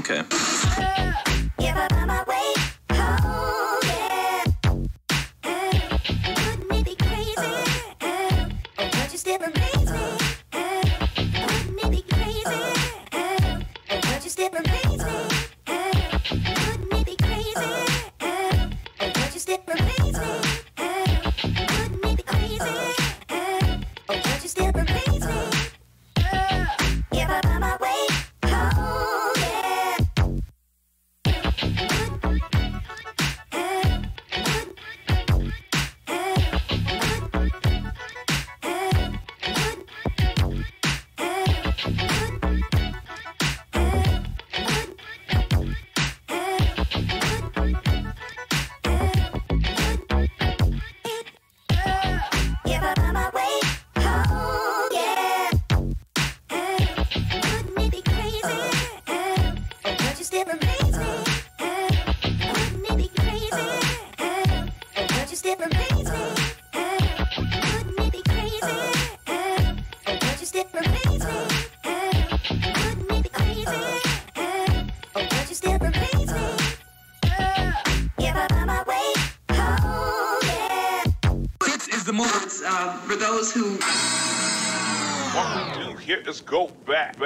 Okay. Give up on my way home, yeah. Wouldn't it be crazy? Oh, but you still amaze me. Wouldn't it be crazy? Oh, but you still amaze me. Wouldn't it be crazy? Oh, but you still amaze me. Wouldn't it be crazy? Oh, but you still amaze me. Give up on my way home, yeah. Give up on my way home, yeah. Wouldn't it be crazy? Oh, but you still amaze me. Wouldn't it be crazy? Oh, but you still amaze me. Wouldn't it be crazy? Oh, but you still amaze me. Wouldn't it be crazy? Oh, but you still amaze me. Give up on my way home, yeah. This is the move for those who. What we do here is go back.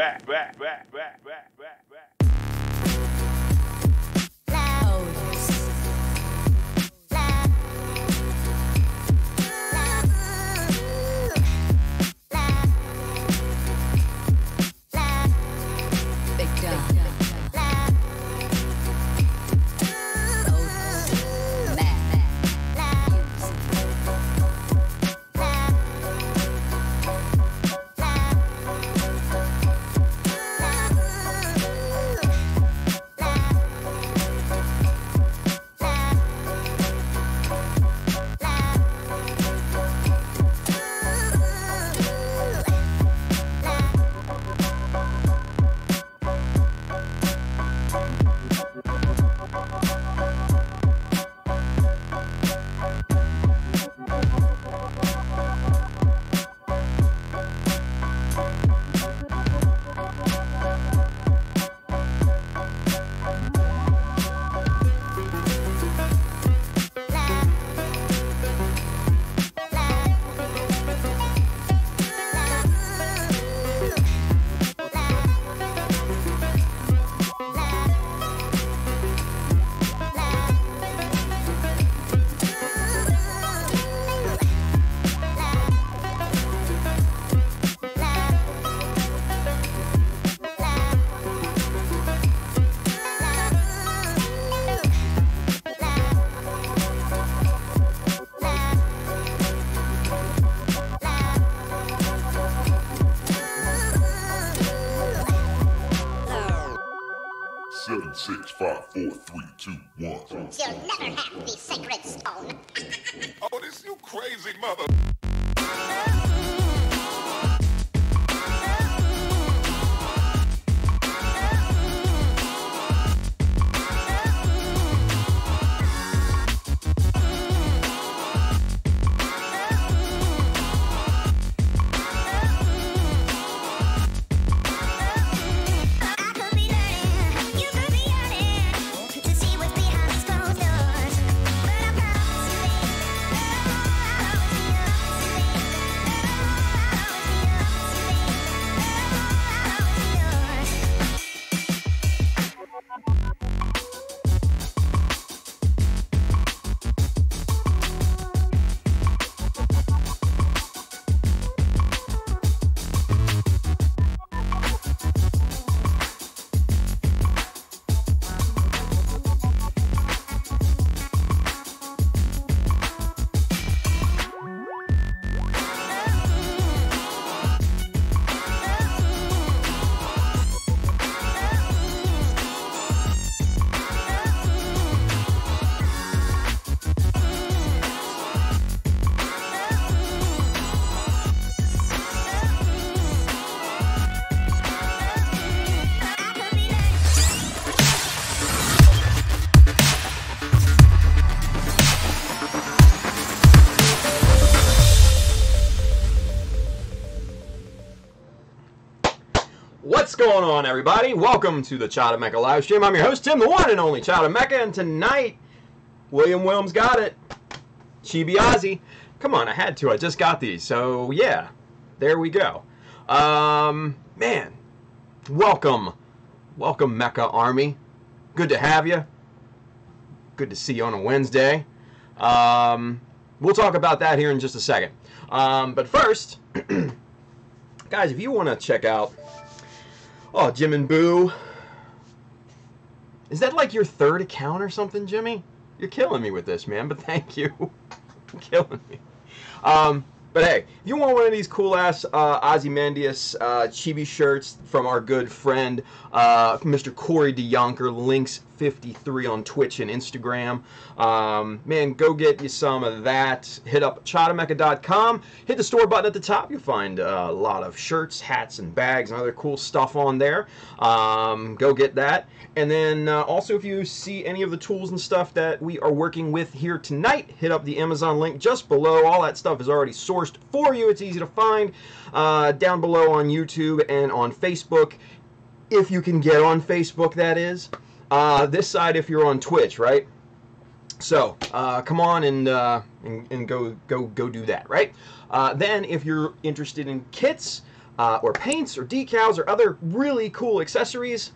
Seven, 6, 5, 4, 3, 2, 1. You'll never have the sacred stone. Oh, this you crazy mother. I What's going on, everybody? Welcome to the Child of Mecha live stream. I'm your host, Tim, the one and only Child of Mecha, and tonight, William Wilms got it. GBWC. Come on, I had to. I just got these, so yeah, there we go. Man, welcome Mecha Army. Good to have you. Good to see you on a Wednesday. We'll talk about that here in just a second. But first, guys, if you want to check out, oh, Jim and Boo, is that like your third account or something, Jimmy? You're killing me with this, man, but thank you. You're killing me. But hey, if you want one of these cool-ass Ozymandias chibi shirts from our good friend, Mr. Corey DeYonker, Links53 on Twitch and Instagram, man, go get you some of that. Hit up chadamecha.com. Hit the store button at the top. You'll find a lot of shirts, hats, and bags and other cool stuff on there. Go get that. And then also, if you see any of the tools and stuff that we are working with here tonight, hit up the Amazon link just below. All that stuff is already sourced for you. It's easy to find down below on YouTube and on Facebook, if you can get on Facebook, that is. This side if you're on Twitch, right? So come on and go do that, right? Then if you're interested in kits or paints or decals or other really cool accessories,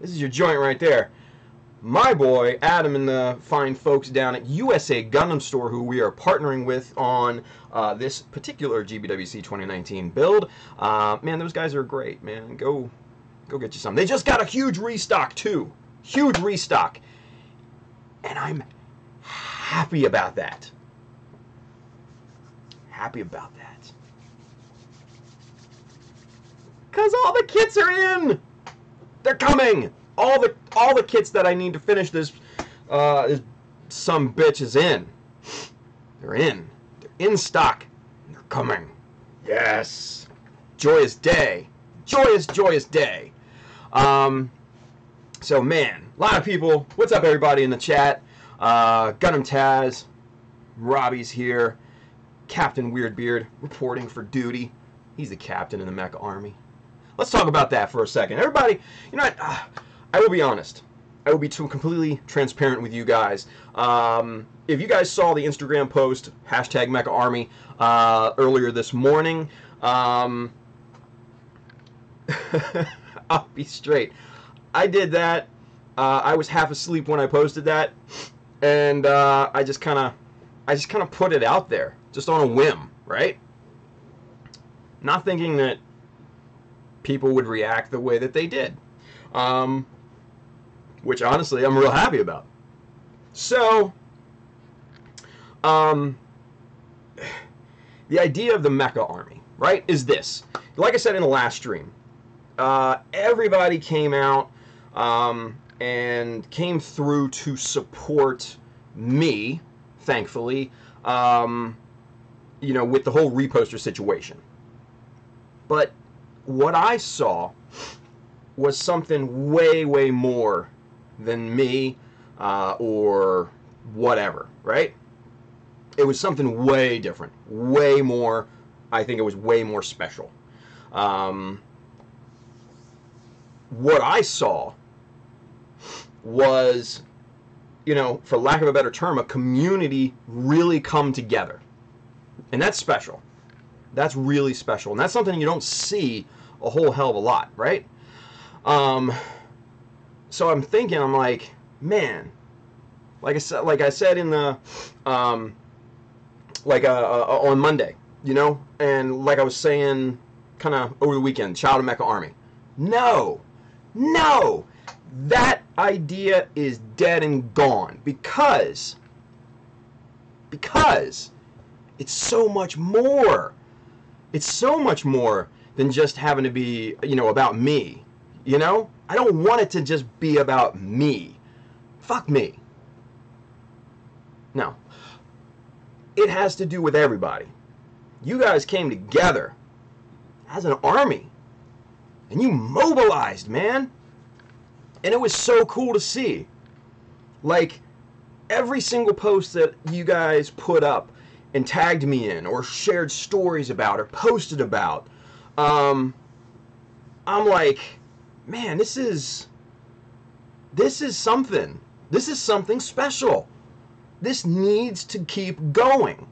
this is your joint right there. My boy Adam and the fine folks down at USA Gundam Store, who we are partnering with on this particular GBWC 2019 build. Man, those guys are great, man. Go get you some. They just got a huge restock too. Huge restock. And I'm happy about that. Happy about that. 'Cause all the kits are in. They're coming. All the kits that I need to finish this some bitch is in. They're in. They're in stock. They're coming. Yes. Joyous day. Joyous, joyous day. So man, a lot of people. What's up, everybody in the chat? Gundam Taz, Robbie's here. Captain Weirdbeard reporting for duty. He's the captain in the Mecha Army. Let's talk about that for a second. Everybody, you know what? I will be honest. I will be completely transparent with you guys. If you guys saw the Instagram post, hashtag Mecha Army, earlier this morning, I'll be straight. I did that. I was half asleep when I posted that, and I just kind of put it out there, just on a whim, right? Not thinking that people would react the way that they did, which honestly I'm real happy about. So, the idea of the Mecha Army, right, is this. Like I said in the last stream, everybody came out and came through to support me, thankfully, you know, with the whole reposter situation. But what I saw was something way, way more than me or whatever, right? It was something way different, way more. I think it was way more special. What I saw was, you know, for lack of a better term, a community really come together. And that's special. That's really special. And that's something you don't see a whole hell of a lot, right? So I'm thinking, I'm like, man, like I said in the, on Monday, you know, and like I was saying kind of over the weekend, Child of Mecha Army. No, that idea is dead and gone because it's so much more. It's so much more than just having to be, you know, about me, you know? I don't want it to just be about me. Fuck me. No. It has to do with everybody. You guys came together as an army, and you mobilized, man. And it was so cool to see. Like, every single post that you guys put up and tagged me in, or shared stories about, or posted about, I'm like, man, this is something. This is something special. This needs to keep going.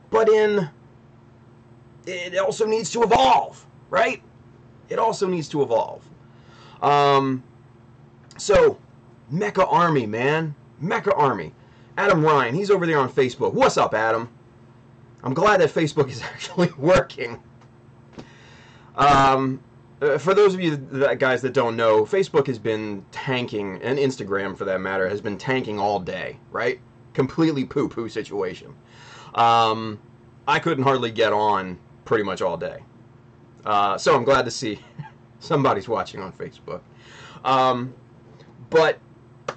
But it also needs to evolve, right? It also needs to evolve. So, Mecha Army, man. Mecha Army. Adam Ryan, he's over there on Facebook. What's up, Adam? I'm glad that Facebook is actually working. For those of you guys that don't know, Facebook has been tanking, and Instagram for that matter, has been tanking all day, right? Completely poo-poo situation. I couldn't hardly get on pretty much all day. So I'm glad to see somebody's watching on Facebook. But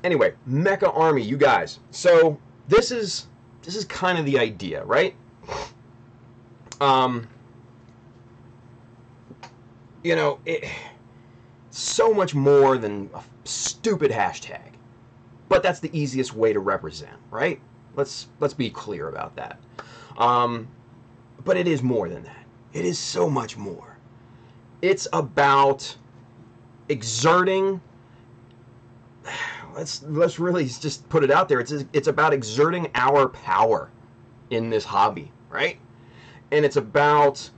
anyway, Mecha Army, you guys. So this is kind of the idea, right? You know, it's so much more than a stupid hashtag. But that's the easiest way to represent, right? Let's be clear about that. But it is more than that. It is so much more. It's about exerting. Let's really just put it out there. It's about exerting our power in this hobby, right? And it's about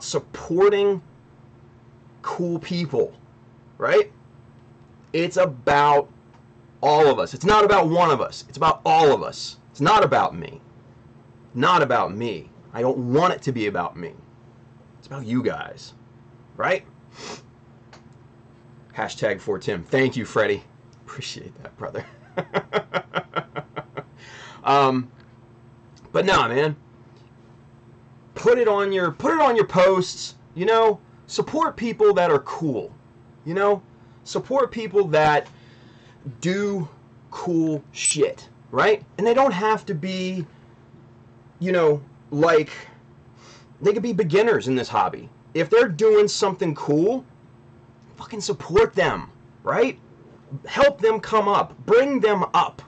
supporting cool people, right? It's about all of us. It's not about one of us. It's about all of us. It's not about me. Not about me. I don't want it to be about me. It's about you guys, right? Hashtag for Tim. Thank you, Freddie. Appreciate that, brother. But nah, man. Put it on your posts. You know, support people that are cool. You know, support people that do cool shit, right? And they don't have to be, you know, like, they could be beginners in this hobby. If they're doing something cool, fucking support them, right? Help them come up. Bring them up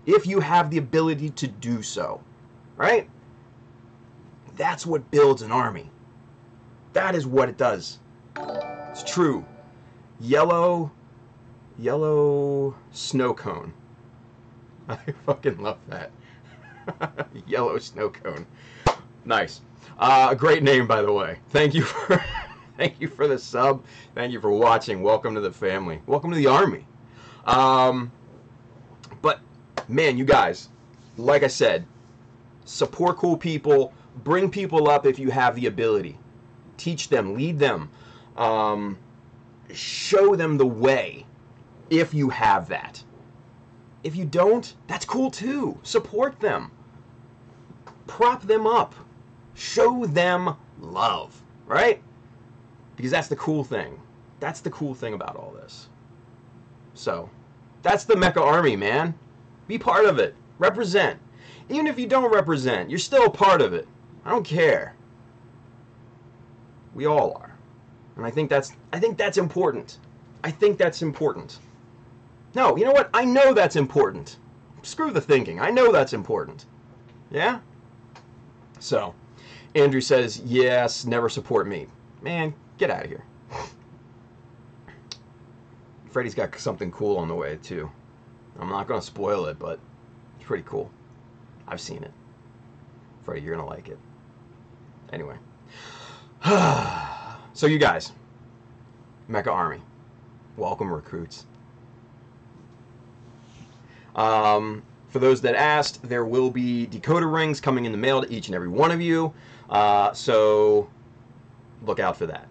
if you have the ability to do so, right? That's what builds an army. That is what it does. It's true. Yellow snow cone. I fucking love that. Yellow snow cone. Nice. Great name, by the way. Thank you for the sub. Thank you for watching. Welcome to the family. Welcome to the army. But man, you guys, like I said, support cool people. Bring people up if you have the ability. Teach them, lead them, show them the way if you have that. If you don't, that's cool too. Support them. Prop them up. Show them love, right? Because that's the cool thing. That's the cool thing about all this. So, that's the Mecha Army, man. Be part of it. Represent. Even if you don't represent, you're still a part of it. I don't care. We all are. And I think that's important. I think that's important. No, you know what? I know that's important. Screw the thinking. I know that's important. Yeah? So, Andrew says, yes, never support me. Man, get out of here. Freddy's got something cool on the way, too. I'm not going to spoil it, but it's pretty cool. I've seen it. Freddy, you're going to like it. Anyway. So you guys, Mecha Army, welcome recruits. For those that asked, there will be decoder rings coming in the mail to each and every one of you. So look out for that.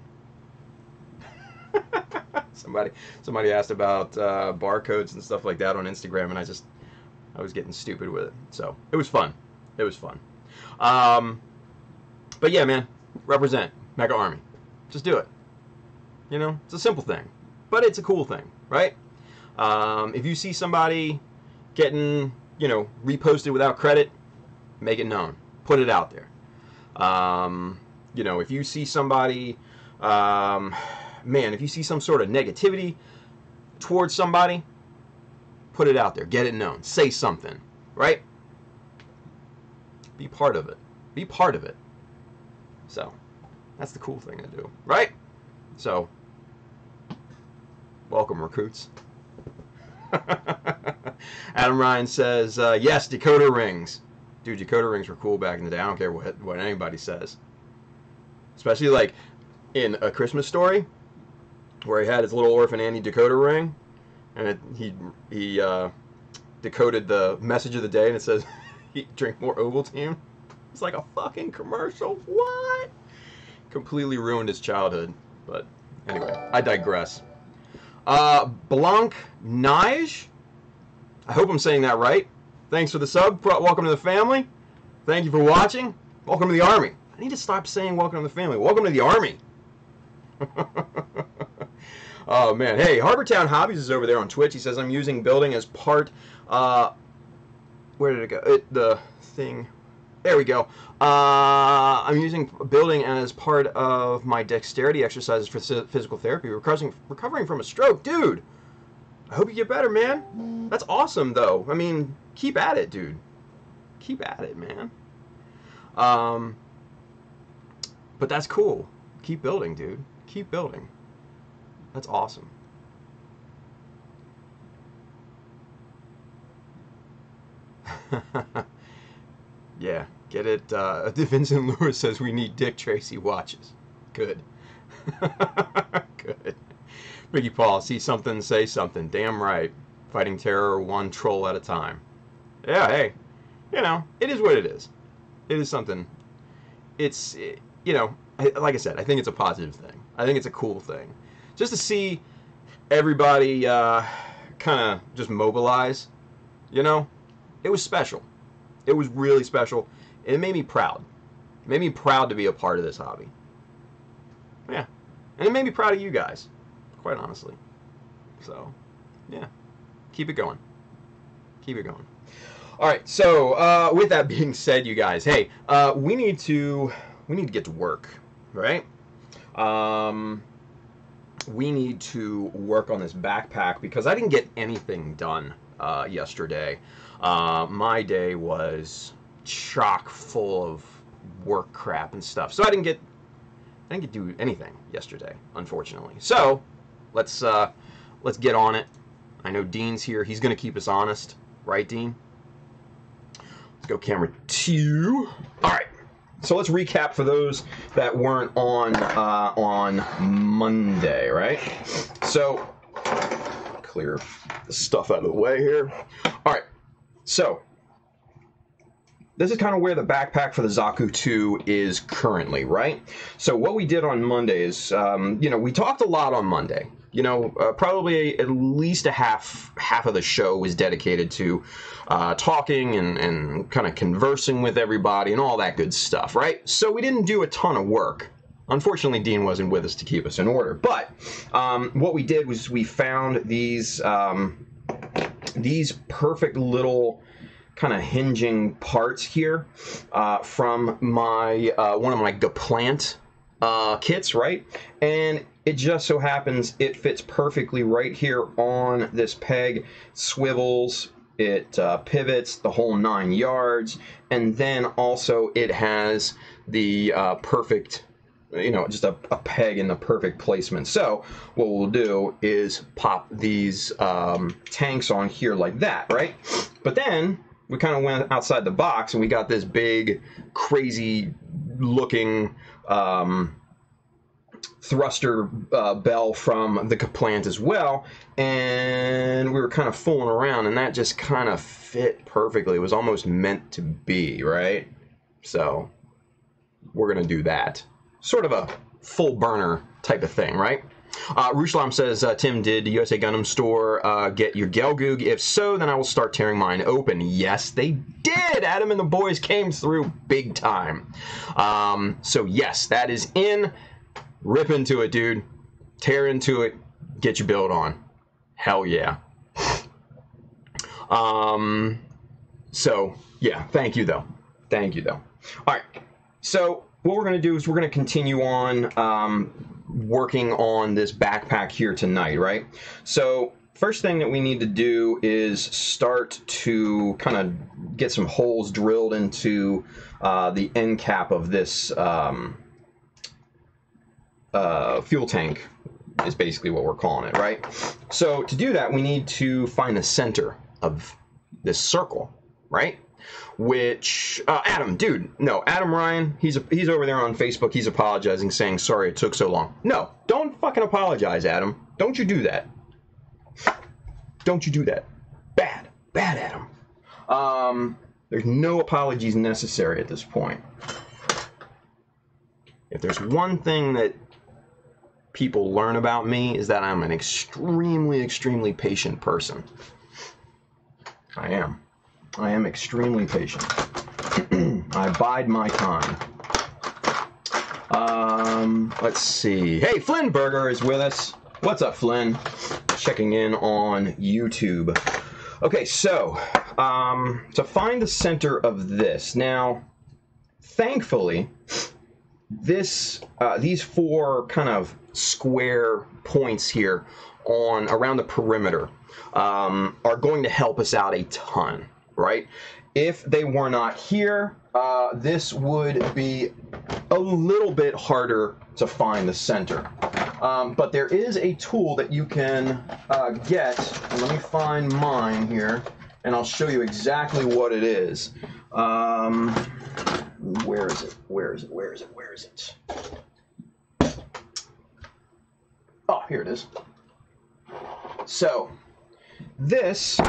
Somebody asked about barcodes and stuff like that on Instagram, and I was getting stupid with it. So it was fun. It was fun. But yeah, man, represent Mecha Army. Just do it. You know, it's a simple thing, but it's a cool thing, right? If you see somebody getting, you know, reposted without credit, make it known. Put it out there. You know, if you see somebody, man, if you see some sort of negativity towards somebody, put it out there. Get it known. Say something, right? Be part of it. Be part of it. So, That's the cool thing to do, right? So, welcome, recruits. Adam Ryan says, yes, decoder rings. Dude, decoder rings were cool back in the day. I don't care what anybody says. Especially like in A Christmas Story, where he had his little orphan Annie decoder ring, and he decoded the message of the day, and it says, drink more Ovaltine. It's like a fucking commercial. What? Completely ruined his childhood. But anyway, I digress. Blanc Nige? I hope I'm saying that right. Thanks for the sub. Welcome to the family. Thank you for watching. Welcome to the army. I need to stop saying welcome to the family. Welcome to the army. Oh, man. Hey, Harbortown Hobbies is over there on Twitch. He says, I'm using building as part... where did it go? The thing... There we go. I'm using building as part of my dexterity exercises for physical therapy. Recovering from a stroke. Dude, I hope you get better, man. That's awesome, though. I mean, keep at it, dude. Keep at it, man. But that's cool. Keep building, dude. Keep building. That's awesome. Yeah, get it. Vincent Lewis says we need Dick Tracy watches. Good. Good. Ricky Paul, see something, say something. Damn right. Fighting terror one troll at a time. Yeah, hey. You know, it is what it is. It is something. It's, you know, like I said, I think it's a positive thing. I think it's a cool thing. Just to see everybody kind of just mobilize, you know, it was special. It was really special. It made me proud. It made me proud to be a part of this hobby. Yeah. And it made me proud of you guys, quite honestly. So, yeah. Keep it going. Keep it going. All right. So, with that being said, you guys, hey, we need to get to work, right? We need to work on this backpack because I didn't get anything done yesterday. My day was chock full of work crap and stuff, so I didn't get to do anything yesterday, unfortunately. So let's get on it. I know Dean's here. He's gonna keep us honest, right, Dean? Let's go camera 2. All right. So let's recap for those that weren't on Monday, right? So clear the stuff out of the way here. All right. So this is kind of where the backpack for the Zaku 2 is currently, right? So what we did on Monday is, you know, we talked a lot on Monday. You know, probably at least half of the show was dedicated to talking and kind of conversing with everybody and all that good stuff, right? So we didn't do a ton of work. Unfortunately, Dean wasn't with us to keep us in order. But what we did was we found these perfect little kind of hinging parts here from my one of my Gaplant kits, right? And it just so happens it fits perfectly right here on this peg, swivels, it pivots the whole 9 yards, and then also it has the perfect, you know, just a peg in the perfect placement. So what we'll do is pop these tanks on here like that, right? But then we kind of went outside the box and we got this big, crazy looking thruster bell from the Gaplant as well, and we were kind of fooling around, and that just kind of fit perfectly. It was almost meant to be, right? So we're gonna do that. Sort of a full burner type of thing, right? Rushlam says, Tim, did the USA Gundam store get your Gelgoog? If so, then I will start tearing mine open. Yes, they did! Adam and the boys came through big time. So yes, that is in. Rip into it, dude. Tear into it. Get your build on. Hell yeah. So, yeah. Thank you, though. Thank you, though. All right. So, what we're going to do is we're going to continue on working on this backpack here tonight, right? So, first thing that we need to do is start to kind of get some holes drilled into the end cap of this fuel tank is basically what we're calling it, right? So to do that, we need to find the center of this circle, right? Which Adam, dude, no, Adam Ryan, he's over there on Facebook. He's apologizing, saying sorry it took so long. No, don't fucking apologize, Adam. Don't you do that. Don't you do that. Bad, Adam. There's no apologies necessary at this point. If there's one thing that people learn about me is that I'm an extremely, extremely patient person. I am extremely patient. I bide my time. Let's see. Hey, Flynn Berger is with us. What's up, Flynn? Checking in on YouTube. Okay, so to find the center of this. Now, thankfully, these four kind of square points here around the perimeter are going to help us out a ton, right? If they were not here, this would be a little bit harder to find the center. But there is a tool that you can get. And let me find mine here, and I'll show you exactly what it is. Where is it? Oh, here it is. So, this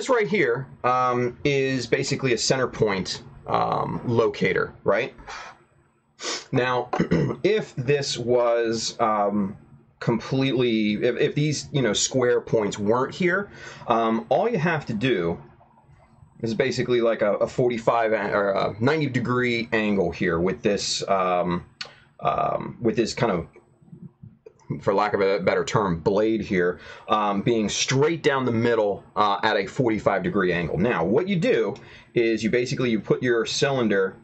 right here is basically a center point locator, right? Now, if this was completely, if these square points weren't here, all you have to do is basically like a 45 or a 90 degree angle here with this kind of, for lack of a better term, blade here, being straight down the middle at a 45 degree angle. Now, what you do is you put your cylinder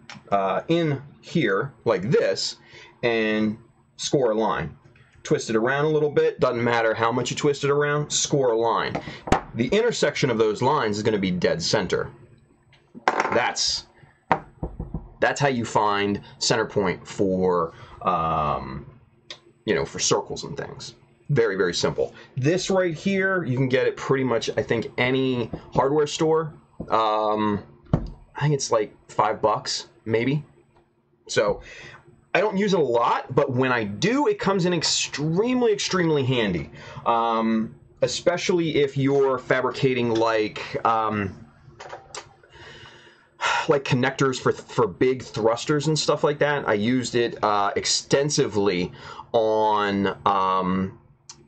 in here like this and score a line. Twist it around a little bit, doesn't matter how much you twist it around, score a line. The intersection of those lines is going to be dead center. That's how you find center point for for circles and things. Very, very simple. This right here, you can get it pretty much, I think, any hardware store. I think it's like $5, maybe. So I don't use it a lot, but when I do, it comes in extremely, extremely handy. Especially if you're fabricating like connectors for big thrusters and stuff like that. I used it extensively on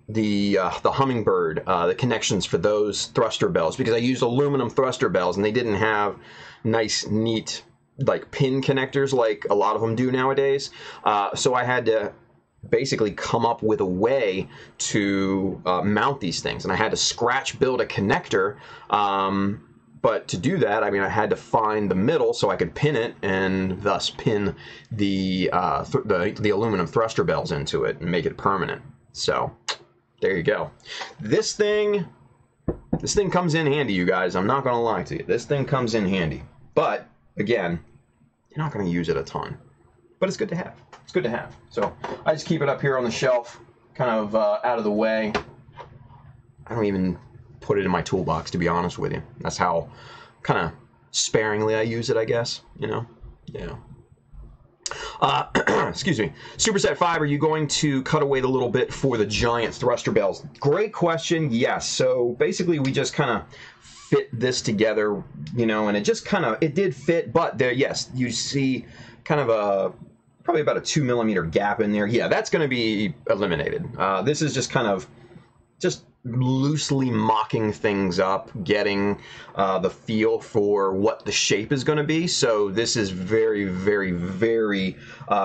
the Hummingbird, the connections for those thruster bells, because I used aluminum thruster bells and they didn't have nice, neat like pin connectors like a lot of them do nowadays. So I had to basically come up with a way to mount these things, and I had to scratch build a connector. But to do that, I mean, I had to find the middle so I could pin it and thus pin the aluminum thruster bells into it and make it permanent. So there you go. This thing comes in handy, you guys. I'm not going to lie to you. This thing comes in handy. But again, you're not going to use it a ton. But it's good to have. It's good to have. So I just keep it up here on the shelf, kind of out of the way. I don't even put it in my toolbox, to be honest with you. That's how kind of sparingly I use it, I guess. Yeah. Excuse me. Superset 5, are you going to cut away the little bit for the giant thruster bells? Great question. Yes. So basically we just kind of fit this together, and it just kind of, it did fit, but there, yes, you see kind of probably about a 2 millimeter gap in there. Yeah, that's going to be eliminated. This is just kind of just loosely mocking things up, getting the feel for what the shape is going to be. So this is very, very, very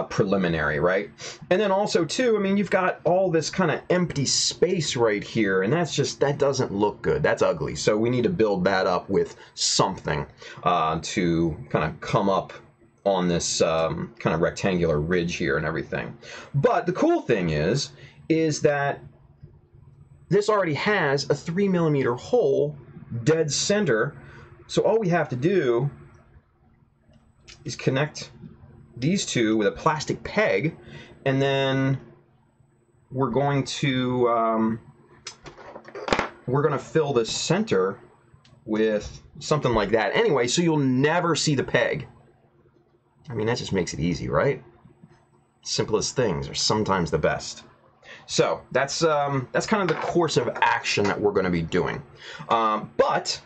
preliminary, right? And then also too, I mean, you've got all this kind of empty space right here, and that doesn't look good. That's ugly. So we need to build that up with something to kind of come up on this kind of rectangular ridge here and everything. But the cool thing is that this already has a 3 millimeter hole dead center. So all we have to do is connect these two with a plastic peg, and then we're going to fill the center with something like that. Anyway, so you'll never see the peg. I mean, that just makes it easy, right? Simplest things are sometimes the best. So that's kind of the course of action that we're going to be doing. But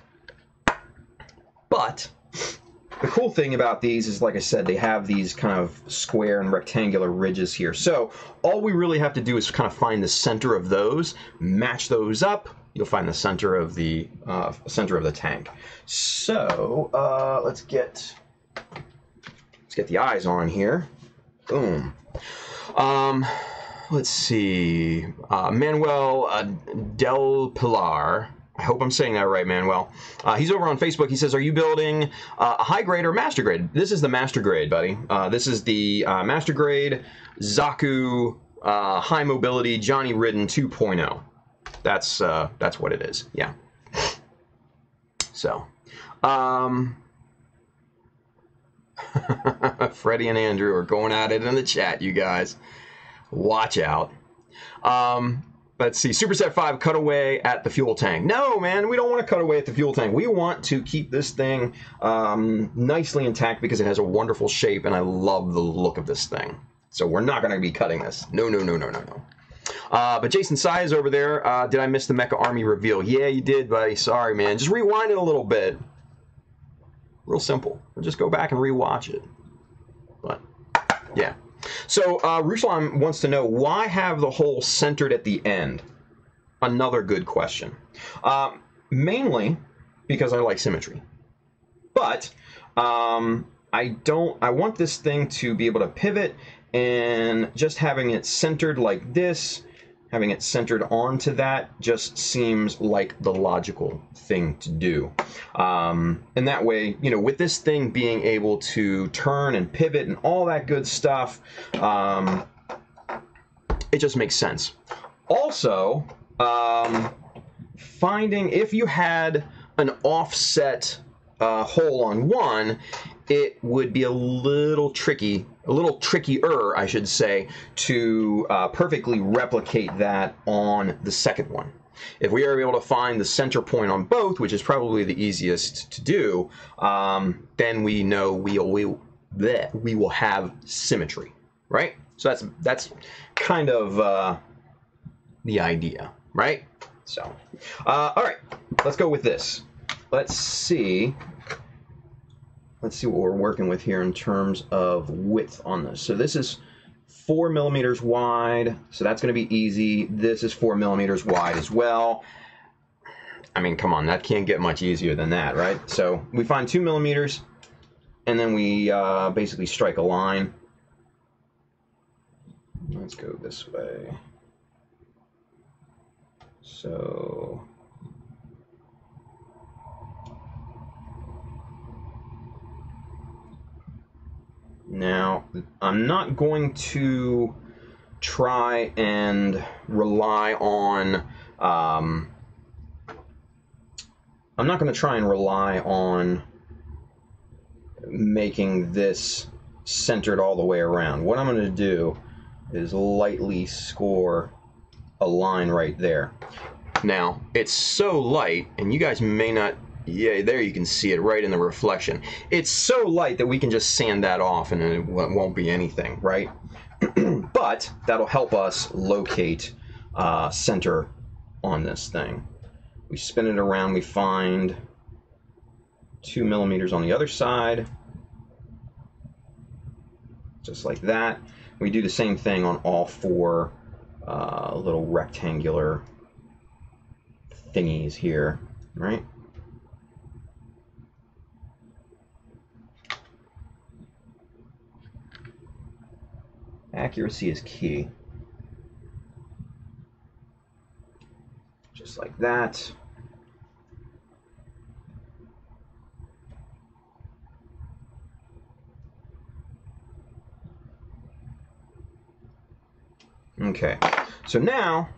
the cool thing about these is, like I said, they have these kind of square and rectangular ridges here. So all we really have to do is kind of find the center of those, match those up. You'll find the center of the tank. So let's get the eyes on here. Boom. Let's see. Manuel Del Pilar. I hope I'm saying that right, Manuel. He's over on Facebook. He says, are you building a high grade or master grade? This is the master grade, buddy. This is the master grade Zaku high mobility Johnny Ridden 2.0. That's what it is. Yeah. So, Freddie and Andrew are going at it in the chat, you guys. Watch out. Let's see. Superset 5, cut away at the fuel tank. No, man, we don't want to cut away at the fuel tank. We want to keep this thing nicely intact because it has a wonderful shape, and I love the look of this thing. So we're not going to be cutting this. No, no, no, no, no, no. But Jason Sai is over there. Did I miss the Mecha Army reveal? Yeah, you did, buddy. Sorry, man. Just rewind it a little bit. Real simple. Or just go back and rewatch it. But, yeah. So, Ruslan wants to know, why have the hole centered at the end? Another good question. Mainly because I like symmetry. But, I want this thing to be able to pivot, and just having it centered like this, having it centered onto that, just seems like the logical thing to do. And that way, you know, with this thing being able to turn and pivot and all that good stuff, it just makes sense. Also, finding, if you had an offset hole on one, it would be a little trickier, I should say, to perfectly replicate that on the second one. If we are able to find the center point on both, which is probably the easiest to do, then we know we will have symmetry, right? So that's kind of the idea, right? So, all right, let's go with this. Let's see what we're working with here in terms of width on this. So this is 4 millimeters wide, so that's going to be easy. This is 4 millimeters wide as well. I mean, come on, that can't get much easier than that, right? So we find 2 millimeters, and then we basically strike a line. Let's go this way. So now, I'm not going to try and rely on, making this centered all the way around. What I'm going to do is lightly score a line right there. Now, it's so light, and you guys may not, yeah, there you can see it right in the reflection. It's so light that we can just sand that off and it won't be anything, right? But that'll help us locate center on this thing. We spin it around, we find 2 millimeters on the other side, just like that. We do the same thing on all 4 little rectangular thingies here, right? Accuracy is key. Just like that. Okay, so now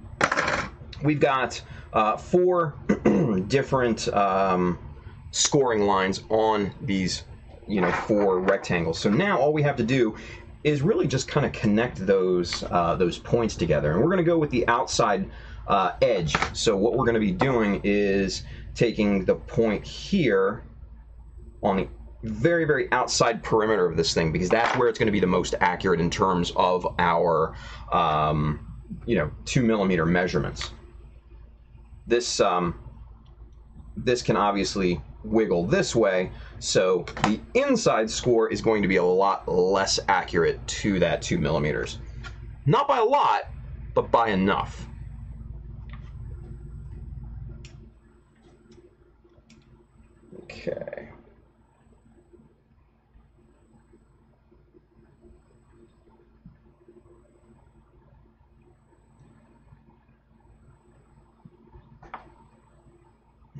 we've got 4 different scoring lines on these you know, for rectangles. So now all we have to do is really just kind of connect those points together. And we're going to go with the outside edge. So what we're going to be doing is taking the point here on the very, very outside perimeter of this thing, because that's where it's going to be the most accurate in terms of our, you know, 2mm measurements. This can obviously wiggle this way, so the inside score is going to be a lot less accurate to that 2mm. Not by a lot, but by enough. Okay.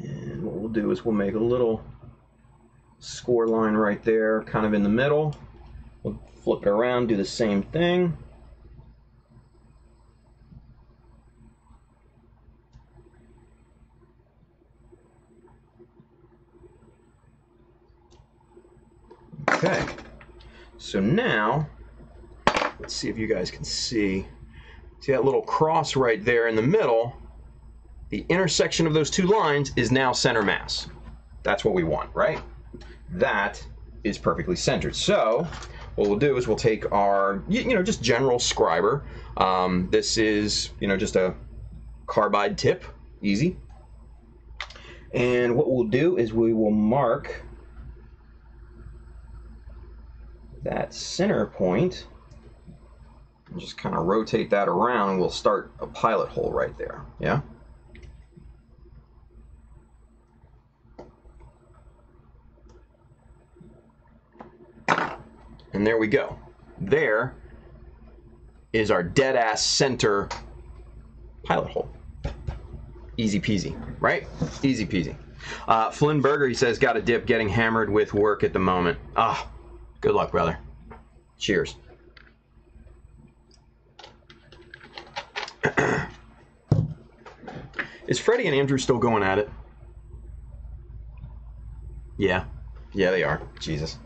And what we'll do is we'll make a little score line right there, kind of in the middle. We'll flip it around, do the same thing. Okay, so now, let's see if you guys can see that little cross right there in the middle. The intersection of those two lines is now center mass. That's what we want, right? That is perfectly centered. So what we'll do is we'll take our, you know, just general scriber. This is, you know, just a carbide tip, easy. And what we'll do is we will mark that center point and just kind of rotate that around, and we'll start a pilot hole right there, yeah? And there we go. There is our dead-ass center pilot hole. Easy peasy, right? Easy peasy. Flynn Berger, he says, got a dip, getting hammered with work at the moment. Ah, good luck, brother. Cheers. Is Freddie and Andrew still going at it? Yeah. Yeah, they are. Jesus.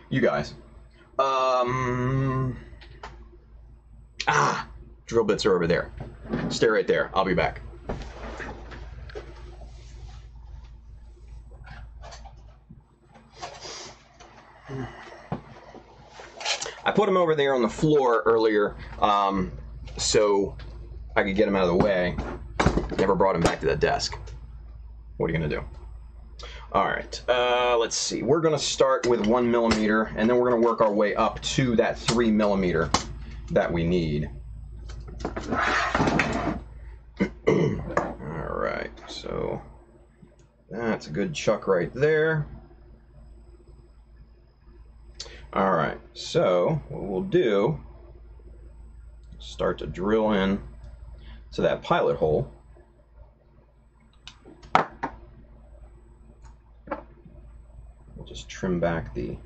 You guys. Drill bits are over there. Stay right there. I'll be back. I put them over there on the floor earlier, so I could get them out of the way. Never brought them back to that desk. What are you gonna do? All right, let's see. We're gonna start with 1mm, and then we're gonna work our way up to that 3mm that we need. All right, so that's a good chuck right there. All right, so what we'll do, start to drill in to that pilot hole. We'll just trim back the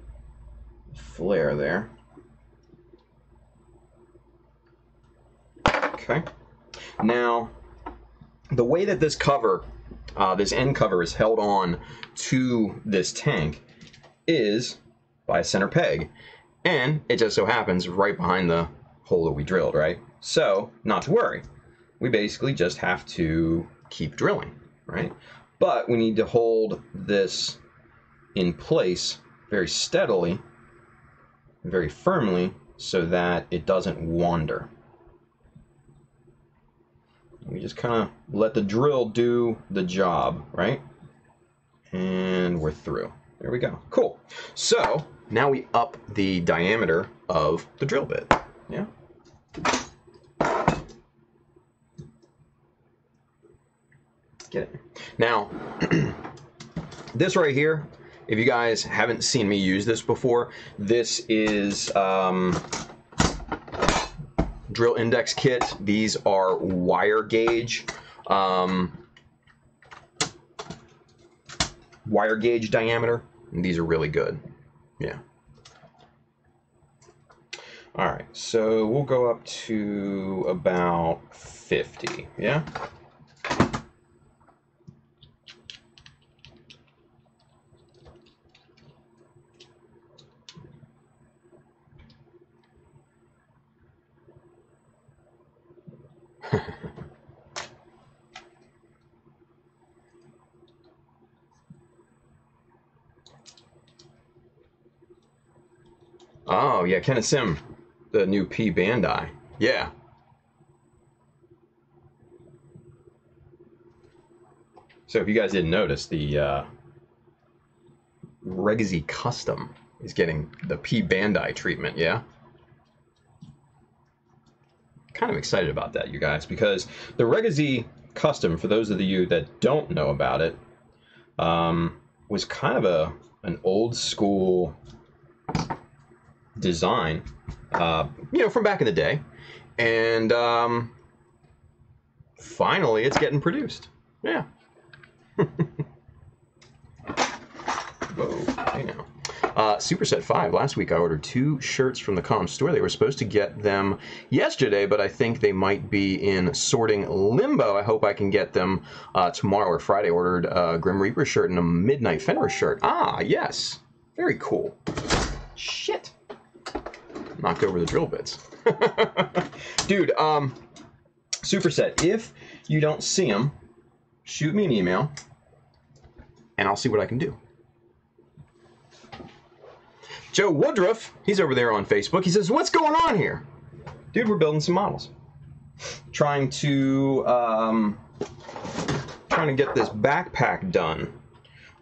flare there. Okay. Now, the way that this cover, this end cover is held on to this tank is by a center peg, and it just so happens right behind the hole that we drilled, right? So, not to worry. We basically just have to keep drilling, right? But we need to hold this in place very steadily, very firmly, so that it doesn't wander. We just kind of let the drill do the job, right? And we're through. There we go. Cool. So now we up the diameter of the drill bit. Yeah. Get it. Now, this right here, if you guys haven't seen me use this before, this is drill index kit. These are wire gauge diameter. And these are really good. Yeah. All right, so we'll go up to about 50, yeah? Oh, yeah, Kenneth Sim, the new P Bandai. Yeah. So if you guys didn't notice, the Regazy Custom is getting the P Bandai treatment, yeah? Kind of excited about that, you guys, because the Regazy Custom, for those of you that don't know about it, was kind of an old school design, you know, from back in the day, and finally it's getting produced. Yeah. Whoa, hey now. Superset 5. Last week I ordered 2 shirts from the comm store. They were supposed to get them yesterday, but I think they might be in sorting limbo. I hope I can get them tomorrow or Friday. Ordered a Grim Reaper shirt and a Midnight Fenrir shirt. Ah, yes. Very cool. Shit. Knocked over the drill bits. Dude, Superset, if you don't see them, shoot me an email, and I'll see what I can do. Joe Woodruff, he's over there on Facebook. He says, what's going on here? Dude, we're building some models. Trying to get this backpack done.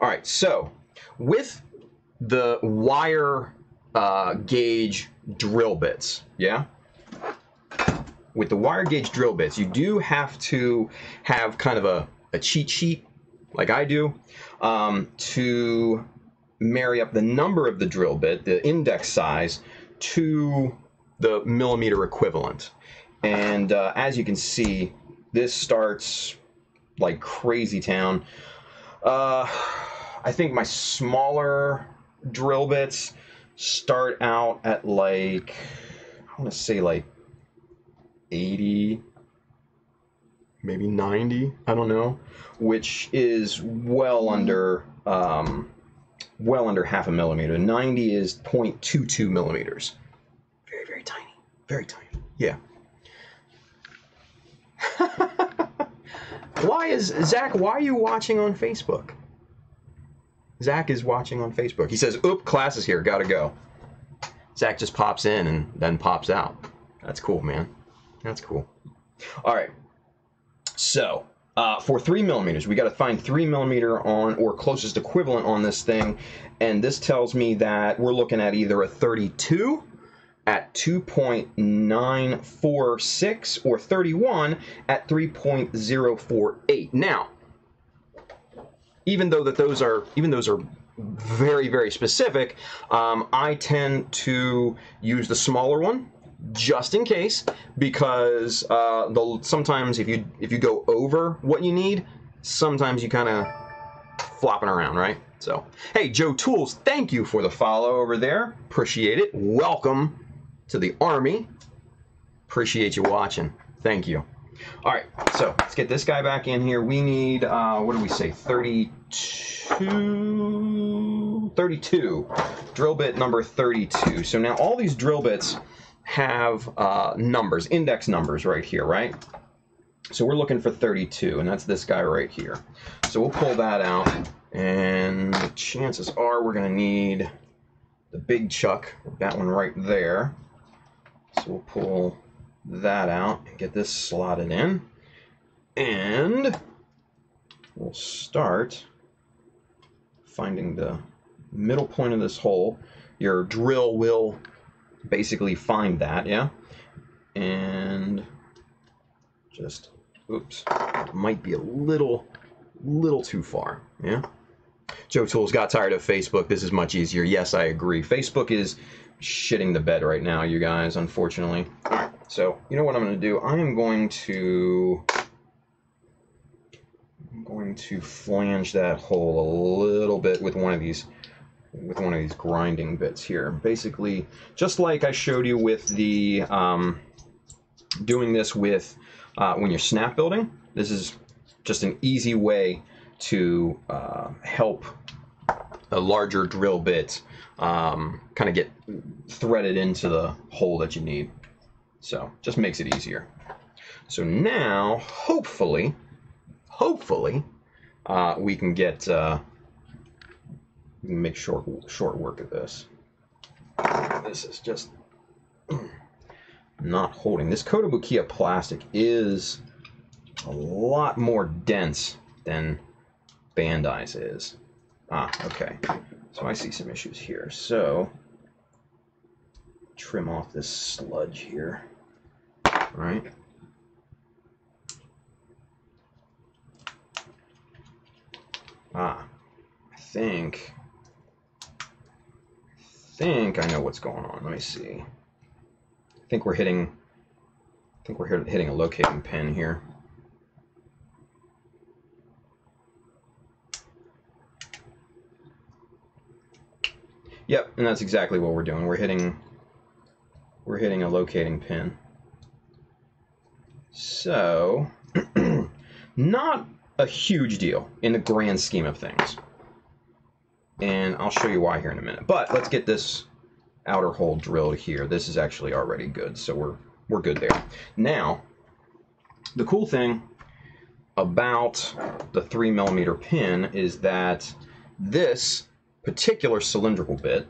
All right, so with the wire gauge drill bits, yeah? With the wire gauge drill bits, you do have to have kind of a cheat sheet, like I do, to marry up the number of the drill bit, the index size, to the millimeter equivalent. And as you can see, this starts like crazy town. I think my smaller drill bits start out at like, I want to say like 80, maybe 90, I don't know, which is well under half a millimeter. 90 is 0.22 millimeters. Very, very tiny. Very tiny. Yeah. Zach, why are you watching on Facebook? Zach is watching on Facebook. He says, oop, class is here, gotta go. Zach just pops in and then pops out. That's cool, man. That's cool. All right. So, for 3 millimeters, we got to find 3 millimeter on, or closest equivalent on this thing. And this tells me that we're looking at either a 32 at 2.946 or 31 at 3.048. Now, even though those are very, very specific, I tend to use the smaller one just in case, because sometimes if you go over what you need, sometimes you kind of flopping around, right? So, hey, Joe Tools, thank you for the follow over there. Appreciate it. Welcome to the Army. Appreciate you watching. Thank you. All right, so let's get this guy back in here. We need, what do we say, 32, drill bit number 32. So now all these drill bits have numbers, index numbers right here, right? So we're looking for 32, and that's this guy right here. So we'll pull that out, and the chances are we're going to need the big chuck, that one right there. So we'll pull that out and get this slotted in, and we'll start finding the middle point of this hole. Your drill will basically find that, yeah, and just, oops, might be a little too far, yeah. Joe Tools got tired of Facebook. This is much easier. Yes, I agree. Facebook is shitting the bed right now, you guys, unfortunately. All right, so you know what I'm going to do? I'm going to flange that hole a little bit with one of these grinding bits here. Basically, just like I showed you with the doing this with when you're snap building. This is just an easy way to help a larger drill bit kind of get threaded into the hole that you need. So just makes it easier. So now, hopefully, we can get we can make short work of this. This is just not holding. This Kotobukiya plastic is a lot more dense than Bandai's is. Okay. So I see some issues here. So trim off this sludge here. All right. I think I know what's going on. Let me see. I think we're hitting a locating pin here. Yep, and that's exactly what we're doing. We're hitting a locating pin. So, not a huge deal in the grand scheme of things. And I'll show you why here in a minute. But let's get this outer hole drilled here. This is actually already good, so we're good there. Now, the cool thing about the 3mm pin is that this particular cylindrical bit,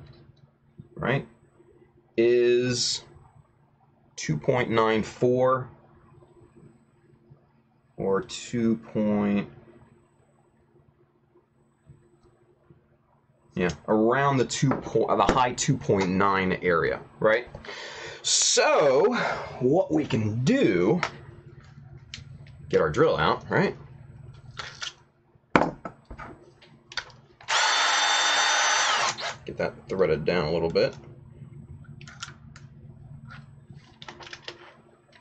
right, is 2.94 or 2. Yeah, around the high 2.9 area, right? So what we can do, get our drill out, right? Get that threaded down a little bit.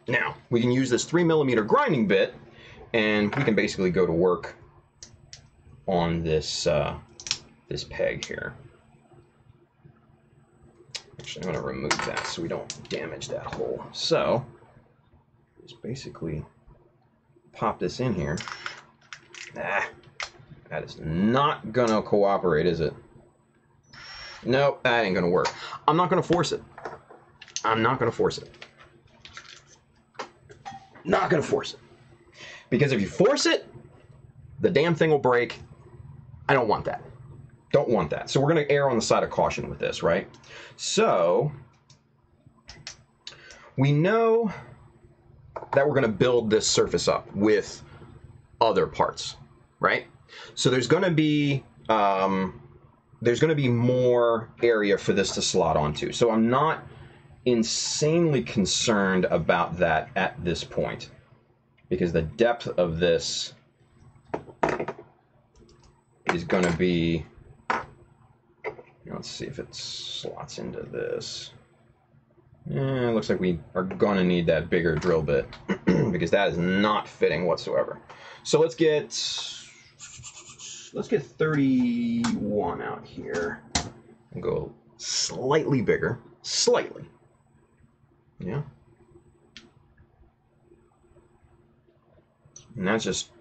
Now, we can use this 3mm grinding bit, and we can basically go to work on this this peg here. Actually, I'm going to remove that so we don't damage that hole. So, just basically pop this in here. That is not going to cooperate, is it? Nope, that ain't going to work. I'm not going to force it. I'm not going to force it. Not going to force it. Because if you force it, the damn thing will break. I don't want that. Don't want that. So we're going to err on the side of caution with this, right? So we know that we're going to build this surface up with other parts, right? So there's going to be more area for this to slot onto. So I'm not insanely concerned about that at this point, because the depth of this is going to be, let's see if it slots into this. It looks like we are going to need that bigger drill bit because that is not fitting whatsoever. So let's get 31 out here and go slightly bigger, slightly. Yeah. And that's just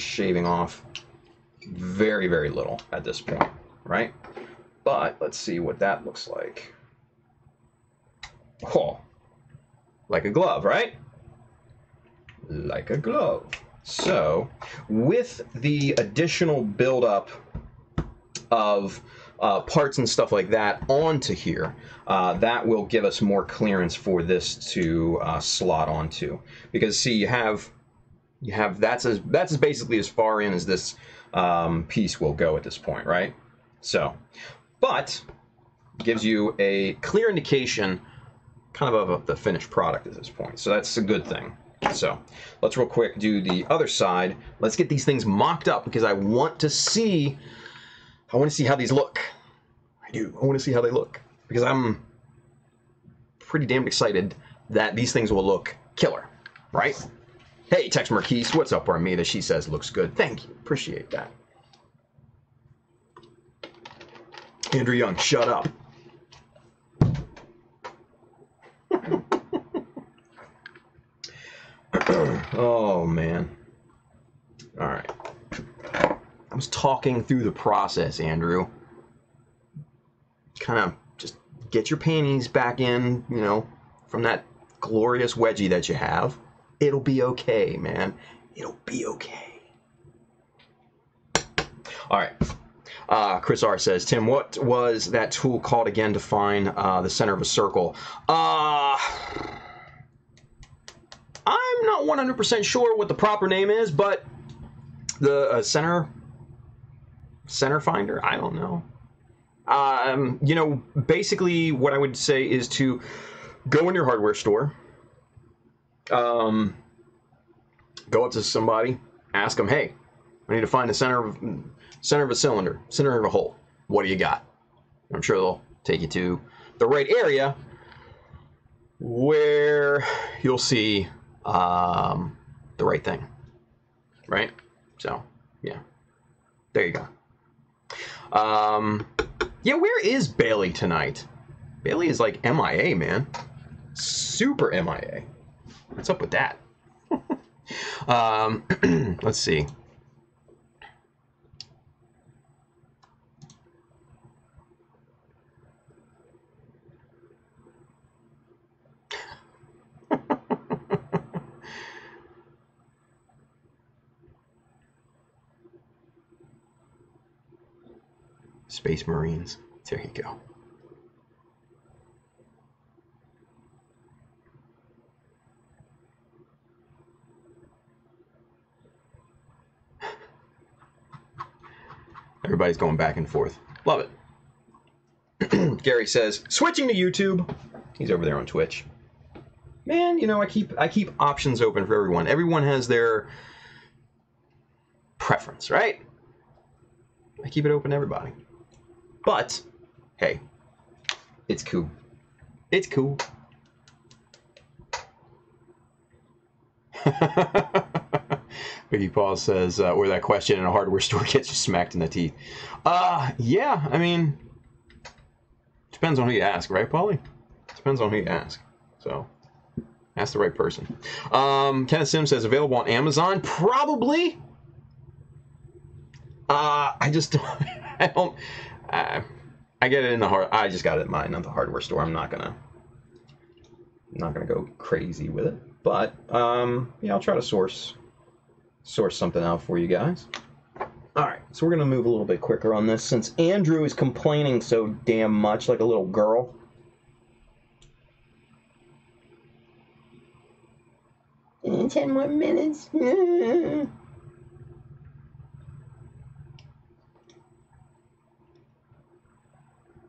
shaving off very, very little at this point, right? But let's see what that looks like. Oh, like a glove, right? Like a glove. So, with the additional buildup of parts and stuff like that onto here, that will give us more clearance for this to slot onto. Because see, you have that's basically as far in as this piece will go at this point, right? So, but gives you a clear indication kind of the finished product at this point. So that's a good thing. So let's real quick do the other side. Let's get these things mocked up because I want to see how these look. I want to see how they look because I'm pretty damn excited that these things will look killer, right? Hey, Tex Marquise, what's up, Armida? She says looks good. Thank you. Appreciate that. Andrew Young, shut up. Oh, man. All right. I was talking through the process, Andrew. Kind of just get your panties back in, from that glorious wedgie that you have. It'll be okay, man. It'll be okay. All right. Chris R says, Tim, what was that tool called again to find the center of a circle? I'm not 100% sure what the proper name is, but the center finder? I don't know. You know, basically what I would say is to go in your hardware store, go up to somebody, ask them, hey, I need to find the center of a cylinder, center of a hole. What do you got? I'm sure they'll take you to the right area where you'll see the right thing, right? So, yeah, there you go. Yeah, where is Bailey tonight? Bailey is like MIA, man. Super MIA. What's up with that? Let's see. Space Marines. There you go. Everybody's going back and forth. Love it. Gary says, switching to YouTube. He's over there on Twitch. Man, you know, I keep options open for everyone. Everyone has their preference, right? I keep it open to everybody. But, hey, it's cool. It's cool. Biggie Paul says, or that question in a hardware store gets you smacked in the teeth. Yeah, I mean, depends on who you ask, right, Paulie? Depends on who you ask. So, ask the right person. Kenneth Sims says, available on Amazon? Probably. I just don't, I get it in the I just got it in mine, not the hardware store. I'm not gonna go crazy with it. But, yeah, I'll try to source something out for you guys. Alright, so we're going to move a little bit quicker on this since Andrew is complaining so damn much like a little girl. In 10 more minutes.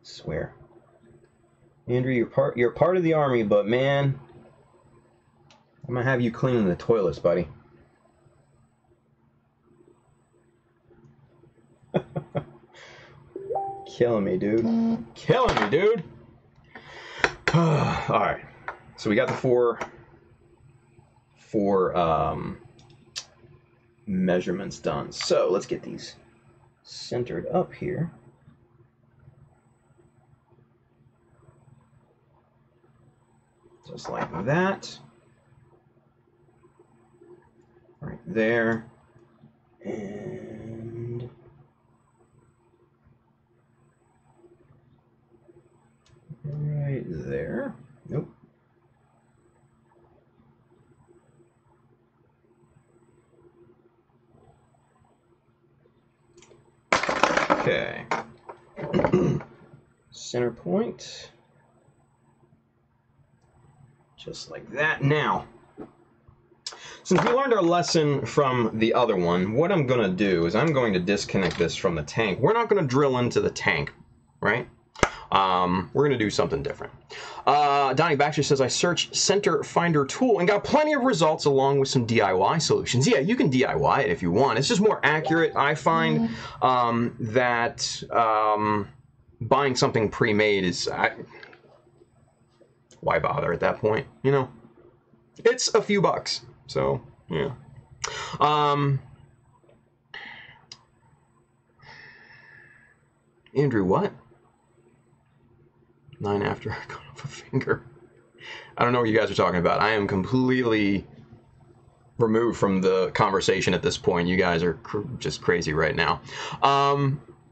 Swear. Andrew, you're part of the army, but man, I'm going to have you cleaning the toilets, buddy. Killing me, dude. Killing me, dude. Alright. So we got the four measurements done. So let's get these centered up here. Just like that. Right there. And right there. Nope. Okay. Center point. Just like that. Now, since we learned our lesson from the other one, what I'm going to do is I'm going to disconnect this from the tank. We're not going to drill into the tank, right? We're going to do something different. Donnie Baxter says, I searched Center Finder Tool and got plenty of results along with some DIY solutions. Yeah, you can DIY it if you want. It's just more accurate. I find that buying something pre-made is... why bother at that point? You know, it's a few bucks. So, yeah. Andrew, what? 9 after I cut off a finger. I don't know what you guys are talking about. I am completely removed from the conversation at this point. You guys are just crazy right now.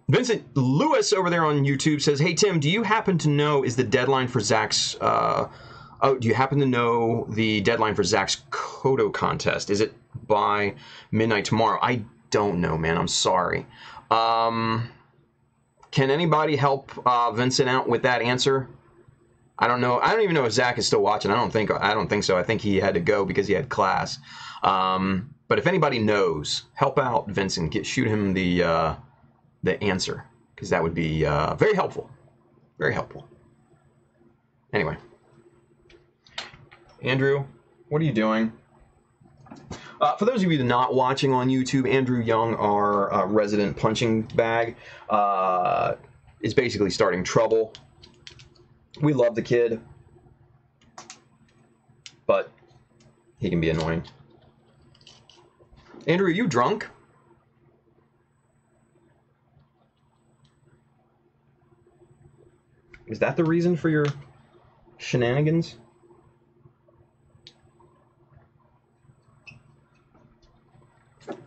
Vincent Lewis over there on YouTube says, hey, Tim, do you happen to know, is the deadline for Zach's, do you happen to know the deadline for Zach's photo contest. Is it by midnight tomorrow? I don't know, man. I'm sorry. Can anybody help Vincent out with that answer? I don't know. I don't even know if Zach is still watching. I don't think so. I think he had to go because he had class. But if anybody knows, help out Vincent. Shoot him the answer, because that would be very helpful. Very helpful. Anyway. Andrew, what are you doing? For those of you not watching on YouTube, Andrew Young, our resident punching bag, is basically starting trouble. We love the kid, but he can be annoying. Andrew, are you drunk? Is that the reason for your shenanigans?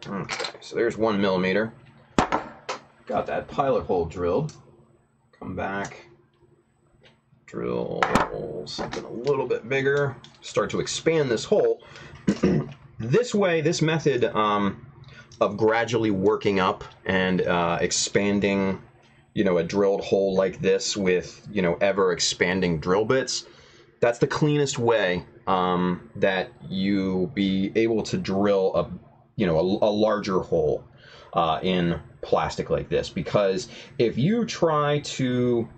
Okay, so there's 1 millimeter. Got that pilot hole drilled. Come back. Drill something a little bit bigger. Start to expand this hole. This way, this method of gradually working up and expanding, a drilled hole like this with, ever expanding drill bits, that's the cleanest way that you be able to drill a larger hole in plastic like this. Because if you try to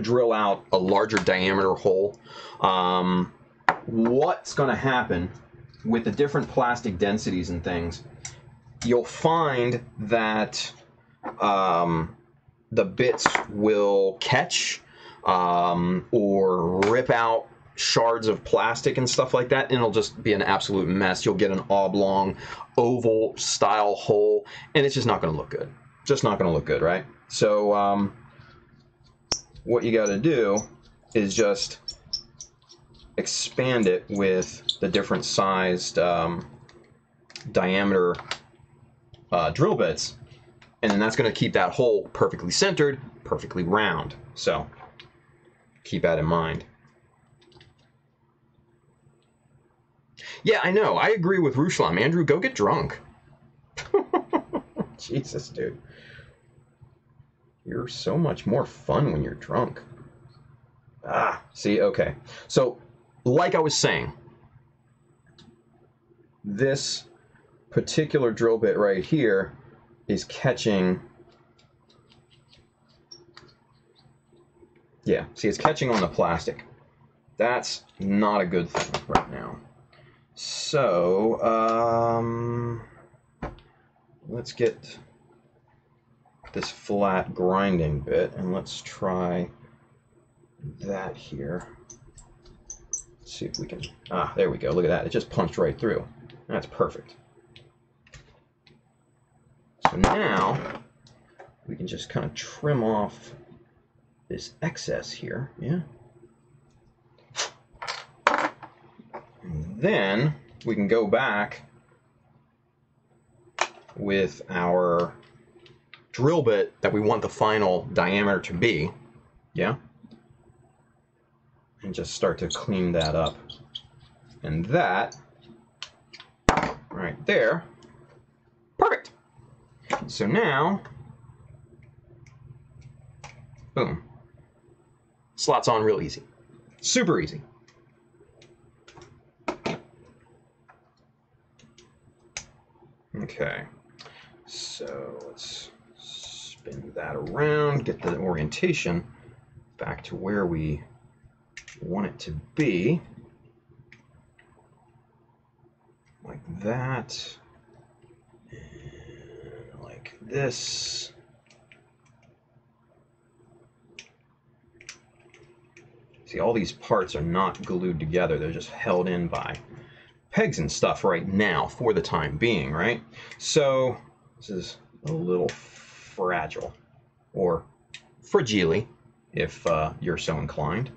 drill out a larger diameter hole, what's going to happen with the different plastic densities and things, you'll find that the bits will catch or rip out shards of plastic and stuff like that, and it'll just be an absolute mess. You'll get an oblong, oval style hole, and it's just not going to look good. Just not going to look good, right? So what you got to do is just expand it with the different sized diameter drill bits, and then that's going to keep that hole perfectly centered, perfectly round. So keep that in mind. Yeah, I know. I agree with Ruslan. Andrew, go get drunk. Jesus, dude. You're so much more fun when you're drunk. Ah, see, okay. So, like I was saying, this particular drill bit right here is catching... Yeah, see, it's catching on the plastic. That's not a good thing right now. So, let's get this flat grinding bit, and let's try that here. Let's see if we can... Ah, there we go. Look at that. It just punched right through. That's perfect. So now, we can just kind of trim off this excess here. Yeah. And then we can go back with our drill bit that we want the final diameter to be, yeah? And just start to clean that up. And that, right there, perfect. So now, boom. Slots on real easy. Super easy. Okay, so let's spin that around, get the orientation back to where we want it to be. Like that, and like this. See, all these parts are not glued together, they're just held in by pegs and stuff right now for the time being, right? So this is a little fragile, or fragile if you're so inclined.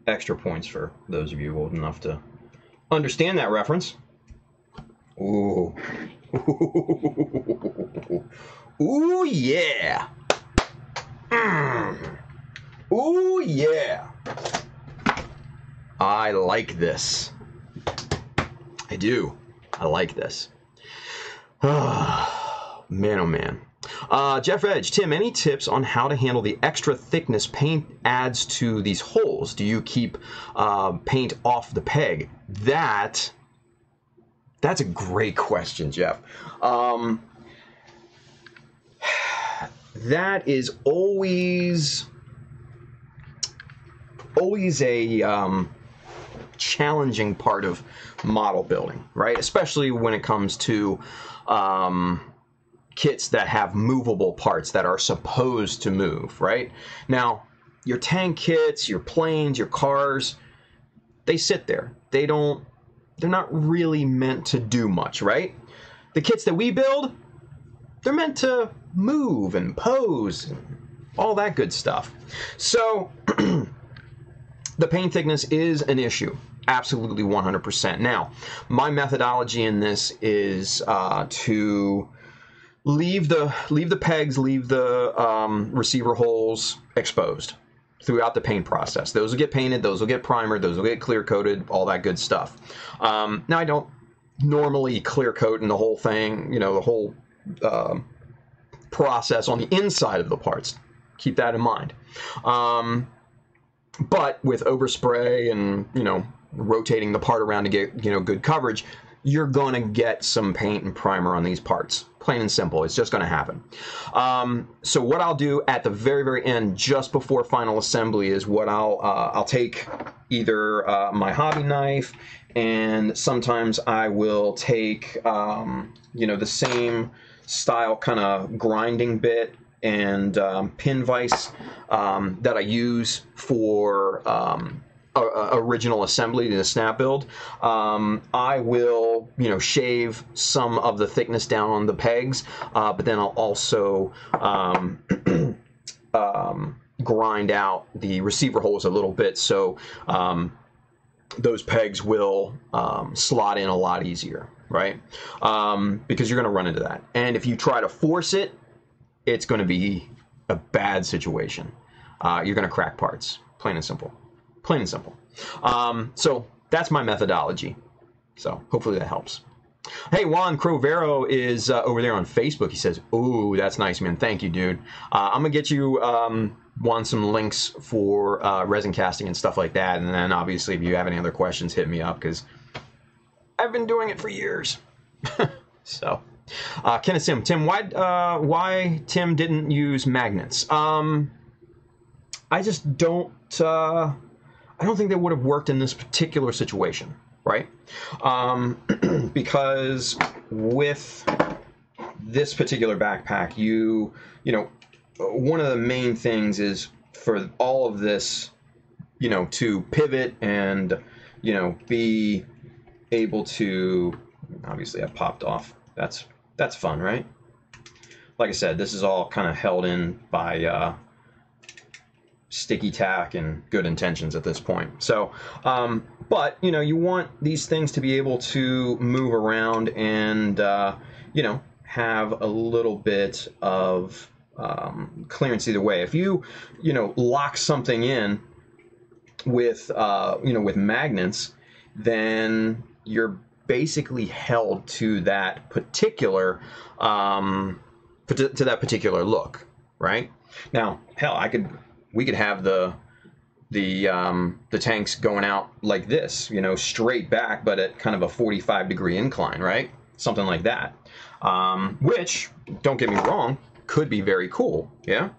Extra points for those of you old enough to understand that reference. Ooh. Ooh, yeah. Ooh, yeah. I like this. I do. I like this. Man, oh man. Jeff Edge, Tim, any tips on how to handle the extra thickness paint adds to these holes? Do you keep paint off the peg? That's a great question, Jeff. That is always a challenging part of model building, right? Especially when it comes to kits that have movable parts that are supposed to move, right? Now, your tank kits, your planes, your cars, they sit there. They're not really meant to do much, right? The kits that we build, they're meant to move and pose and all that good stuff. So the paint thickness is an issue. Absolutely 100%. Now, my methodology in this is to leave the pegs, leave the receiver holes exposed throughout the paint process. Those will get painted, those will get primered, those will get clear coated, all that good stuff. Now, I don't normally clear coat in the whole thing, the whole process on the inside of the parts. Keep that in mind. But with overspray and, rotating the part around to get, good coverage, you're going to get some paint and primer on these parts. Plain and simple. It's just going to happen. So what I'll do at the very, very end, just before final assembly, is what I'll take either my hobby knife, and sometimes I will take, the same style kind of grinding bit and pin vise that I use for original assembly in the snap build. I will, shave some of the thickness down on the pegs, but then I'll also grind out the receiver holes a little bit, so those pegs will slot in a lot easier, right? Because you're going to run into that. And if you try to force it, it's going to be a bad situation. You're going to crack parts, plain and simple. Plain and simple. So that's my methodology. So hopefully that helps. Hey, Juan Crovero is over there on Facebook. He says, "Ooh, that's nice, man. Thank you, dude. I'm going to get you, Juan, some links for resin casting and stuff like that. And then obviously if you have any other questions, hit me up, because I've been doing it for years." So, Kenneth Sim, Tim, why Tim didn't use magnets? I just don't... I don't think they would have worked in this particular situation, right? Because with this particular backpack, one of the main things is for all of this, to pivot and, be able to, obviously I popped off. That's fun, right? Like I said, this is all kind of held in by sticky tack and good intentions at this point. So, but, you want these things to be able to move around and, have a little bit of clearance either way. If you, lock something in with, with magnets, then you're basically held to that particular, to that particular look, right? Now, hell, we could have the tanks going out like this, straight back, but at kind of a 45-degree incline, right? Something like that. Which, don't get me wrong, could be very cool, yeah?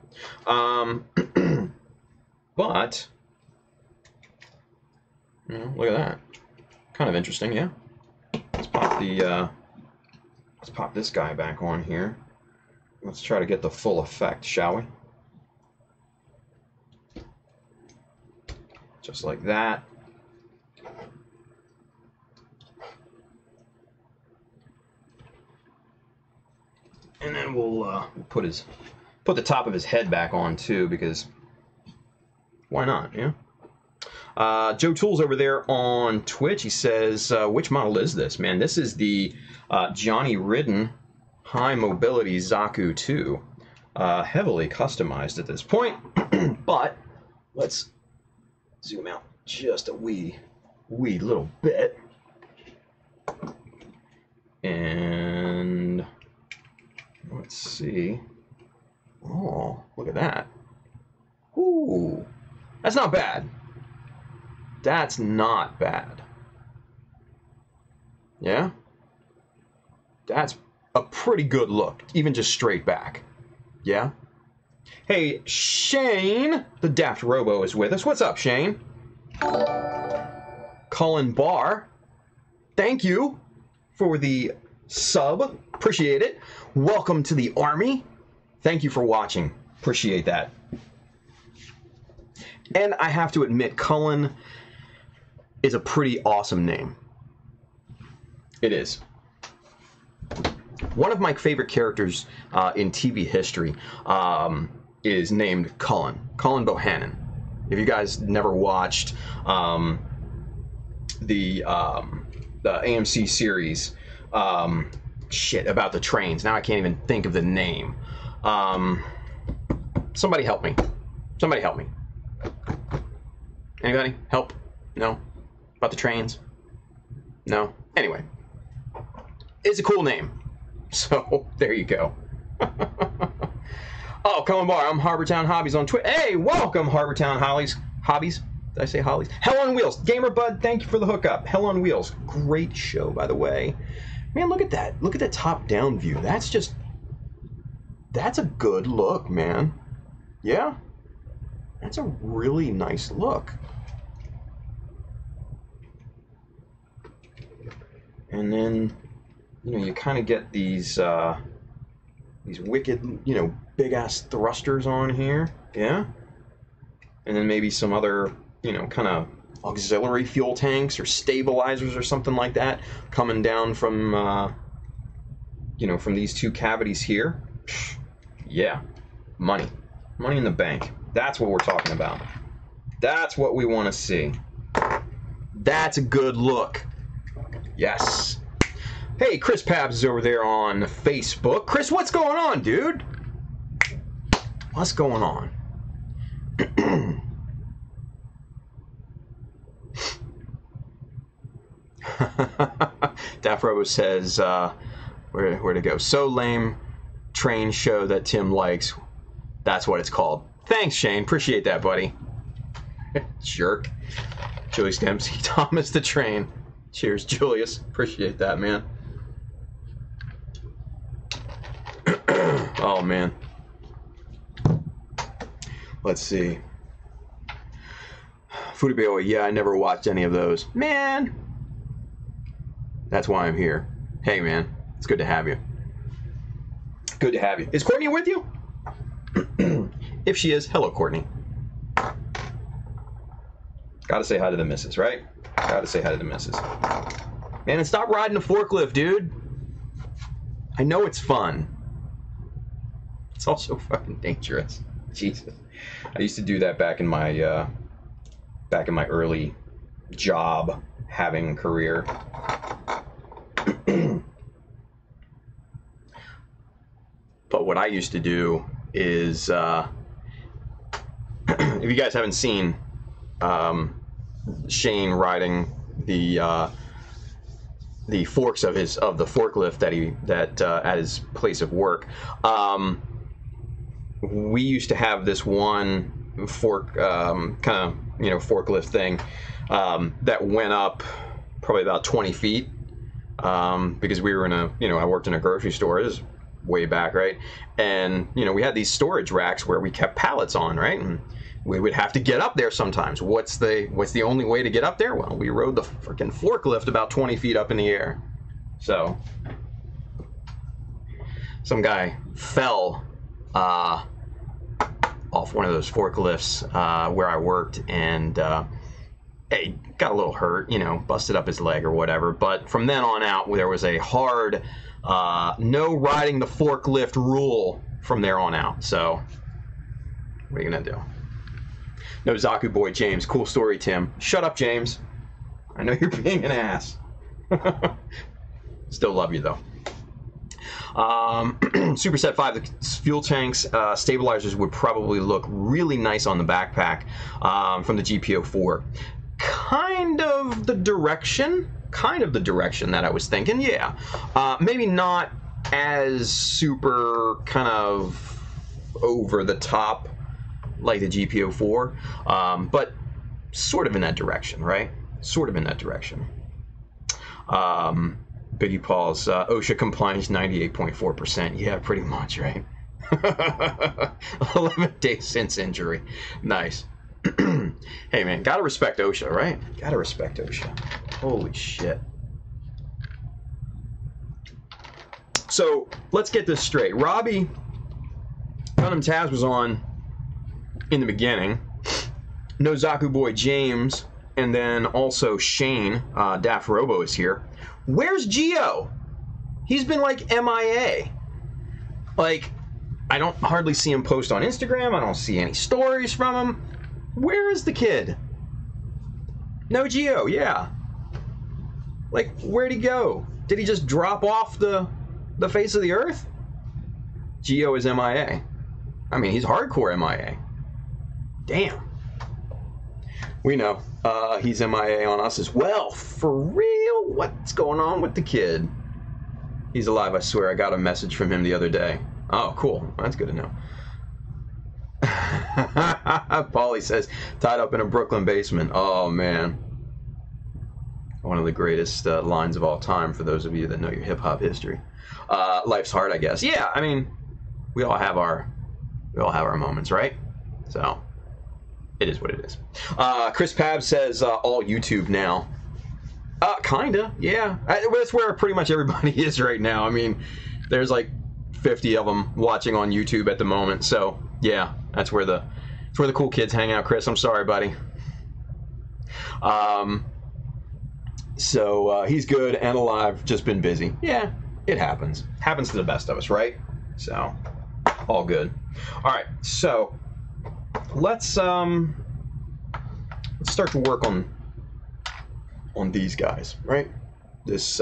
But, look at that. Kind of interesting, yeah? Let's pop this guy back on here. Let's try to get the full effect, shall we? Just like that. And then we'll put the top of his head back on too, because why not, yeah? Joe Tools over there on Twitch, he says, which model is this, man? This is the Johnny Ridden High Mobility Zaku 2. Heavily customized at this point, but let's zoom out just a wee little bit. And let's see. Oh, look at that. Ooh, that's not bad. That's not bad. Yeah? That's a pretty good look, even just straight back. Yeah? Hey, Shane, the Daft Robo is with us. What's up, Shane? Cullen Barr, thank you for the sub. Appreciate it. Welcome to the army. Thank you for watching. Appreciate that. And I have to admit, Cullen is a pretty awesome name. It is. One of my favorite characters in TV history is named Cullen Bohannon. If you guys never watched the AMC series, about the trains. Now I can't even think of the name. Somebody help me. Somebody help me. Anybody? Help? No? About the trains? No? Anyway. It's a cool name. So, there you go. Oh, Cullen Barr. I'm Harbortown Hobbies on Twitter. Hey, welcome, Harbortown Hobbies. Did I say Hollies? Hell on Wheels. Gamer Bud, thank you for the hookup. Hell on Wheels. Great show, by the way. Man, look at that. Look at that top-down view. That's just... That's a good look, man. Yeah? That's a really nice look. And then, you know, you kind of get these wicked, you know, big-ass thrusters on here. Yeah? And then maybe some other, you know, kind of auxiliary fuel tanks or stabilizers or something like that coming down from, you know, from these two cavities here. Yeah, money. Money in the bank. That's what we're talking about. That's what we want to see. That's a good look. Yes. Hey, Chris Pabs is over there on Facebook. Chris, what's going on, dude? What's going on? Daft Robo says, where to go? So lame train show that Tim likes. That's what it's called. Thanks, Shane. Appreciate that, buddy. Jerk. Julius Dempsey. Thomas the Train. Cheers, Julius. Appreciate that, man. Oh, man. Let's see. Fudibio, yeah, I never watched any of those. Man! That's why I'm here. Hey, man. It's good to have you. Good to have you. Is Courtney with you? If she is, hello, Courtney. Gotta say hi to the missus, right? Gotta say hi to the missus. Man, and stop riding a forklift, dude. I know it's fun. It's also fucking dangerous. Jesus. I used to do that back in my early job having career. But what I used to do is, if you guys haven't seen Shane riding the forks of the forklift that at his place of work, we used to have this one fork kind of, you know, forklift thing that went up probably about 20 feet because we were in a, you know, I worked in a grocery store. This is way back, right? And, you know, we had these storage racks where we kept pallets on, right? And we would have to get up there sometimes. What's the only way to get up there? Well, we rode the freaking forklift about 20 feet up in the air. So some guy fell off one of those forklifts where I worked, and he got a little hurt, you know, busted up his leg or whatever. But from then on out, there was a hard no riding the forklift rule from there on out. So what are you gonna do? No, Zaku boy James. Cool story, Tim. Shut up, James. I know you're being an ass. Still love you, though. Superset 5, the fuel tanks, stabilizers would probably look really nice on the backpack from the GPO4. Kind of the direction that I was thinking, yeah. Maybe not as super kind of over the top like the GPO4, but sort of in that direction, right? Sort of in that direction. Biggie Paul's OSHA compliance 98.4%. Yeah, pretty much, right? 11 days since injury. Nice. Hey, man, gotta respect OSHA, right? Gotta respect OSHA. Holy shit. So, let's get this straight. Robbie Gundam Taz was on in the beginning. No Zaku Boy James, and then also Shane, Daft Robo is here. Where's Geo? He's been like MIA. Like, I don't hardly see him post on Instagram. I don't see any stories from him. Where is the kid? No Geo, yeah. Like, where'd he go? Did he just drop off the face of the earth? Geo is MIA. I mean, he's hardcore MIA. Damn. We know. He's MIA on us as well. For real? What's going on with the kid? He's alive, I swear. I got a message from him the other day. Oh, cool. That's good to know. Paulie says, tied up in a Brooklyn basement. Oh, man. One of the greatest lines of all time for those of you that know your hip-hop history. Life's hard, I guess. Yeah, I mean, we all have our moments, right? So, it is what it is. Chris Pab says, all YouTube now. Kinda, yeah. That's where pretty much everybody is right now. I mean, there's like 50 of them watching on YouTube at the moment. So, yeah, that's where the cool kids hang out, Chris. I'm sorry, buddy. So, he's good and alive, just been busy. Yeah, it happens. Happens to the best of us, right? So, all good. All right, so let's start to work on these guys, right? This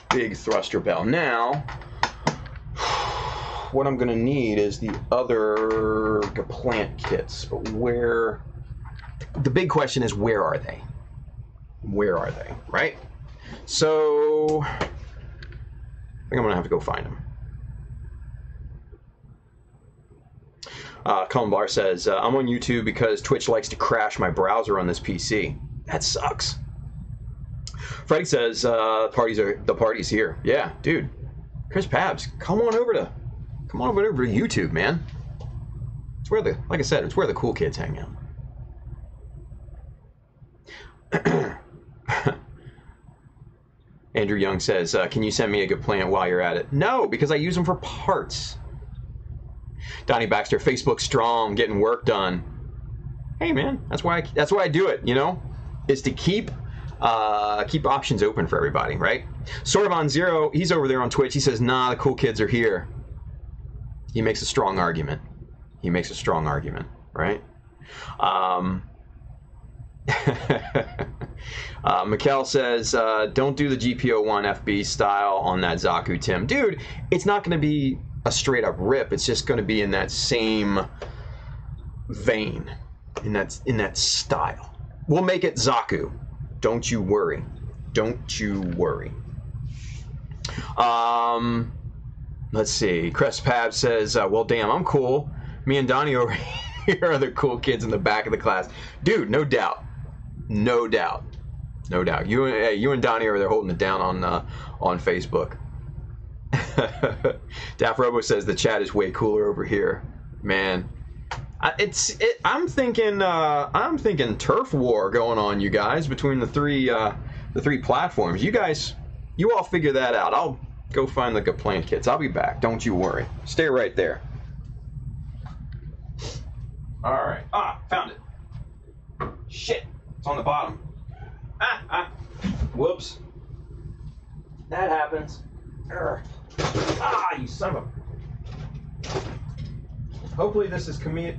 big thruster bell. Now, what I'm gonna need is the other plant kits, but where? The big question is, where are they? Where are they, right? So, I think I'm gonna have to go find them. Colin Barr says, I'm on YouTube because Twitch likes to crash my browser on this PC. That sucks. Freddie says, the party's here. Yeah, dude. Chris Pabs, come on over to YouTube, man. It's where like I said, it's where the cool kids hang out. Andrew Young says, can you send me a good plant while you're at it? No, because I use them for parts. Donnie Baxter, Facebook strong, getting work done. Hey man, that's why I do it, you know, is to keep options open for everybody, right? Sort of on Zero, he's over there on Twitch. He says, nah, the cool kids are here. He makes a strong argument. Right? Mikkel says, don't do the GPO1 FB style on that Zaku, Tim. Dude, it's not going to be a straight up rip. It's just going to be in that same vein, in that style. We'll make it Zaku. Don't you worry. Let's see. Crest Pab says, well, damn, I'm cool. Me and Donnie over here are the cool kids in the back of the class. Dude, no doubt. You and Donnie are there holding it down on Facebook. Daft Robo says the chat is way cooler over here. Man, I'm thinking turf war going on, you guys, between the three platforms. You all figure that out. I'll go find the plant kits. I'll be back. Don't you worry. Stay right there. All right. Found it. Shit. It's on the bottom. Whoops. That happens. Urgh. You son of a... Hopefully this is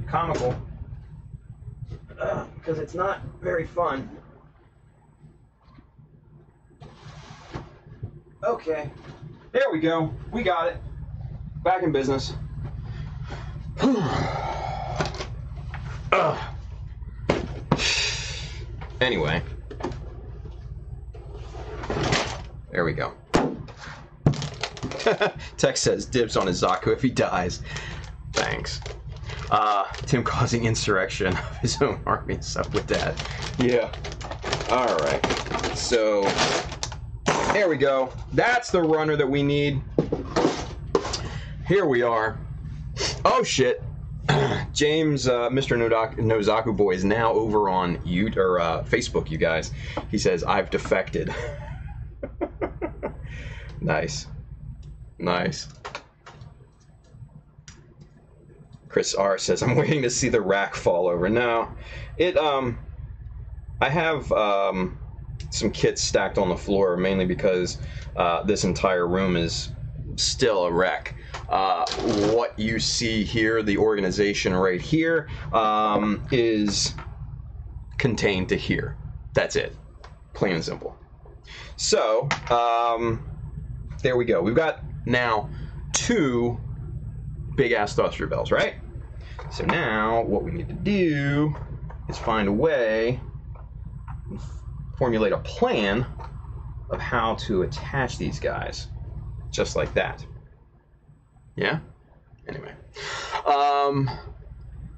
comical. Because it's not very fun. Okay. There we go. We got it. Back in business. Anyway. There we go. Tex says dibs on his Zaku if he dies. Thanks. Tim causing insurrection of his own army. What's up with that? Yeah. Alright. So, there we go. That's the runner that we need. Here we are. Oh shit. James, Mr. No Zaku Boy is now over on Facebook, you guys. He says, I've defected. Nice. Nice. Chris R says, I'm waiting to see the rack fall over. No. I have some kits stacked on the floor, mainly because this entire room is still a wreck. What you see here, the organization right here, is contained to here. That's it. Plain and simple. So, there we go. We've got now 2 big-ass thruster bells, right? So now, what we need to do is find a way, formulate a plan of how to attach these guys, just like that. Yeah? Anyway.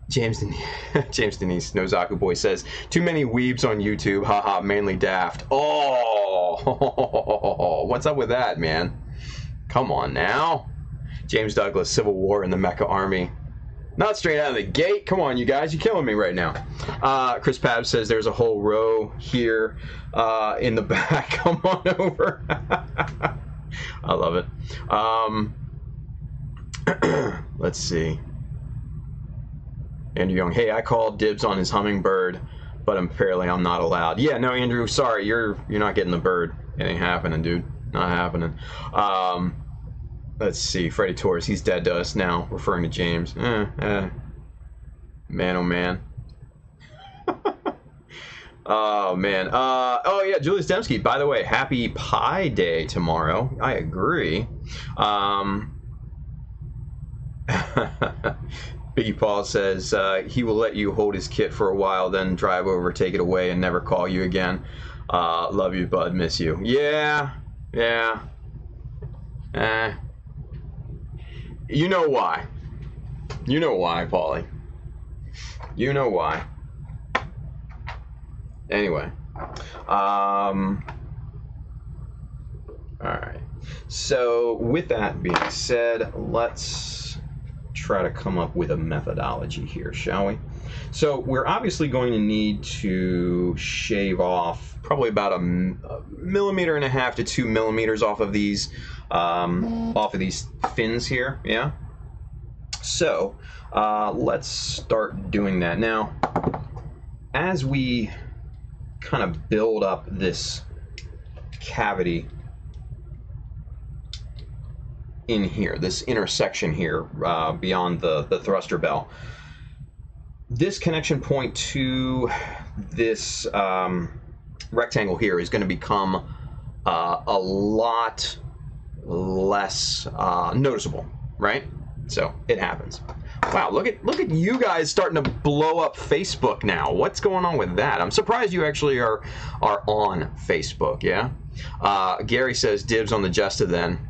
James Denise, No Zaku Boy says, too many weebs on YouTube, haha, mainly daft. Oh, what's up with that, man? Come on now. James Douglas, Civil War in the Mecha Army. Not straight out of the gate. Come on, you guys. You're killing me right now. Chris Pab says there's a whole row here in the back. Come on over. I love it. Let's see. Andrew Young, hey, I called dibs on his hummingbird, but apparently I'm not allowed. Yeah, no, Andrew, sorry, you're not getting the bird. It ain't happening, dude. Not happening. Let's see, Freddie Torres, he's dead to us now, referring to James. Man, oh man. Oh man. Oh yeah, Julius Dembski, by the way, happy Pi Day tomorrow. I agree. Biggie Paul says he will let you hold his kit for a while, then drive over, take it away, and never call you again. Love you, bud. Miss you. Yeah. You know why. You know why, Paulie. You know why. Anyway. Alright. So, with that being said, let's try to come up with a methodology here, shall we? So, we're obviously going to need to shave off probably about a 1.5 millimeters to 2 millimeters off of these fins here, yeah? So, let's start doing that. Now, as we kind of build up this cavity in here, this intersection here, beyond the thruster bell, this connection point to this rectangle here is going to become a lot less noticeable, right? So it happens. Wow, look at you guys starting to blow up Facebook now. What's going on with that? I'm surprised you actually are on Facebook, yeah? Gary says dibs on the Justa then.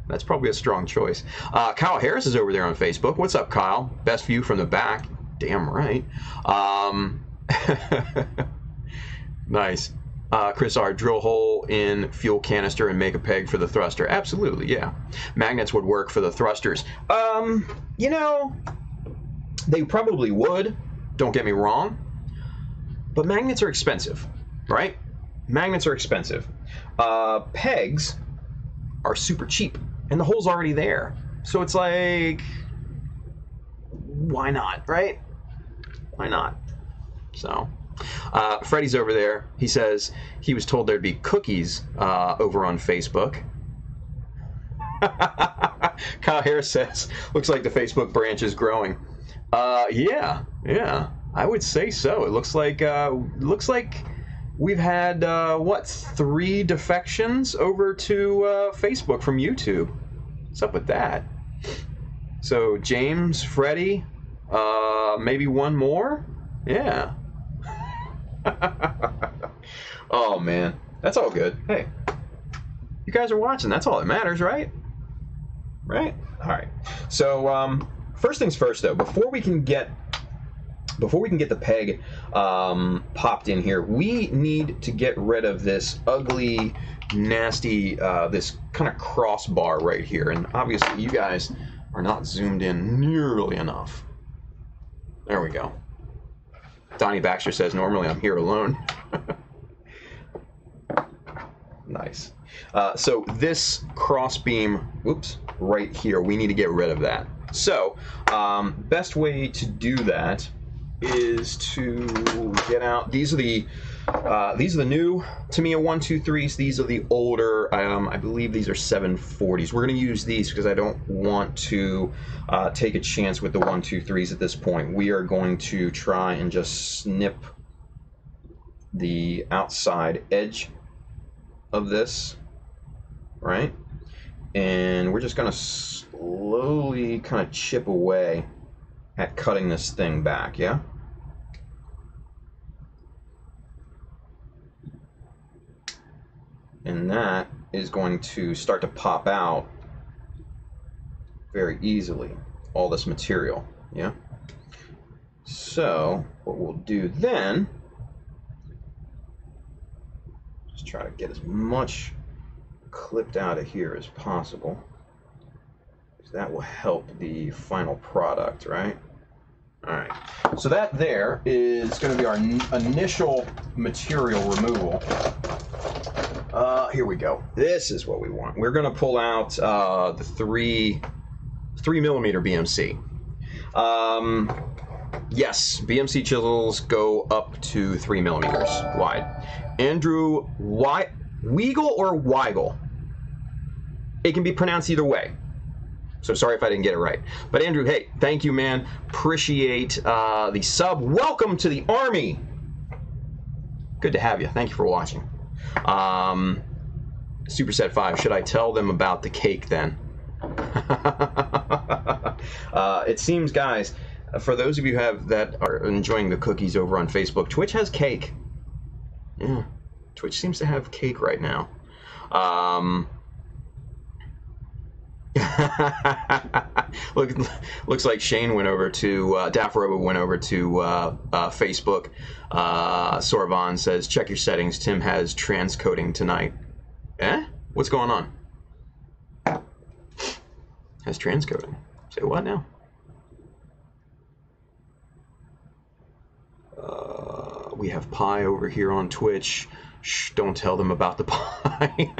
That's probably a strong choice. Kyle Harris is over there on Facebook. What's up, Kyle? Best view from the back. Damn right. Nice. Chris R, drill hole in fuel canister and make a peg for the thruster. Absolutely, yeah. Magnets would work for the thrusters. You know, they probably would. Don't get me wrong. But magnets are expensive, right? Magnets are expensive. Pegs are super cheap, and the hole's already there. So it's like, why not, right? Why not? So, Freddie's over there. He says he was told there'd be cookies over on Facebook. Kyle Harris says, looks like the Facebook branch is growing. Yeah, I would say so. It looks like we've had, what, 3 defections over to Facebook from YouTube. What's up with that? So, James, Freddie, maybe one more? Yeah. Oh, man. That's all good. Hey, you guys are watching. That's all that matters, right? Right? All right. So, first things first, though. Before we can get the peg popped in here, we need to get rid of this ugly, nasty, this kind of crossbar right here. And obviously, you guys are not zoomed in nearly enough. There we go. Donnie Baxter says, normally I'm here alone. Nice. So this crossbeam, whoops, right here, we need to get rid of that. So, best way to do that is to get out. These are the new Tamiya 123s. These are the older. I believe these are 740s. We're going to use these because I don't want to take a chance with the 123s at this point. We are going to try and just snip the outside edge of this, right? And we're just going to slowly kind of chip away at cutting this thing back, yeah? And that is going to start to pop out very easily, all this material, yeah? So, what we'll do then, just try to get as much clipped out of here as possible, because that will help the final product, right? All right, so that there is going to be our initial material removal. Here we go. This is what we want. We're going to pull out the 3mm BMC. Yes, BMC chisels go up to 3mm wide. Andrew, Weigel or Weigel? It can be pronounced either way. So sorry if I didn't get it right. But Andrew, hey, thank you, man. Appreciate the sub. Welcome to the Army. Good to have you. Thank you for watching. Superset 5, should I tell them about the cake then? It seems, guys, for those of you that are enjoying the cookies over on Facebook, Twitch has cake. Yeah, Twitch seems to have cake right now. Looks like Shane went over to Dafroba went over to Facebook. Sorvan says, check your settings. Tim has transcoding tonight. Eh? What's going on? Has transcoding. Say what now? We have pie over here on Twitch. Shh, don't tell them about the pie.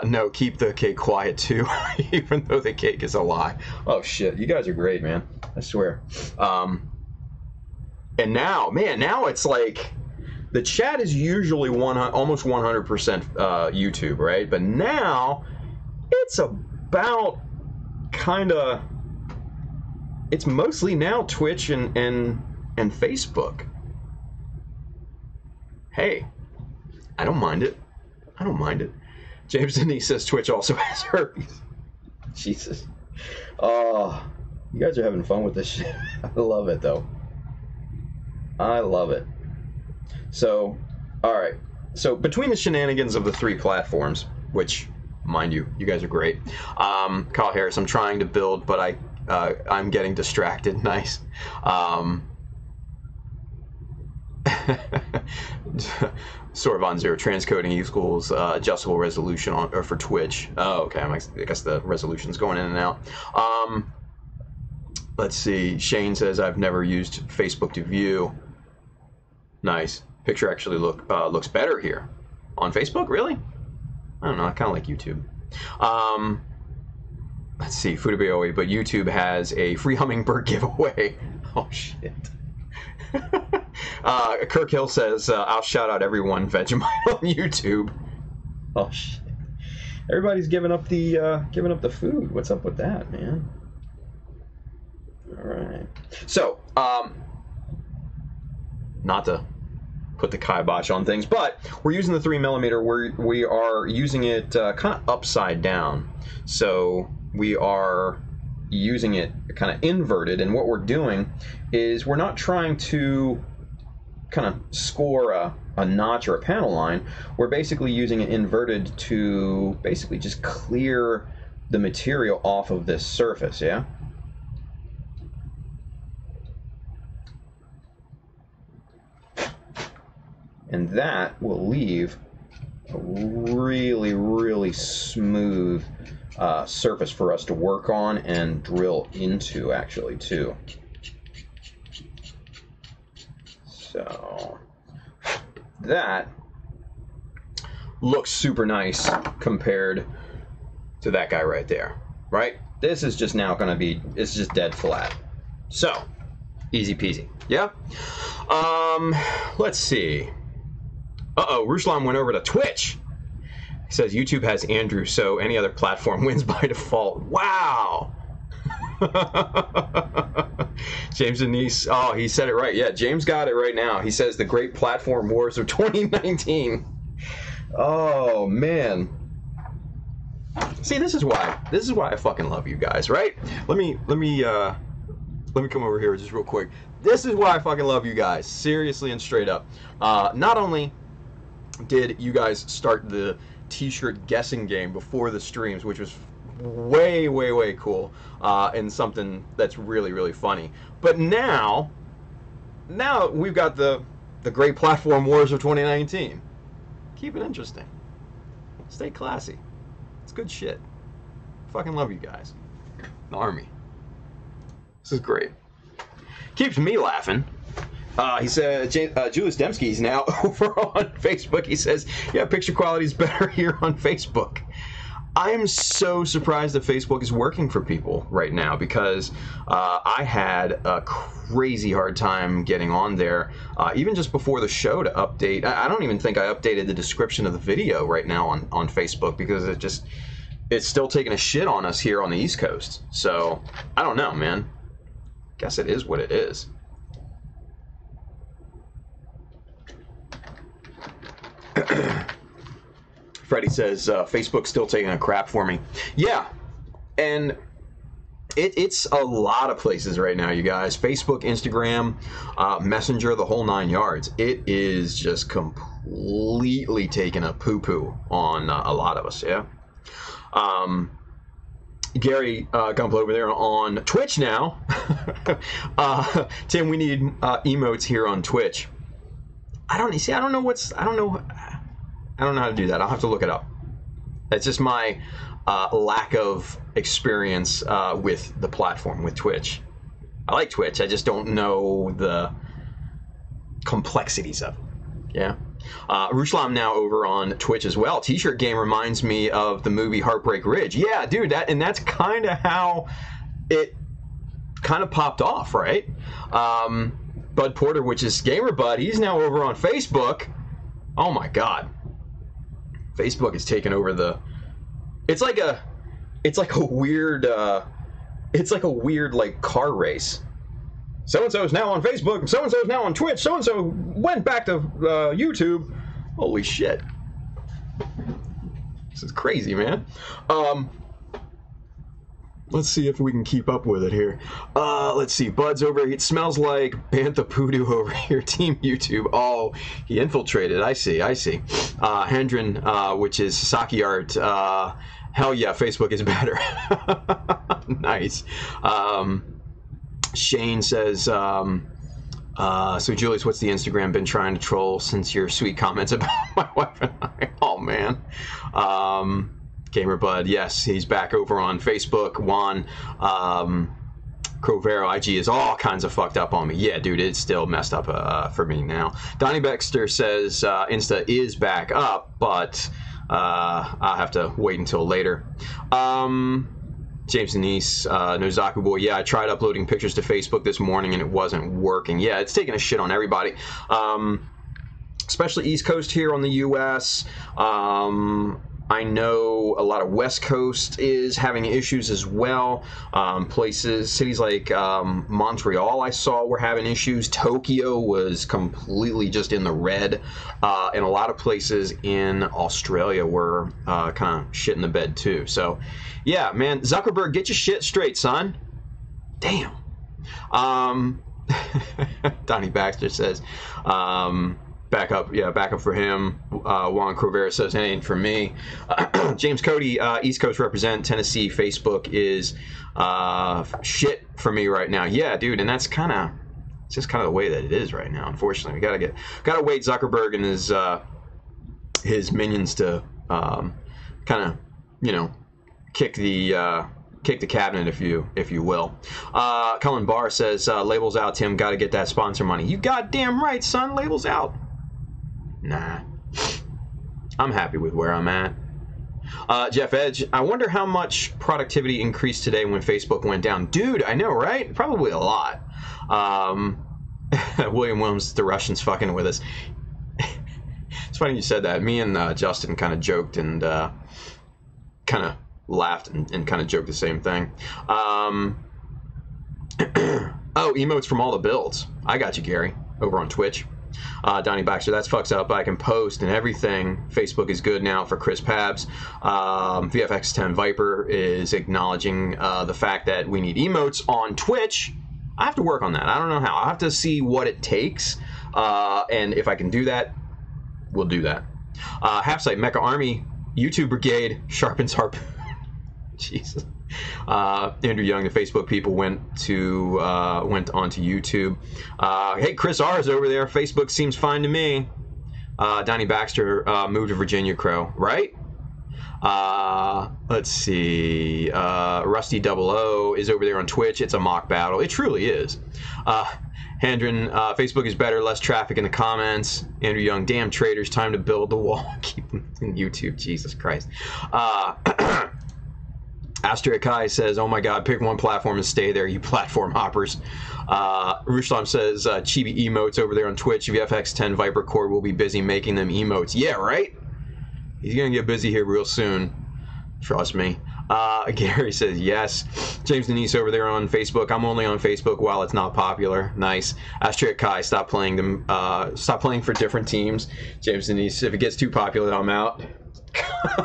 No, keep the cake quiet too, even though the cake is a lie. Oh shit, you guys are great, man. I swear. And now, man, now it's like the chat is usually almost 100% YouTube, right? But now it's about it's mostly now Twitch and Facebook. Hey, I don't mind it. I don't mind it. James Denise says Twitch also has herpes. Jesus. Oh, you guys are having fun with this shit. I love it, though. I love it. So, all right. So, between the shenanigans of the 3 platforms, which, mind you, you guys are great. Kyle Harris, I'm trying to build, but I'm getting distracted. Nice. Sorvon 0, transcoding equals adjustable resolution for Twitch. Oh, okay. I guess the resolution's going in and out. Let's see. Shane says, I've never used Facebook to view. Nice. Picture actually looks better here. On Facebook? Really? I don't know. I kind of like YouTube. Let's see. Fudabeoe, but YouTube has a free hummingbird giveaway. Oh, shit. Kirk Hill says, I'll shout out everyone Vegemite on YouTube. Oh shit! Everybody's giving up the food. What's up with that, man? All right. So, not to put the kibosh on things, but we're using the 3mm. We are using it kind of upside down. So we are using it kind of inverted, and what we're doing is we're not trying to kind of score a notch or a panel line. We're basically using it inverted to basically just clear the material off of this surface, yeah? And that will leave a really, really smooth surface for us to work on and drill into, actually, too. So that looks super nice compared to that guy right there, right? This is just now going to be, it's just dead flat. So, easy peasy, yeah? Let's see. Uh-oh, Ruslan went over to Twitch. He says YouTube has Andrew, so any other platform wins by default. Wow! James Denise, oh, he said it right. Yeah, James got it right now. He says the great platform wars of 2019. Oh, man. See, this is why I fucking love you guys, right? Let me come over here just real quick. This is why I fucking love you guys, seriously and straight up. Not only did you guys start the t-shirt guessing game before the streams, which was way, way, way cool, and something that's really, really funny. But now we've got the great platform wars of 2019. Keep it interesting. Stay classy. It's good shit. Fucking love you guys. The army. This is great. Keeps me laughing. He said, Julius Dembski's now over on Facebook. He says, yeah, picture quality is better here on Facebook. I am so surprised that Facebook is working for people right now, because I had a crazy hard time getting on there, even just before the show, to update. I don't even think I updated the description of the video right now on Facebook, because it's still taking a shit on us here on the East Coast. So, I don't know, man. Guess it is what it is. Freddie says, Facebook's still taking a crap for me. Yeah, and it's a lot of places right now, you guys. Facebook, Instagram, Messenger, the whole 9 yards. It is just completely taking a poo-poo on a lot of us, yeah? Gary Gumpel over there on Twitch now. Tim, we need emotes here on Twitch. I don't know how to do that. I'll have to look it up. It's just my lack of experience with the platform, with Twitch. I like Twitch. I just don't know the complexities of it. Yeah. Ruslam now over on Twitch as well. T-shirt game reminds me of the movie Heartbreak Ridge. Yeah, dude, that's kind of how it kind of popped off, right? Bud Porter, which is Gamer Bud, he's now over on Facebook. Oh my God. Facebook is taking over the... It's like a weird like car race. So-and-so is now on Facebook, so-and-so is now on Twitch, so-and-so went back to YouTube. Holy shit. This is crazy, man. Let's see if we can keep up with it here. Let's see. Bud's over here. It smells like Bantha Poodoo over here. Team YouTube. Oh, he infiltrated. I see. Hendren, which is Sasaki Art. Hell yeah, Facebook is better. Nice. Shane says, so Julius, what's the Instagram been trying to troll since your sweet comments about my wife and I? Oh, man. Gamer Bud, yes, he's back over on Facebook. Juan, Crovero, IG is all kinds of fucked up on me. Yeah, dude, it's still messed up for me now. Donnie Baxter says Insta is back up, but I'll have to wait until later. James Denise, no Zaku boy. Yeah, I tried uploading pictures to Facebook this morning and it wasn't working. Yeah, it's taking a shit on everybody. Especially East Coast here on the US. I know a lot of West Coast is having issues as well. Cities like Montreal, I saw, were having issues. Tokyo was completely just in the red. And a lot of places in Australia were kind of shit in the bed too. So, yeah, man, Zuckerberg, get your shit straight, son. Damn. Donnie Baxter says, back up for him. Juan Crovera says, it ain't for me. James Cody, East Coast represent, Tennessee, Facebook is shit for me right now. Yeah, dude, and that's it's just kind of the way that it is right now, unfortunately. We gotta wait Zuckerberg and his minions to kind of, kick the cabinet, if you will. Cullen Barr says, labels out, Tim, gotta get that sponsor money. You goddamn right, son, labels out. Nah. I'm happy with where I'm at. Jeff Edge, I wonder how much productivity increased today when Facebook went down. Dude, I know, right? Probably a lot. William Williams, the Russian's fucking with us. It's funny you said that. Me and Justin kind of joked and kind of laughed and kind of joked the same thing. Oh, emotes from all the builds. I got you, Gary, over on Twitch. Donnie Baxter, that's fucks up. I can post and everything. Facebook is good now for Chris Pabs. VFX10 Viper is acknowledging the fact that we need emotes on Twitch. I have to work on that. I don't know how. I have to see what it takes. And if I can do that, we'll do that. Half-Site Mecha Army YouTube Brigade sharpens harp. Jesus. Andrew Young, the Facebook people went onto YouTube. Hey, Chris R is over there. Facebook seems fine to me. Donnie Baxter moved to Virginia Crow, right? Let's see. Rusty 00 is over there on Twitch. It's a mock battle. It truly is. Handren, Facebook is better, less traffic in the comments. Andrew Young, damn traitors, time to build the wall. Keep them in YouTube, Jesus Christ. Astrid Kai says, oh my god, pick one platform and stay there, you platform hoppers. Ruslam says, chibi emotes over there on Twitch. VFX10 Viper Core will be busy making them emotes. Yeah, right? He's gonna get busy here real soon. Trust me. Gary says, yes. James Denise over there on Facebook. I'm only on Facebook while it's not popular. Nice. Astrid Kai, stop playing them. Stop playing for different teams. James Denise, if it gets too popular, I'm out.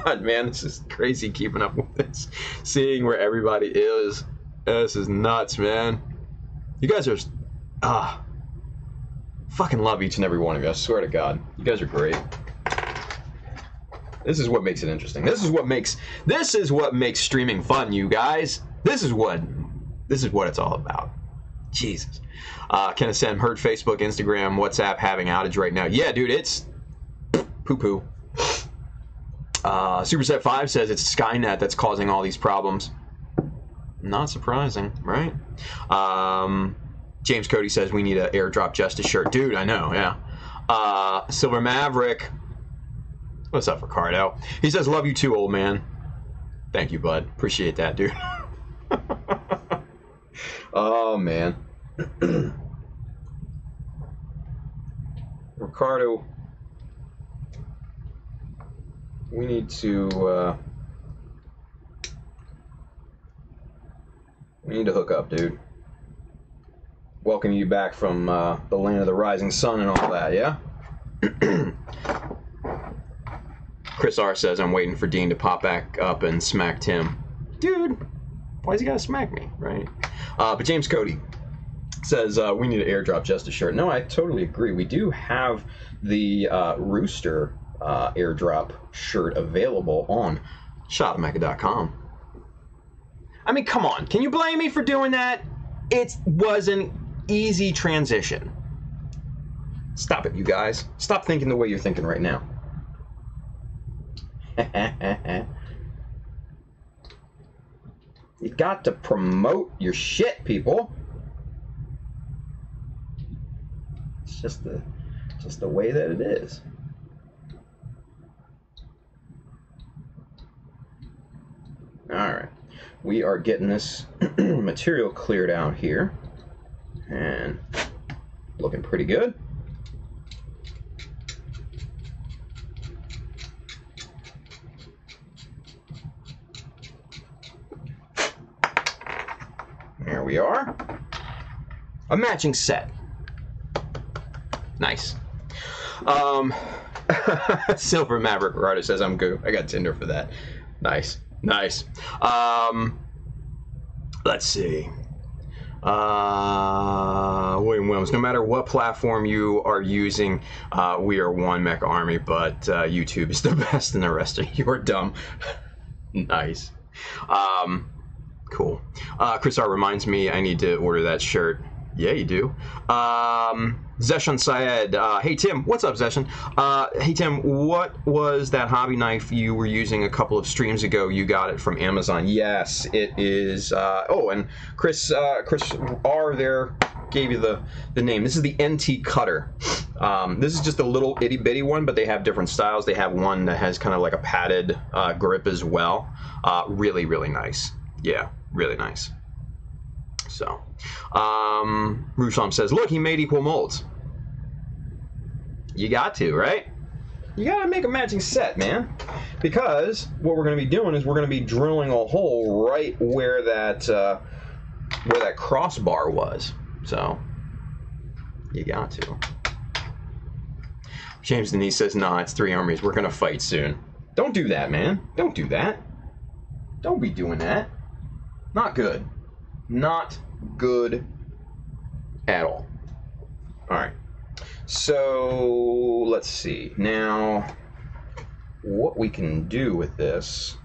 God, man, this is crazy keeping up with this. Seeing where everybody is. This is nuts, man. You guys are... fucking love each and every one of you. I swear to God. You guys are great. This is what makes it interesting. This is what makes streaming fun, you guys. This is what it's all about. Jesus. Kenneth Sam, heard Facebook, Instagram, WhatsApp having outage right now. Yeah, dude, it's poo-poo. Superset 5 says it's Skynet that's causing all these problems. Not surprising, right? James Cody says we need an airdrop justice shirt. Dude, I know, yeah. Silver Maverick. What's up, Ricardo? He says, love you too, old man. Thank you, bud. Appreciate that, dude. Oh, man. Ricardo, we need to hook up, dude. Welcome you back from the land of the rising sun and all that, yeah? Chris R says, I'm waiting for Dean to pop back up and smack Tim. Dude, why's he gotta smack me, right? But James Cody says, we need an airdrop justice shirt. No, I totally agree. We do have the Rooster airdrop shirt available on shopmecha.com. I mean, come on. Can you blame me for doing that? It was an easy transition. Stop it, you guys. Stop thinking the way you're thinking right now. You got to promote your shit, people. It's just the way that it is. All right, we are getting this material cleared out here, and looking pretty good. A matching set. Nice. Silver Maverick Rider says I'm good. I got Tinder for that. Nice. Nice. Let's see. William Williams, no matter what platform you are using, we are one Mecha Army, but YouTube is the best and the rest of you are dumb. Nice. Cool. Chris R reminds me I need to order that shirt. Yeah, you do. Zeshan Syed. Hey, Tim. What's up, Zeshan? Hey, Tim, what was that hobby knife you were using a couple of streams ago? You got it from Amazon. Yes, it is. Oh, and Chris R there gave you the name. This is the NT Cutter. This is just a little itty-bitty one, but they have different styles. They have one that has kind of like a padded grip as well. Really, really nice. Yeah, really nice. So, Ruslam says, look, he made equal molds. You got to, right? You got to make a matching set, man. Because what we're going to be doing is we're going to be drilling a hole right where that crossbar was. So, you got to. James Denise says, nah, it's 3 armies. We're going to fight soon. Don't do that, man. Don't do that. Don't be doing that. Not good. Not good at all. Alright. So, let's see. Now, what we can do with this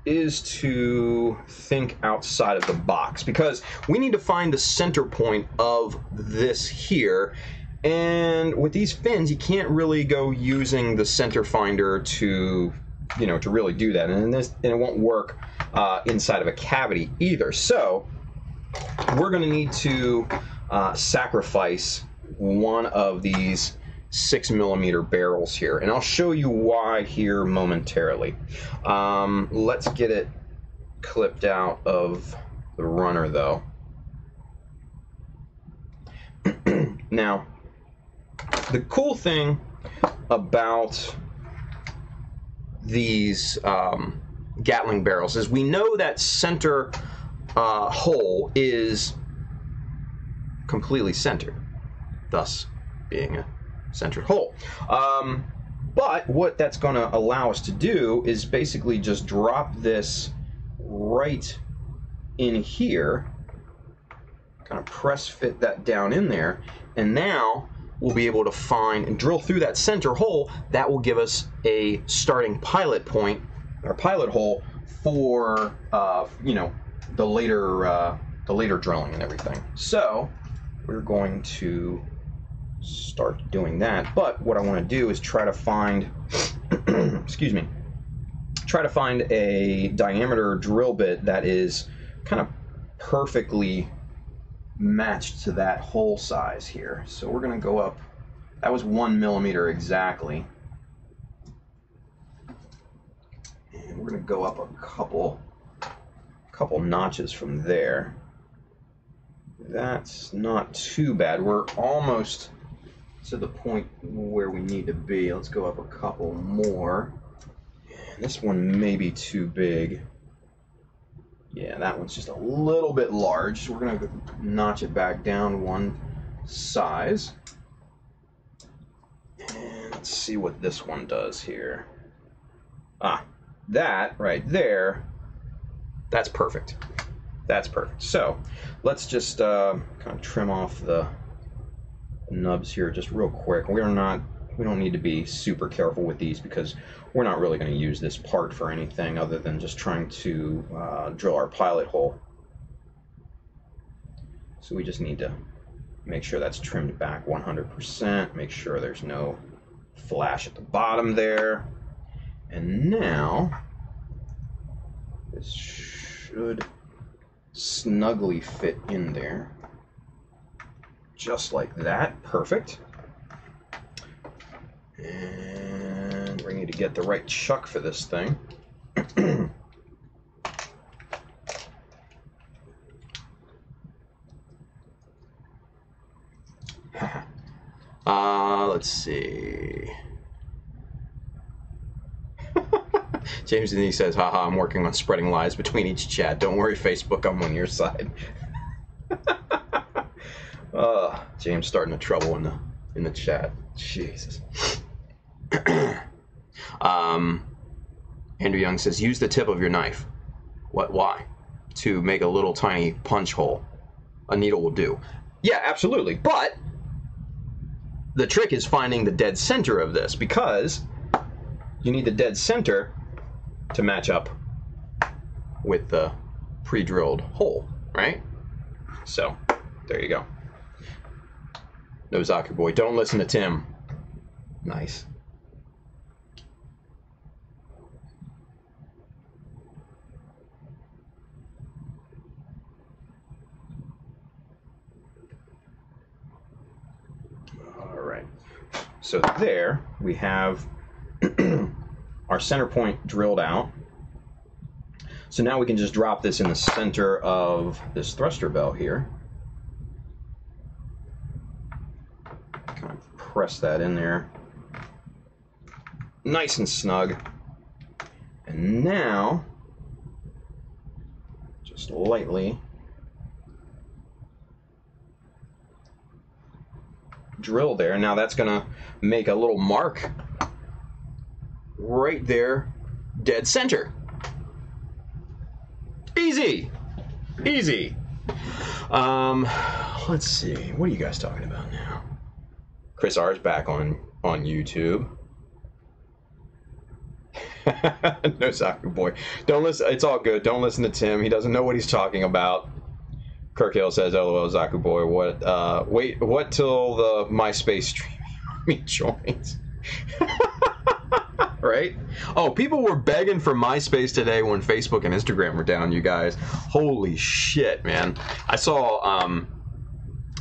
is to think outside of the box, because we need to find the center point of this here, and with these fins you can't really go using the center finder to really do that, and it won't work inside of a cavity either. So we're going to need to sacrifice one of these 6mm barrels here, and I'll show you why here momentarily. Let's get it clipped out of the runner though. Now, the cool thing about these Gatling barrels is we know that center hole is completely centered, thus being a centered hole. But what that's going to allow us to do is basically just drop this right in here, kind of press fit that down in there, and now we'll be able to find and drill through that center hole. That will give us a starting pilot point, or pilot hole, for the later drilling and everything. So we're going to start doing that. But what I want to do is try to find, excuse me, try to find a diameter drill bit that is kind of perfectly matched to that hole size here. So we're going to go up, that was 1mm exactly, and we're going to go up a couple notches from there. That's not too bad. We're almost to the point where we need to be. Let's go up a couple more. And this one may be too big. Yeah, that one's just a little bit large, so we're going to notch it back down one size. And let's see what this one does here. Ah, that right there, that's perfect. That's perfect. So let's just kind of trim off the nubs here just real quick. We don't need to be super careful with these because we're not really going to use this part for anything other than just trying to drill our pilot hole. So we just need to make sure that's trimmed back 100%, make sure there's no flash at the bottom there. And now this should snugly fit in there. Just like that. Perfect. And we need to get the right chuck for this thing. Let's see. James and he says, haha, I'm working on spreading lies between each chat. Don't worry, Facebook, I'm on your side. James starting to trouble in the chat. Jesus. Andrew Young says, use the tip of your knife. What? Why? To make a little tiny punch hole. A needle will do. Yeah, absolutely. But the trick is finding the dead center of this, because you need the dead center to match up with the pre-drilled hole, right? So, there you go. No Zaku boy. Don't listen to Tim. Nice. All right. So there we have our center point drilled out. So now we can just drop this in the center of this thruster belt here. Kind of press that in there. Nice and snug. And now, just lightly drill there. Now that's going to make a little mark right there, dead center. Easy. Easy. Let's see. What are you guys talking about now? Chris R's back on YouTube. No Zaku boy. Don't listen. It's all good. Don't listen to Tim. He doesn't know what he's talking about. Kirk Hill says, "LOL, Zaku boy. What? Wait. What till the MySpace streaming army joins?" Right? Oh, people were begging for MySpace today when Facebook and Instagram were down, you guys. Holy shit, man. I saw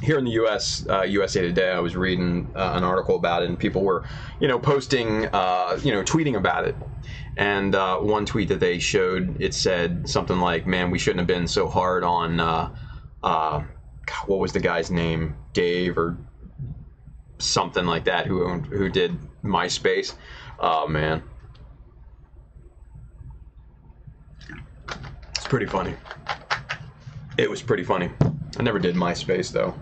here in the US, USA Today, I was reading an article about it, and people were, posting, tweeting about it. And one tweet that they showed, it said something like, man, we shouldn't have been so hard on, God, what was the guy's name? Dave or something like that, who did MySpace. Oh, man. It's pretty funny. It was pretty funny. I never did MySpace, though.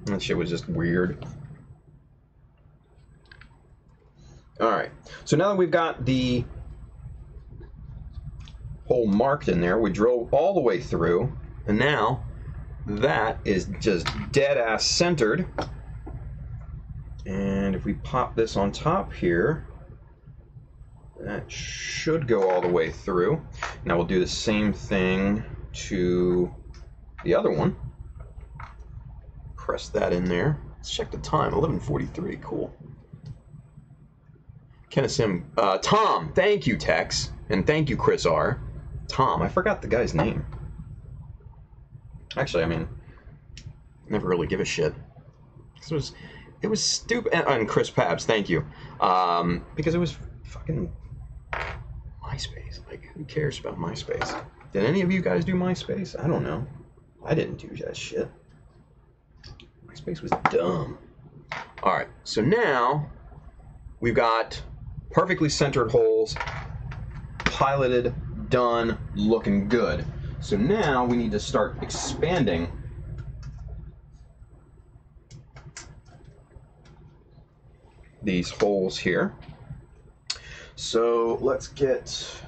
That shit was just weird. Alright. So now that we've got the hole marked in there, we drove all the way through, and now that is just dead-ass centered. And if we pop this on top here, that should go all the way through. Now we'll do the same thing to the other one. Press that in there. Let's check the time. 11:43. Cool. Kenneth Sim. Tom. Thank you, Tex. And thank you, Chris R. Tom. I forgot the guy's name. Actually, I mean, never really give a shit. It was stupid. And Chris Pabs. Thank you. Because it was fucking MySpace. Like, who cares about MySpace? Did any of you guys do MySpace? I don't know. I didn't do that shit. MySpace was dumb. Alright, so now we've got perfectly centered holes, piloted, done, looking good. So now we need to start expanding these holes here. So let's get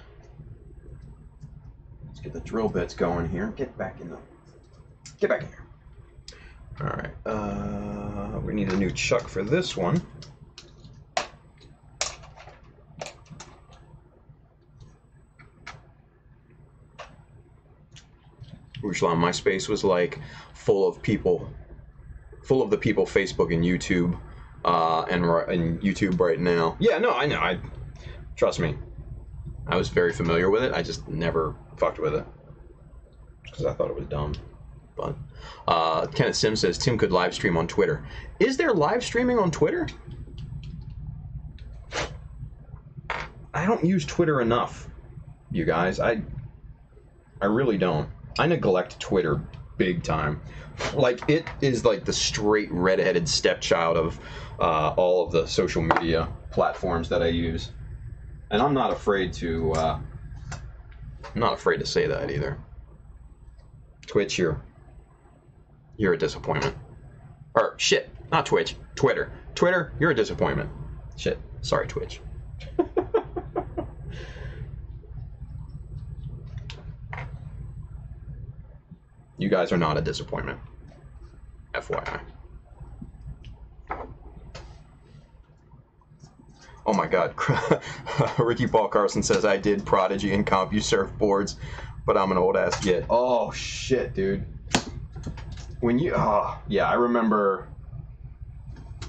the drill bits going here. Get back in here. All right. We need a new chuck for this one. Ruslan, MySpace was like full of the people Facebook and YouTube, and YouTube right now. Yeah, no, I know. Trust me. I was very familiar with it. I just never fucked with it because I thought it was dumb. But Kenneth Sims says Tim could live stream on Twitter. Is there live streaming on Twitter? I don't use Twitter enough, you guys. I really don't. I neglect Twitter big time. Like, it is like the straight redheaded stepchild of all of the social media platforms that I use. And I'm not afraid to say that either. Twitch, you're a disappointment. Or, shit, not Twitch. Twitter. Twitter, you're a disappointment. Shit. Sorry, Twitch. You guys are not a disappointment. FYI. Oh my god. Ricky Paul Carson says, I did Prodigy and CompuServe boards, but I'm an old ass git. Oh shit, dude. When you, oh, yeah, I remember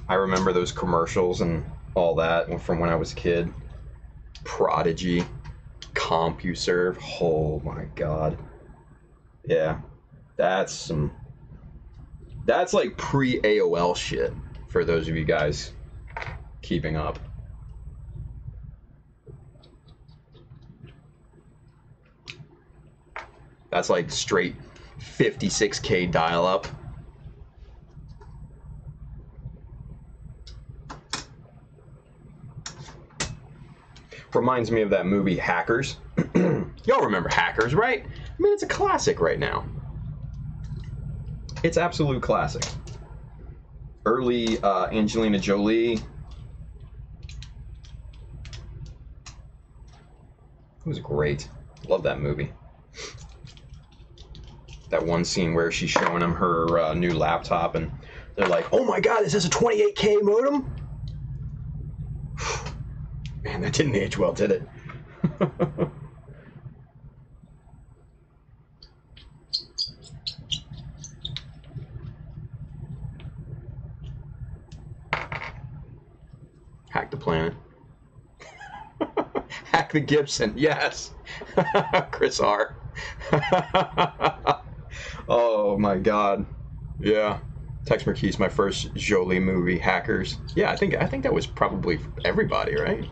those commercials and all that from when I was a kid. Prodigy, CompuServe, oh my god. Yeah, that's like pre-AOL shit, for those of you guys keeping up. That's like straight 56K dial-up. Reminds me of that movie Hackers. Y'all remember Hackers, right? I mean, it's a classic right now. It's absolute classic. Early Angelina Jolie. It was great. Love that movie. That one scene where she's showing him her new laptop and they're like, oh my god, is this a 28K modem? Man, that didn't age well, did it? Hack the planet. Hack the Gibson, yes. Chris R. Oh my god. Yeah. Tex McKee's my first Jolie movie, Hackers. Yeah, I think that was probably everybody, right?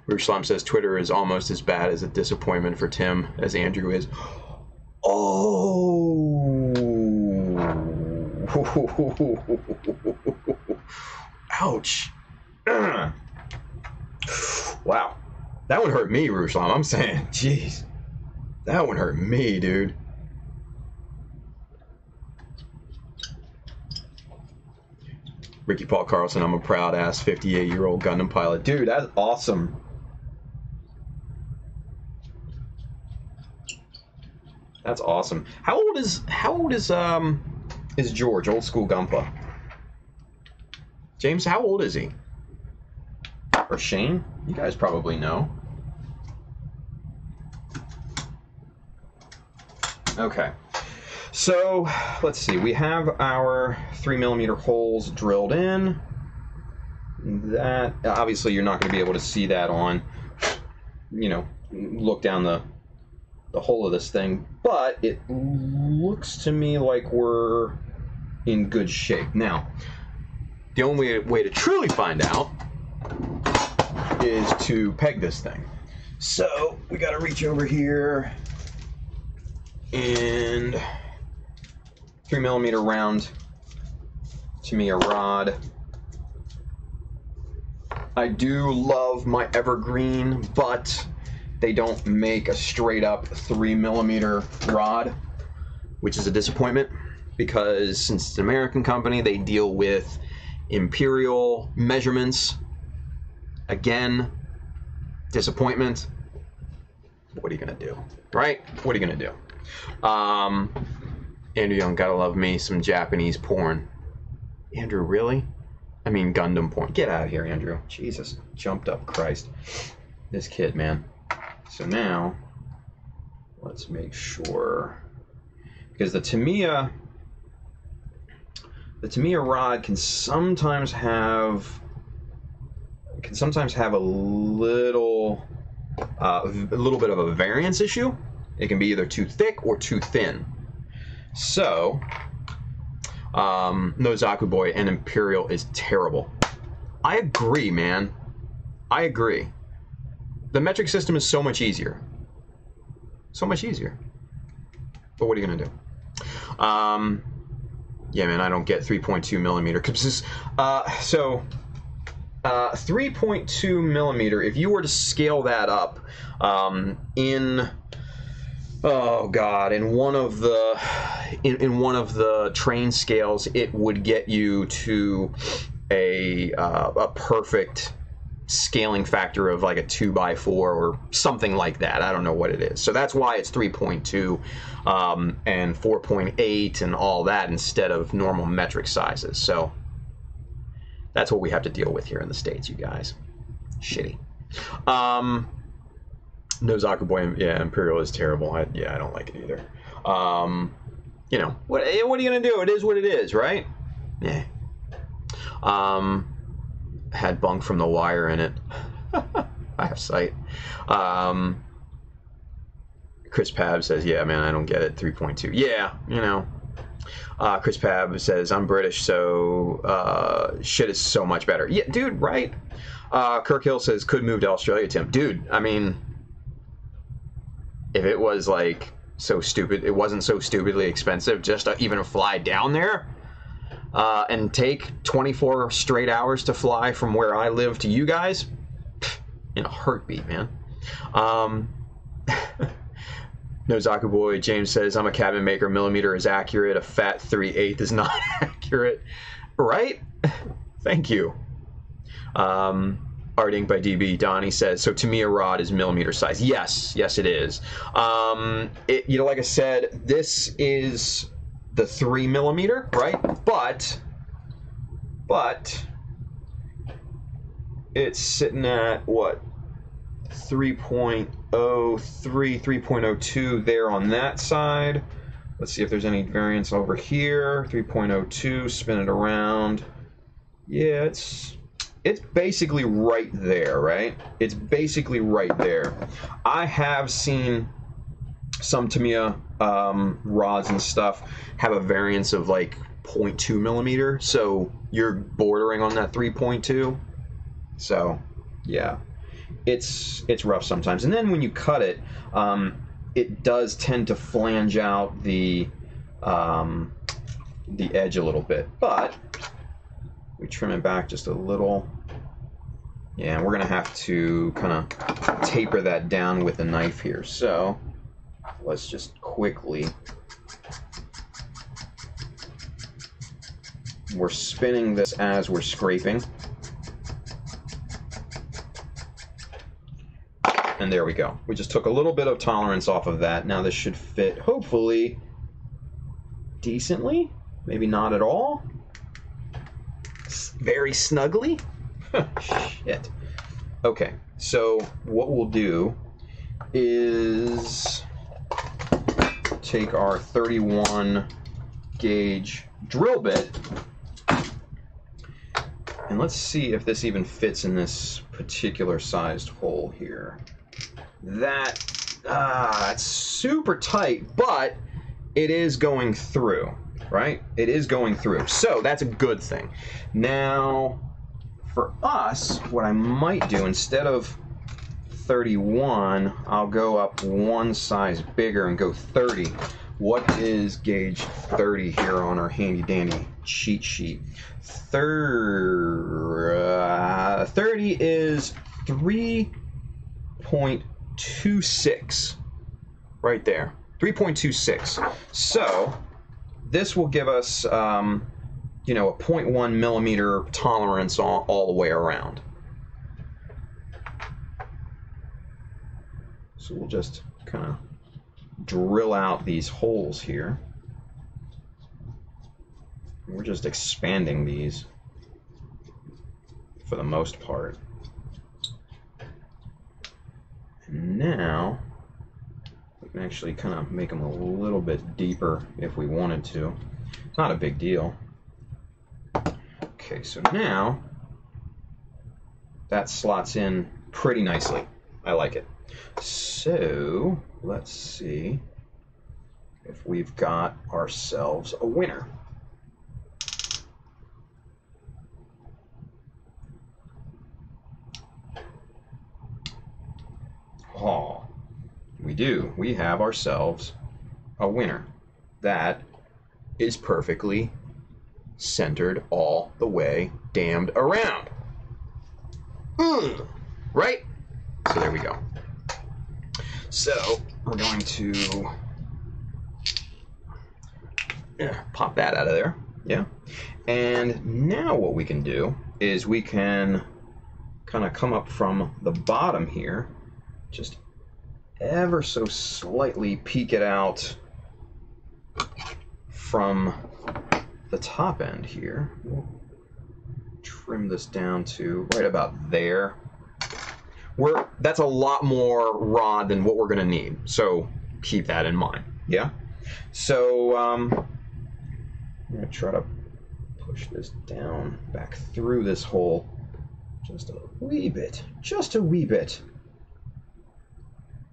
Rouge Slime says Twitter is almost as bad as a disappointment for Tim as Andrew is. Oh. Ouch. Wow. That one hurt me, Rouge Slime. I'm saying, jeez. That one hurt me, dude. Ricky Paul Carlson, I'm a proud-ass 58-year-old Gundam pilot. Dude, that's awesome. That's awesome. How old is George, old school Gunpla? James, how old is he? Or Shane? You guys probably know. Okay. So, let's see. We have our 3mm holes drilled in. That, obviously, you're not going to be able to see that on, you know, look down the hole of this thing, but it looks to me like we're in good shape. Now, the only way to truly find out is to peg this thing. So, we got to reach over here and 3mm round Tamiya rod. I do love my Evergreen, but they don't make a straight up 3mm rod, which is a disappointment because since it's an American company, they deal with imperial measurements. Again, disappointment. What are you gonna do, right? What are you gonna do? Andrew Young, gotta love me some Japanese porn. Andrew, really? I mean Gundam porn. Get out of here, Andrew. Jesus, jumped up Christ. This kid, man. So now, let's make sure, because the Tamiya rod can sometimes have a little bit of a variance issue. It can be either too thick or too thin. So, no Zaku Boy and Imperial is terrible. I agree, man. I agree. The metric system is so much easier. So much easier. But what are you gonna do? Yeah, man, I don't get 3.2mm. So 3.2mm, if you were to scale that up in Oh God! In one of the train scales, it would get you to a perfect scaling factor of like a 2x4 or something like that. I don't know what it is. So that's why it's 3.2 and 4.8 and all that instead of normal metric sizes. So that's what we have to deal with here in the States, you guys. Shitty. No, Zaku Boy, yeah, Imperial is terrible. I don't like it either. You know, what are you gonna do? It is what it is, right? Yeah. Had bunk from the wire in it. I have sight. Chris Pab says, yeah, man, I don't get it. 3.2. Yeah, you know. Chris Pab says, I'm British, so shit is so much better. Yeah, dude, right? Kirk Hill says, could move to Australia, Tim. Dude, I mean, if it was like so stupid, it wasn't so stupidly expensive just to even fly down there and take 24 straight hours to fly from where I live to you guys, in a heartbeat, man. No, Zaku Boy, James says, I'm a cabinet maker, millimeter is accurate, a fat 3/8 is not accurate. Right? Thank you. Art Ink by DB, Donnie says, so to me a rod is millimeter size. Yes, it is. You know, like I said, this is the 3mm, right? But it's sitting at what? 3.03, 3.02 there on that side. Let's see if there's any variance over here. 3.02, spin it around. Yeah, it's basically right there, right? It's basically right there. I have seen some Tamiya rods and stuff have a variance of like 0.2mm, so you're bordering on that 3.2. So, yeah. It's rough sometimes. And then when you cut it, it does tend to flange out the edge a little bit. But we trim it back just a little. Yeah, we're gonna have to kind of taper that down with a knife here. So let's just quickly. We're spinning this as we're scraping. And there we go. We just took a little bit of tolerance off of that. Now this should fit, hopefully, decently. Maybe not at all. Very snugly. Shit. Okay, so what we'll do is take our 31 gauge drill bit and let's see if this even fits in this particular sized hole here. That's super tight, but it is going through, right? It is going through, so that's a good thing. Now, for us, what I might do, instead of 31, I'll go up one size bigger and go 30. What is gauge 30 here on our handy dandy cheat sheet? 30 is 3.26 right there, 3.26. So this will give us, you know, a 0.1mm tolerance all the way around. So we'll just kind of drill out these holes here. We're just expanding these for the most part. And now we can actually kind of make them a little bit deeper if we wanted to. Not a big deal. Okay, so now that slots in pretty nicely. I like it. So let's see if we've got ourselves a winner. Oh, we do. We have ourselves a winner. That is perfectly centered all the way damned around. Right? So there we go. So we're going to pop that out of there. Yeah. And now what we can do is we can kind of come up from the bottom here, just ever so slightly peek it out from the top end here. We'll trim this down to right about there. That's a lot more rod than what we're going to need, so keep that in mind. Yeah. So I'm going to try to push this down back through this hole just a wee bit,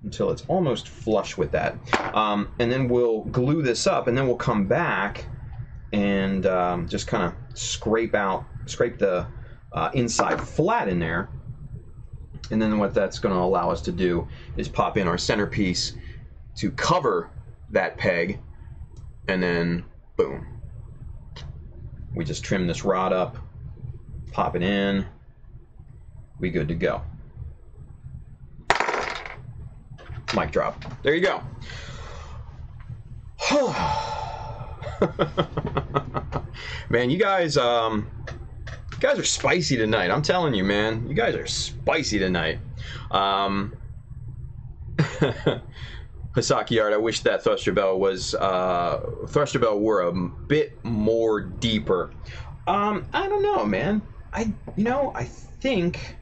until it's almost flush with that. And then we'll glue this up, and then we'll come back and just kind of scrape the inside flat in there. And then what that's going to allow us to do is pop in our centerpiece to cover that peg, and then boom. We just trim this rod up, pop it in, we good to go. Mic drop. There you go. Man, you guys are spicy tonight. I'm telling you, man. You guys are spicy tonight. Hisaki Yard, I wish that thruster bell were a bit more deeper. I don't know, man. I think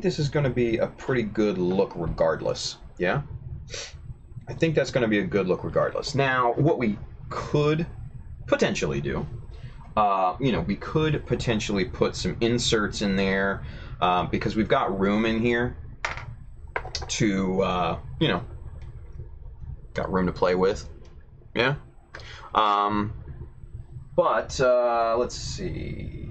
this is going to be a pretty good look regardless. Yeah? I think that's going to be a good look regardless. Now, what we could potentially do, we could potentially put some inserts in there because we've got room in here to, got room to play with. Yeah? But let's see.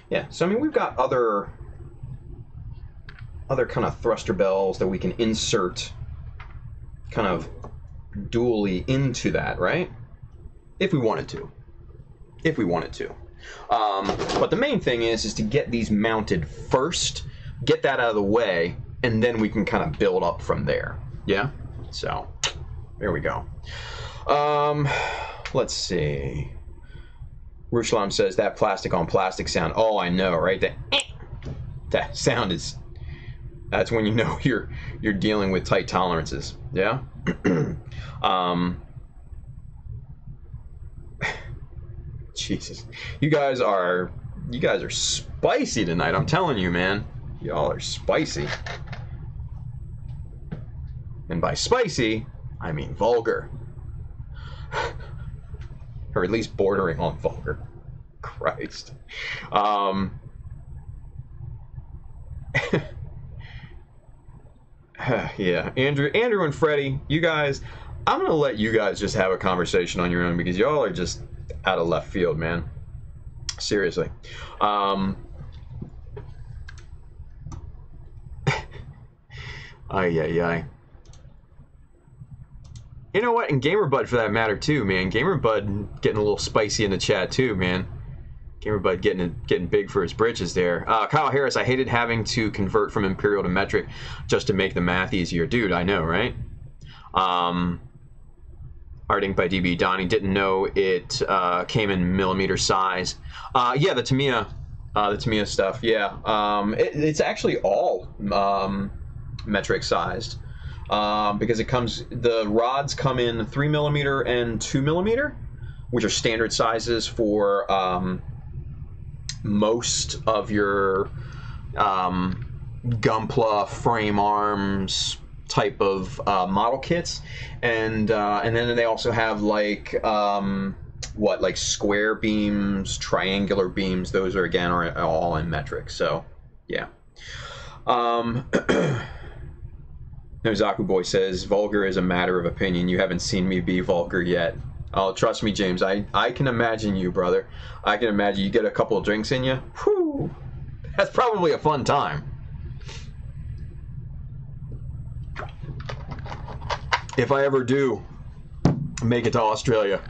Yeah, so I mean, we've got other kind of thruster bells that we can insert kind of dually into that, right? If we wanted to. But the main thing is to get these mounted first, get that out of the way, and then we can kind of build up from there. Yeah? So, there we go. Let's see. Rushalam says that plastic on plastic sound. Oh, I know, right? That sound is... That's when you know you're dealing with tight tolerances. Yeah? Jesus. You guys are spicy tonight, I'm telling you, man. Y'all are spicy. And by spicy, I mean vulgar. Or at least bordering on vulgar. Christ. Yeah, Andrew and Freddie, you guys, I'm gonna let you guys just have a conversation on your own because y'all are just out of left field, man. Seriously. Ay. You know what? And GamerBud for that matter too, man. GamerBud getting a little spicy in the chat too, man. GamerBud getting big for his britches there. Kyle Harris, I hated having to convert from imperial to metric just to make the math easier. Dude, I know, right? Art Ink by DB Donnie, didn't know it came in millimeter size. Yeah, the Tamiya stuff, yeah. It's actually all metric sized. Because the rods come in 3mm and 2mm, which are standard sizes for most of your Gunpla frame arms type of model kits, and then they also have like square beams, triangular beams. Those are all in metric. So yeah. No, Zaku Boy says, vulgar is a matter of opinion. You haven't seen me be vulgar yet. Oh, trust me, James. I can imagine you, brother. I can imagine you get a couple of drinks in you. Whew. That's probably a fun time. If I ever do make it to Australia,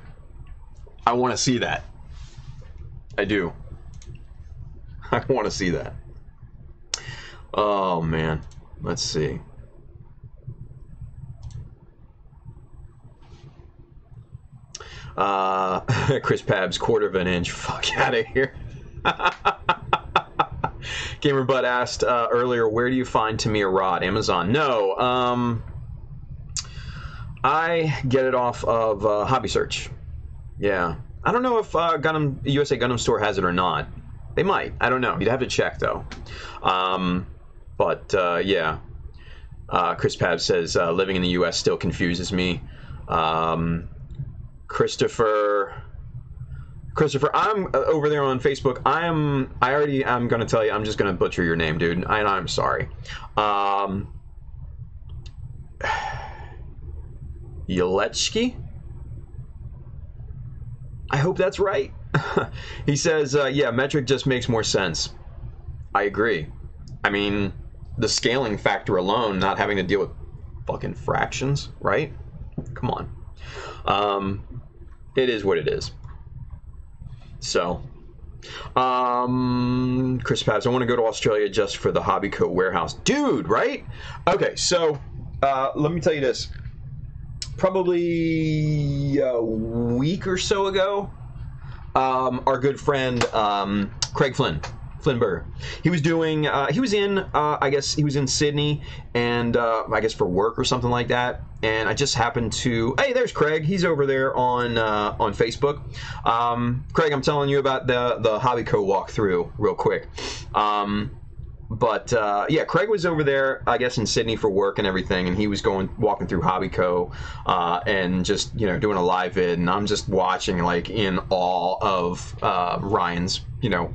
I want to see that. I do. I want to see that. Oh, man. Let's see. Chris Pab's 1/4 of an inch. Fuck out of here. Gamer Bud asked earlier, where do you find Tamiya rod? Amazon. No. I get it off of Hobby Search. Yeah. I don't know if USA Gundam Store has it or not. They might. I don't know. You'd have to check, though. Yeah. Chris Pab says, living in the U.S. still confuses me. Christopher, I'm over there on Facebook. I'm going to tell you, I'm just going to butcher your name, dude. I'm sorry. Yelechki? I hope that's right. He says, yeah, metric just makes more sense. I agree. I mean, the scaling factor alone, not having to deal with fucking fractions, right? Come on. It is what it is. So, Chris Pabs, I want to go to Australia just for the Hobbyco warehouse. Dude, right? Okay, so, let me tell you this. Probably a week or so ago, our good friend Craig Flynnberger, he was doing, he was in, I guess he was in Sydney, and I guess for work or something like that. And I just happened to, hey, there's Craig. He's over there on Facebook. Craig, I'm telling you about the Hobbyco walkthrough real quick. Yeah, Craig was over there, I guess, in Sydney for work and everything, and he was walking through Hobbyco and just, you know, doing a live vid, and I'm just watching, like, in awe of Ryan's, you know,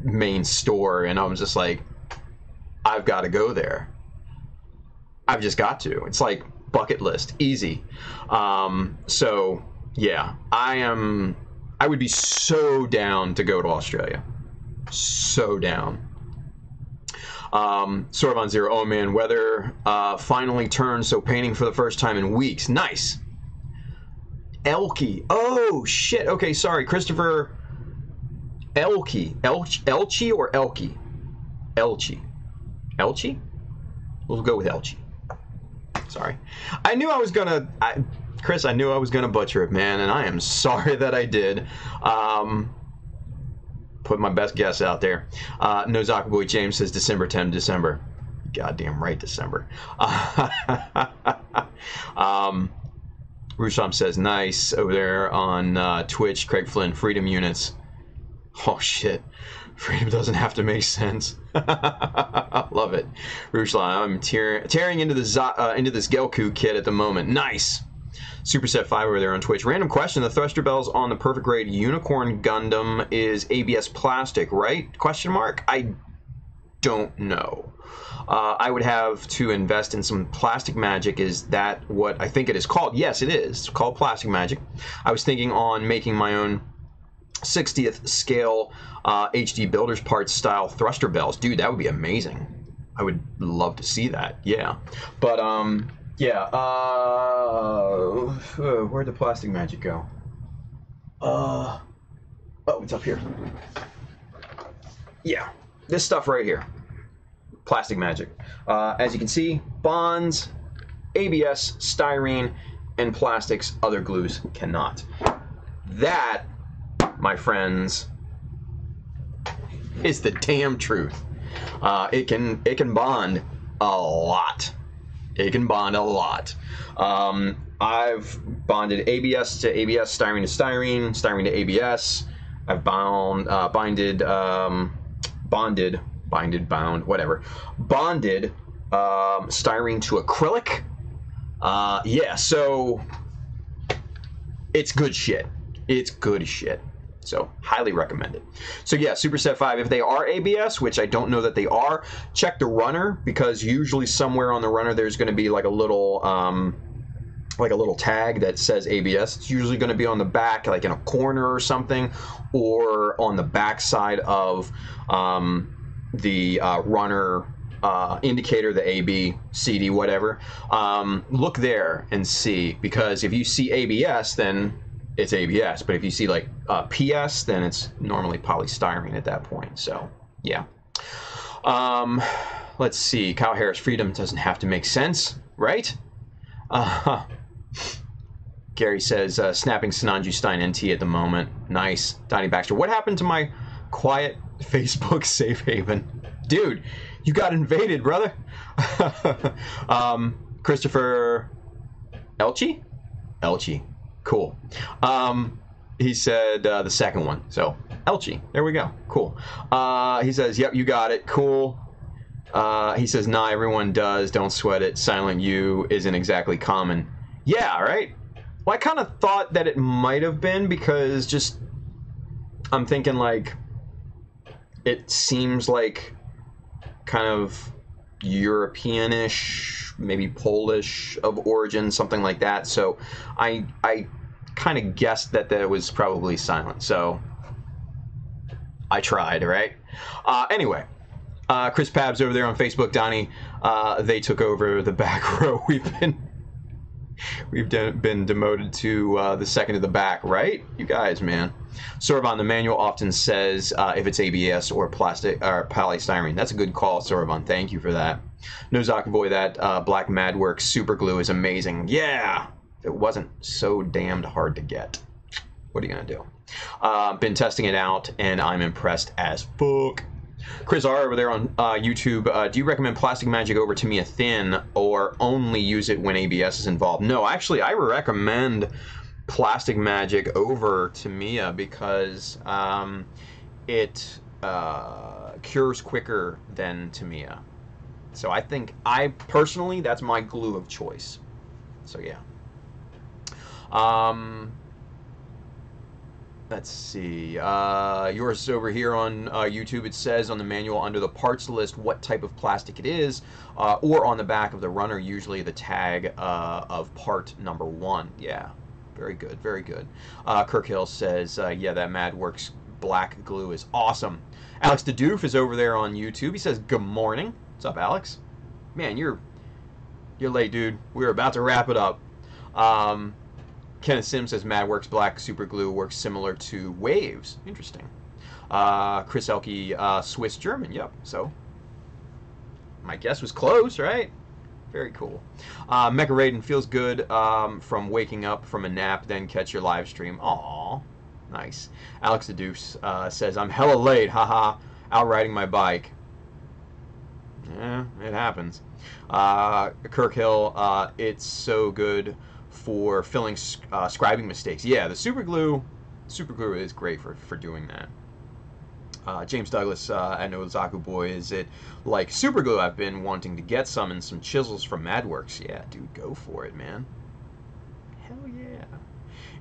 main store, and I was just like, I've got to go there. I've just got to. It's like bucket list, easy. So yeah, I would be so down to go to Australia. So down. Sort of on zero. Oh man, weather finally turned, so painting for the first time in weeks. Nice. Elkie. Oh shit. Okay, sorry, Christopher. Elkie. Elchie or Elkie? Elchie. Elchie? We'll go with Elchie. Sorry. I knew I was gonna... Chris, I knew I was gonna butcher it, man, and I am sorry that I did. Put my best guess out there. No Zaku Boy James says December 10, December. Goddamn right, December. Rusham says, nice. Over there on Twitch, Craig Flynn, Freedom Units. Oh shit, freedom doesn't have to make sense. Love it. Rushla, I'm tearing into this Gelku kit at the moment. Nice. Superset 5 over there on Twitch. Random question, the thruster bells on the Perfect Grade Unicorn Gundam is ABS plastic, right? Question mark? I don't know. I would have to invest in some plastic magic. Is that what I think it is called? Yes, it is. It's called plastic magic. I was thinking on making my own 60th scale HD builders parts style thruster bells. Dude, that would be amazing. I would love to see that. Yeah. But yeah, where'd the plastic magic go? Oh, it's up here. Yeah, this stuff right here. Plastic magic. As you can see, bonds, ABS, styrene, and plastics. Other glues cannot. That, my friends, is the damn truth. It can bond a lot. It can bond a lot. I've bonded ABS to ABS, styrene to styrene, styrene to ABS. I've bonded styrene to acrylic. Yeah, so it's good shit. It's good shit. So, highly recommend it. So yeah, Superset 5, if they are ABS, which I don't know that they are, check the runner, because usually somewhere on the runner there's going to be like a little tag that says ABS. It's usually going to be on the back, like in a corner or something, or on the back side of the runner indicator, the AB, CD, whatever. Look there and see, because if you see ABS, then it's ABS, but if you see like PS, then it's normally polystyrene at that point. So Yeah. Let's see. Kyle Harris, freedom doesn't have to make sense, right? Gary says, snapping Sananju Stein NT at the moment. Nice. Donnie Baxter, what happened to my quiet Facebook safe haven? Dude, you got invaded, brother. Christopher Elchi? Elchi. Cool. He said the second one. So, Elchi. There we go. Cool. He says, yep, you got it. Cool. He says, nah, everyone does. Don't sweat it. Silent U isn't exactly common. Yeah, right? Well, I kind of thought that it might have been because just... I'm thinking, like... It seems like kind of European-ish, maybe Polish of origin, something like that. So I kind of guessed that it was probably silent. So I tried, right? Anyway, Chris Pabs over there on Facebook, Donnie, they took over the back row. We've been demoted to the second to the back, right? You guys, man. Sorvon, the manual often says if it's ABS or plastic or polystyrene. That's a good call, Sorvon. Thank you for that. No Zaku boy, that black Madworks super glue is amazing. Yeah, it wasn't so damned hard to get. What are you gonna do? Been testing it out, and I'm impressed as fuck. Chris R over there on YouTube, do you recommend Plastic Magic over Tamiya Thin or only use it when ABS is involved? No, actually, I recommend Plastic Magic over Tamiya because it cures quicker than Tamiya. So I personally, that's my glue of choice. So yeah. Let's see. Yours over here on YouTube, it says on the manual under the parts list what type of plastic it is, or on the back of the runner, usually the tag of part number 1. Yeah, very good, very good. Kirk Hill says, yeah, that Madworks black glue is awesome. Alex DeDoof is over there on YouTube. He says, good morning. What's up, Alex? Man, you're late, dude. We're about to wrap it up. Kenneth Sims says Madworks black super glue works similar to Waves. Interesting. Chris Elke, Swiss German. Yep. So my guess was close, right? Very cool. Mecha Raiden feels good from waking up from a nap, then catch your live stream. Aw, nice. Alex the Deuce says I'm hella late. Haha. Out riding my bike. Yeah, it happens. Kirk Hill, it's so good for filling scribing mistakes. Yeah, the super glue is great for doing that. James Douglas, I know Zaku boy, is it like super glue? I've been wanting to get some and some chisels from Madworks. Yeah, dude, go for it, man. Hell yeah.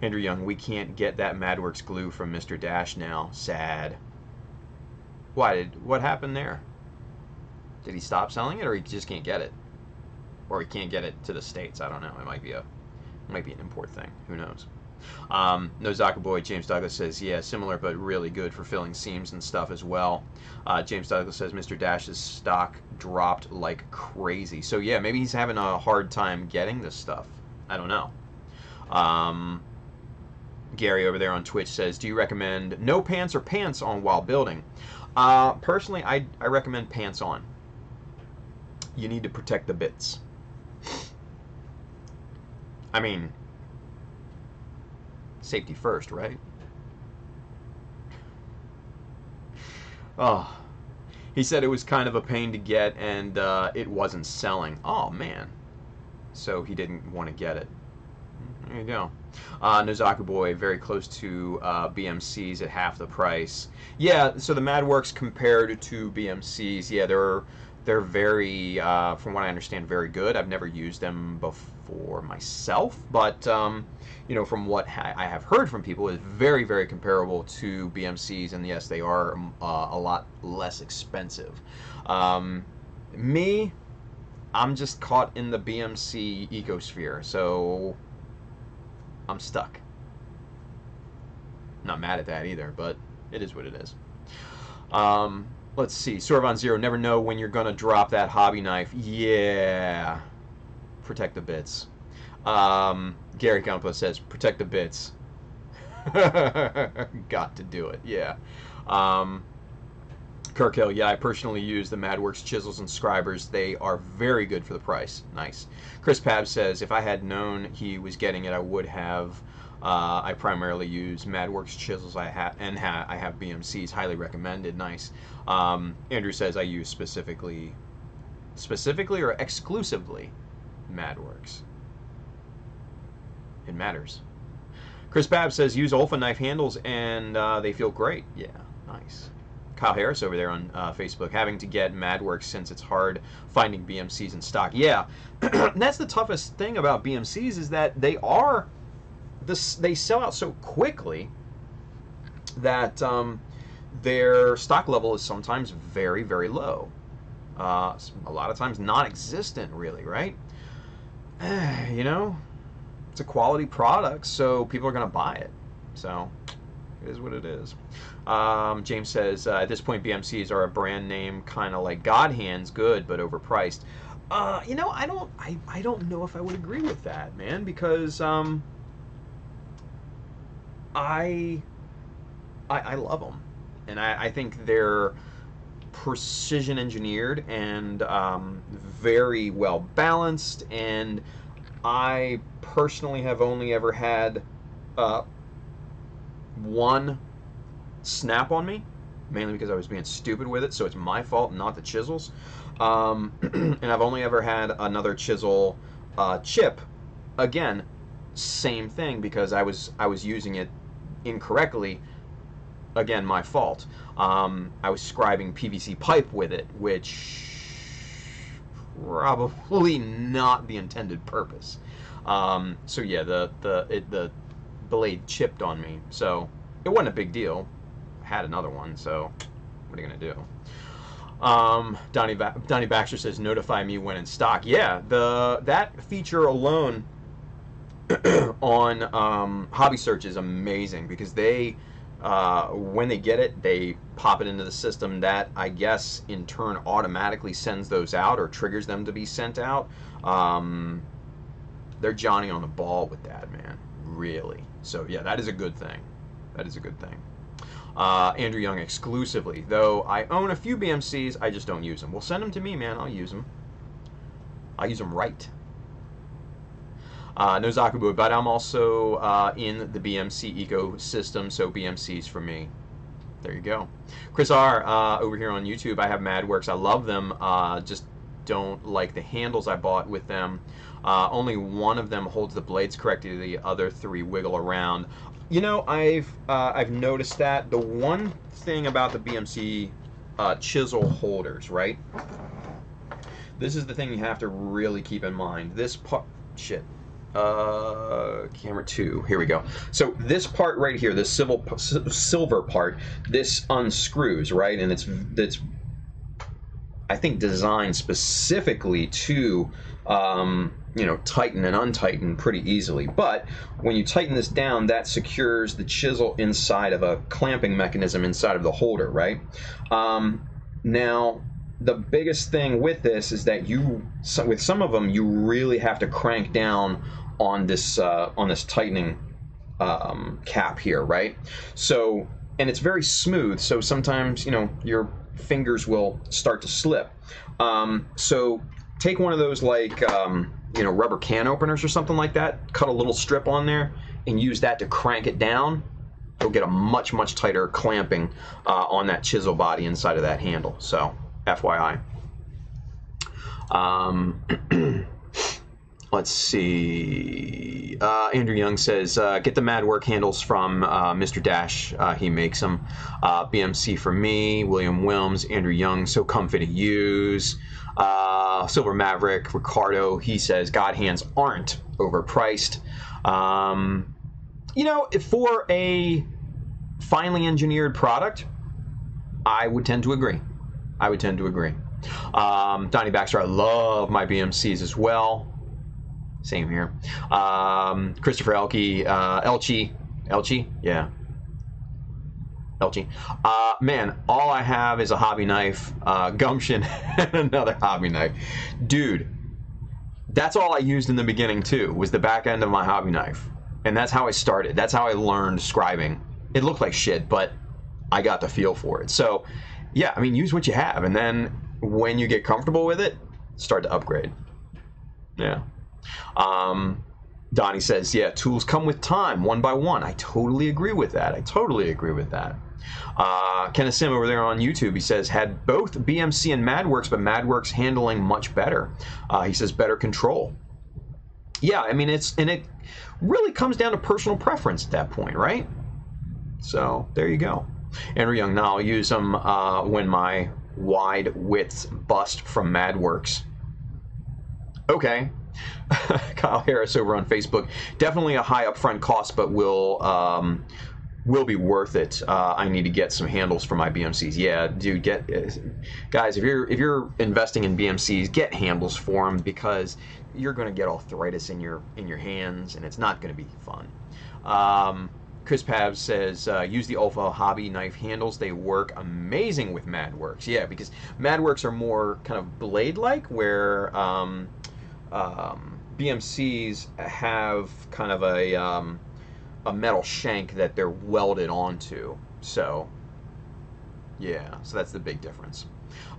Andrew Young, we can't get that Madworks glue from Mr. Dash now. Sad. What happened there? Did he stop selling it, or he just can't get it? Or he can't get it to the States? I don't know. It might be an import thing. Who knows? No Zaku boy, James Douglas says, yeah, similar but really good for filling seams and stuff as well. James Douglas says Mr. Dash's stock dropped like crazy. So yeah, maybe he's having a hard time getting this stuff. I don't know. Gary over there on Twitch says, do you recommend no pants or pants on while building? Personally, I recommend pants on. You need to protect the bits. I mean, safety first, right? Oh, he said it was kind of a pain to get and it wasn't selling. Oh, man. So he didn't want to get it. There you go. Nozaku boy, very close to BMCs at half the price. Yeah, so the Madworks compared to BMCs, yeah, they're very, from what I understand, very good. I've never used them before myself, but you know, from what I have heard from people, is very, very comparable to BMCs, and yes, they are a lot less expensive. Me, I'm just caught in the BMC ecosphere, so I'm stuck. Not mad at that either, but it is what it is. Let's see. Sorvon Zero, never know when you're going to drop that hobby knife. Yeah. Protect the bits. Gary Campo says, protect the bits. Got to do it. Yeah. Kirk Hill, yeah, I personally use the MadWorks chisels and scribers. They are very good for the price. Nice. Chris Pab says, if I had known he was getting it, I would have. I primarily use MadWorks chisels. I have BMCs. Highly recommended. Nice. Andrew says, I use specifically or exclusively MadWorks. It matters. Chris Pab says, use Olfa knife handles and they feel great. Yeah, nice. Kyle Harris over there on Facebook, having to get MadWorks since it's hard finding BMCs in stock. Yeah, that's the toughest thing about BMCs is that they sell out so quickly that their stock level is sometimes very, very low. A lot of times non-existent, really, right? You know, it's a quality product, so people are going to buy it. So it is what it is. James says, at this point, BMCs are a brand name, kind of like God Hands, good, but overpriced. You know, I don't know if I would agree with that, man, because I love them, and I think they're precision engineered and very well balanced, and I personally have only ever had one snap on me, mainly because I was being stupid with it, so it's my fault, not the chisels. And I've only ever had another chisel chip. Again, same thing, because I was using it incorrectly. Again, my fault. I was scribing PVC pipe with it, which probably not the intended purpose. So yeah, the blade chipped on me, so it wasn't a big deal. I had another one, so what are you gonna do? Donnie Baxter says, notify me when in stock. Yeah, that feature alone on Hobby Search is amazing, because they when they get it, they pop it into the system. That, I guess, in turn automatically sends those out or triggers them to be sent out. They're Johnny on the ball with that, man, really. So yeah, that is a good thing. That is a good thing. Andrew Young exclusively, though I own a few BMCs, I just don't use them. Well, send them to me, man. I'll use them. I'll use them right. No Zaku, but I'm also in the BMC ecosystem, so BMCs for me. There you go. Chris R. Over here on YouTube, I have MadWorks. I love them. Just don't like the handles I bought with them. Only one of them holds the blades correctly. The other three wiggle around. You know, I've noticed that. The one thing about the BMC chisel holders, right? This is the thing you have to really keep in mind. This part, shit. Camera 2, here we go. So this part right here, this silver part, this unscrews, right? And it's I think designed specifically to you know, tighten and untighten pretty easily. But when you tighten this down, that secures the chisel inside of a clamping mechanism inside of the holder, right? Now, the biggest thing with this is that with some of them, you really have to crank down on this tightening cap here, right? So, and it's very smooth, so sometimes, you know, your fingers will start to slip. So take one of those, like you know, rubber can openers or something like that, cut a little strip on there and use that to crank it down. You'll get a much tighter clamping on that chisel body inside of that handle. So FYI. Let's see. Andrew Young says, get the MadWork handles from Mr. Dash. He makes them. BMC for me. William Wilms. Andrew Young, so comfy to use. Silver Maverick. Ricardo, he says, God Hands aren't overpriced. You know, for a finely engineered product, I would tend to agree. I would tend to agree. Donnie Baxter, I love my BMCs as well. Same here. Christopher Elke, Elchi, yeah. Elchi. Man, all I have is a hobby knife, gumption, and another hobby knife. Dude, that's all I used in the beginning too, was the back end of my hobby knife. And that's how I started. That's how I learned scribing. It looked like shit, but I got the feel for it. So yeah, I mean, use what you have, and then when you get comfortable with it, start to upgrade. Yeah. Donnie says, yeah, tools come with time, one by one. I totally agree with that. Kenneth Sim over there on YouTube, he says, had both BMC and MadWorks, but MadWorks handling much better. He says, better control. Yeah, I mean, it really comes down to personal preference at that point, right? So, there you go. Andrew Young, now I'll use them when my wide widths bust from MadWorks. Okay. Kyle Harris over on Facebook. Definitely a high upfront cost, but will be worth it. I need to get some handles for my BMCs. Yeah, dude, guys, if you're investing in BMCs, get handles for them, because you're going to get arthritis in your hands, and it's not going to be fun. Chris Pavs says, use the Alpha Hobby knife handles. They work amazing with MadWorks. Yeah, because MadWorks are more kind of blade-like, where BMCs have kind of a metal shank that they're welded onto. So, yeah, so that's the big difference.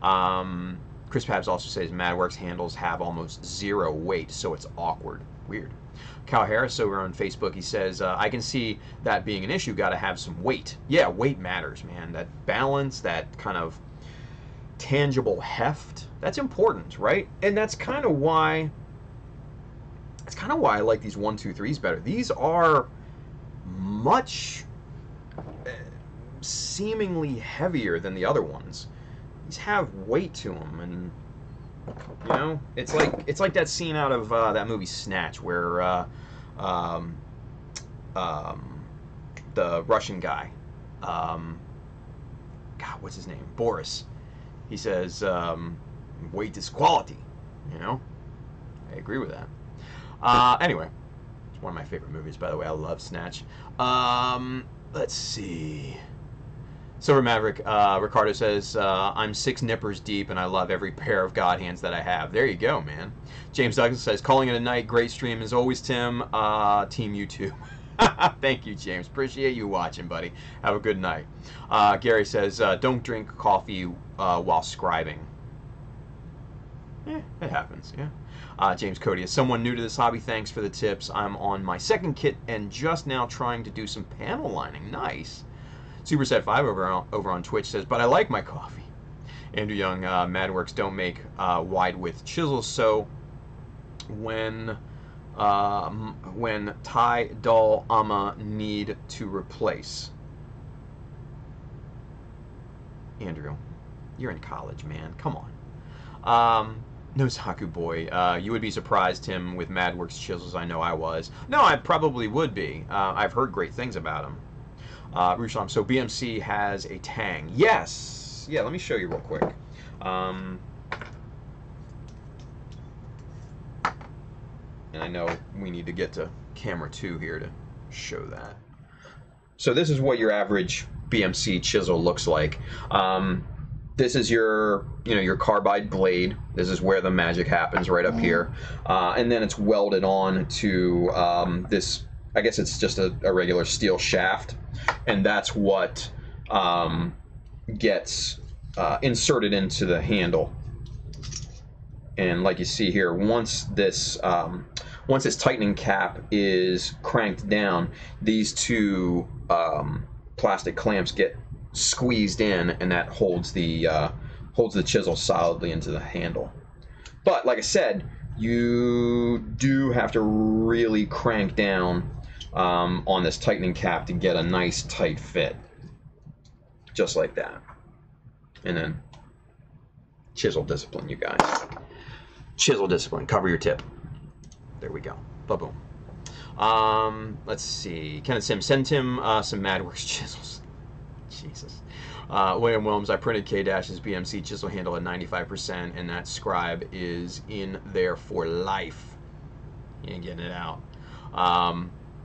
Chris Pabs also says MadWorks handles have almost zero weight, so it's awkward. Weird. Kyle Harris over on Facebook, he says, I can see that being an issue. Got to have some weight. Yeah, weight matters, man. That balance, that kind of tangible heft, that's important, right? And that's kind of why I like these 1-2-3s better. These are much seemingly heavier than the other ones. These have weight to them, and you know, it's like that scene out of that movie Snatch, where the Russian guy, God, what's his name? Boris. He says, weight is quality. You know, I agree with that. Anyway, it's one of my favorite movies, by the way. I love Snatch. Let's see. Silver Maverick, Ricardo says, I'm 6 nippers deep, and I love every pair of God hands that I have. There you go, man. James Douglas says, calling it a night. Great stream as always, Tim. Team YouTube. Thank you, James. Appreciate you watching, buddy. Have a good night. Gary says, don't drink coffee while scribing. It happens, yeah. James Cody, as someone new to this hobby, thanks for the tips. I'm on my second kit and just now trying to do some panel lining. Nice. Superset5 over on Twitch says, but I like my coffee. Andrew Young, MadWorks don't make wide width chisels, so when Ty Doll Ama need to replace. Andrew, you're in college, man. Come on. No, Zaku boy. You would be surprised, Tim, with MadWorks chisels. I know I was. No, I probably would be. I've heard great things about them. Ruslam, so BMC has a tang. Yes. Yeah, let me show you real quick. And I know we need to get to camera 2 here to show that. So this is what your average BMC chisel looks like. This is your carbide blade. This is where the magic happens, right up here. And then it's welded on to this, I guess it's just a regular steel shaft. And that's what gets inserted into the handle. And like you see here, once this tightening cap is cranked down, these two plastic clamps get squeezed in, and that holds the chisel solidly into the handle. But like I said, you do have to really crank down on this tightening cap to get a nice tight fit, just like that. And then chisel discipline, you guys. Chisel discipline. Cover your tip. There we go. Ba-boom. Let's see. Kenneth Sim, send him some MadWorks chisels. Jesus. William Williams, I printed K-Dash's BMC chisel handle at 95%, and that scribe is in there for life. He ain't getting it out.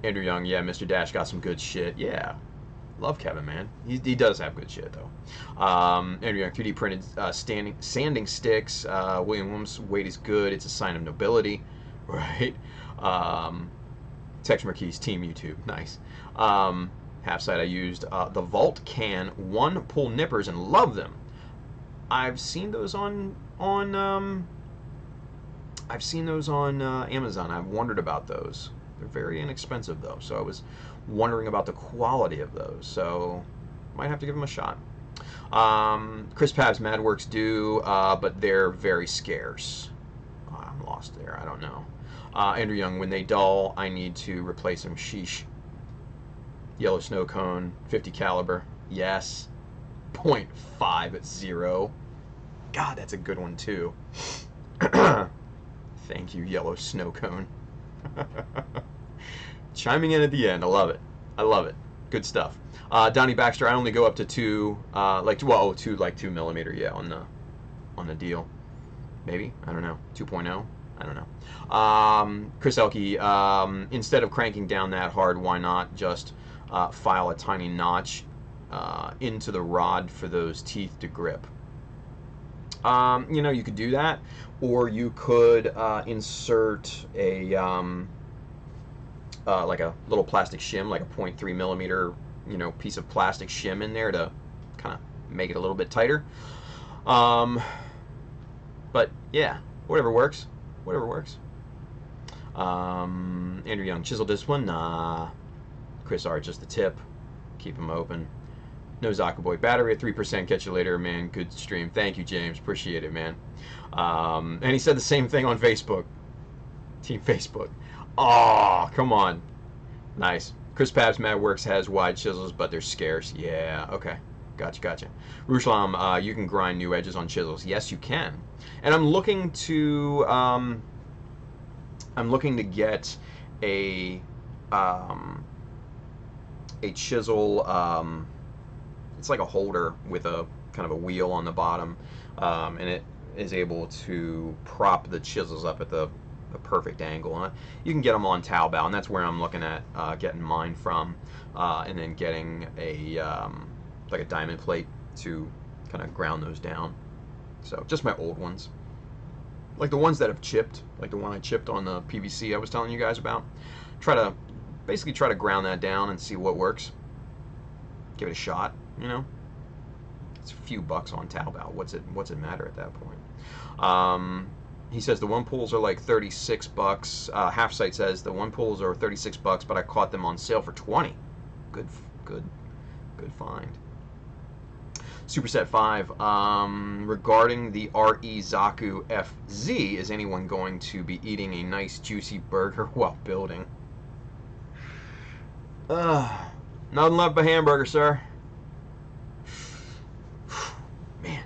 Andrew Young, yeah, Mr. Dash got some good shit. Yeah. Love Kevin, man. He does have good shit, though. Andrew Young, 3D printed sanding sticks. William Williams, weight is good. It's a sign of nobility. Right? Text Marquise, Team YouTube. Nice. Half side, I used the Vault Can 1 pull nippers and love them. I've seen those on Amazon. I've wondered about those. They're very inexpensive though, so I was wondering about the quality of those. So might have to give them a shot. Chris Pab's MadWorks do, but they're very scarce. I'm lost there. I don't know. Andrew Young, when they dull, I need to replace them. Sheesh. Yellow snow cone, 50 caliber. Yes. 0.5 at 0. God, that's a good one too. Thank you, yellow snow cone. Chiming in at the end. I love it. I love it. Good stuff. Donnie Baxter, I only go up to 2 millimeter, yeah, on the deal. Maybe, I don't know. 2.0, I don't know. Chris Elke, instead of cranking down that hard, why not just file a tiny notch into the rod for those teeth to grip? You know, you could do that, or you could insert a like a little plastic shim, like a 0.3 millimeter, you know, piece of plastic shim in there to kind of make it a little bit tighter. But yeah, whatever works. Whatever works. Andrew Young, chisel discipline, nah. Chris R, just the tip. Keep them open. No Zaku boy. Battery at 3%. Catch you later, man. Good stream. Thank you, James. Appreciate it, man. And he said the same thing on Facebook. Team Facebook. Oh, come on. Nice. Chris Pab's MadWorks has wide chisels, but they're scarce. Yeah, okay. Gotcha. Ruslam, you can grind new edges on chisels. Yes, you can. And I'm looking to get a chisel. It's like a holder with a kind of a wheel on the bottom, and it is able to prop the chisels up at the perfect angle. And you can get them on Taobao, and that's where I'm looking at getting mine from, and then getting a like a diamond plate to kind of ground those down. So just my old ones, like the ones that have chipped, like the one I chipped on the PVC I was telling you guys about. Basically try to ground that down and see what works. Give it a shot, you know. It's a few bucks on Taobao. What's it matter at that point? He says the one pools are like 36 bucks. Half Sight says the one pools are 36 bucks, but I caught them on sale for 20. Good find. Superset 5, regarding the RE Zaku FZ, is anyone going to be eating a nice juicy burger while building? Nothing left but hamburger, sir. Man.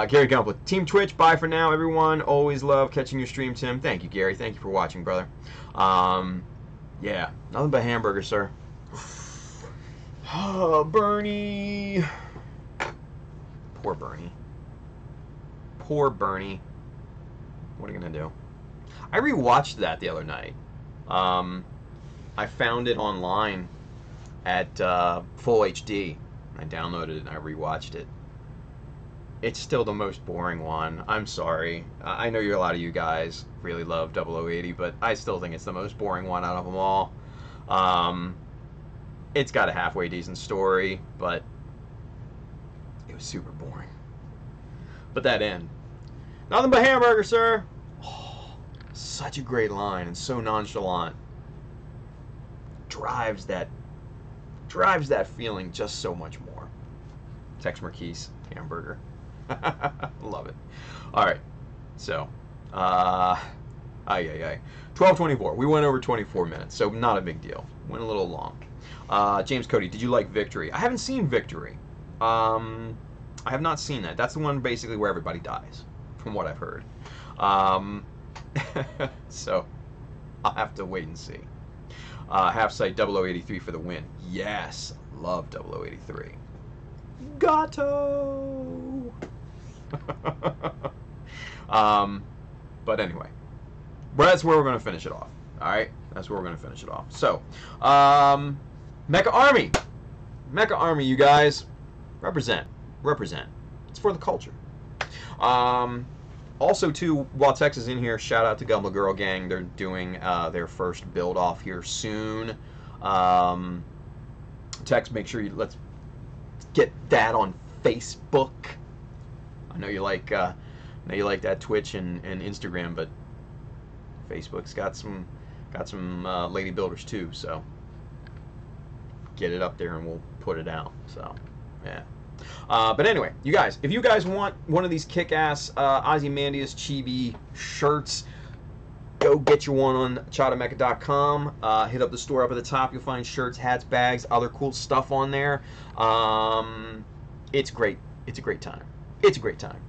Gary Gumplet, Team Twitch, bye for now, everyone. Always love catching your stream, Tim. Thank you, Gary. Thank you for watching, brother. Yeah, nothing but hamburger, sir. Oh, Bernie. Poor Bernie. Poor Bernie. What are you gonna do? I rewatched that the other night. I found it online at full HD. I downloaded it and I rewatched it. It's still the most boring one. I'm sorry. I know a lot of you guys really love 0080, but I still think it's the most boring one out of them all. It's got a halfway decent story, but it was super boring. But that end. Nothing but hamburger, sir. Oh, such a great line and so nonchalant. Drives that feeling just so much more. Tex Marquise, hamburger. Love it. All right. So, 12:24. We went over 24 minutes, so not a big deal. Went a little long. James Cody, did you like Victory? I haven't seen Victory. I have not seen that. That's the one basically where everybody dies, from what I've heard. So I'll have to wait and see. Half Sight 0083 for the win. Yes, love 0083. Gato. But anyway, that's where we're going to finish it off. All right, that's where we're going to finish it off. So, Mecha Army, you guys, represent. It's for the culture. Also, too, while Tex is in here, shout out to Gumble Girl Gang. They're doing their first build off here soon. Tex, make sure let's get that on Facebook. I know you like that Twitch and Instagram, but Facebook's got some lady builders too. So get it up there and we'll put it out. So yeah. But anyway, you guys, if you guys want one of these kick-ass Ozymandias Chibi shirts, go get your one on chadamecha.com. Hit up the store up at the top. You'll find shirts, hats, bags, other cool stuff on there. It's great. It's a great time. It's a great time.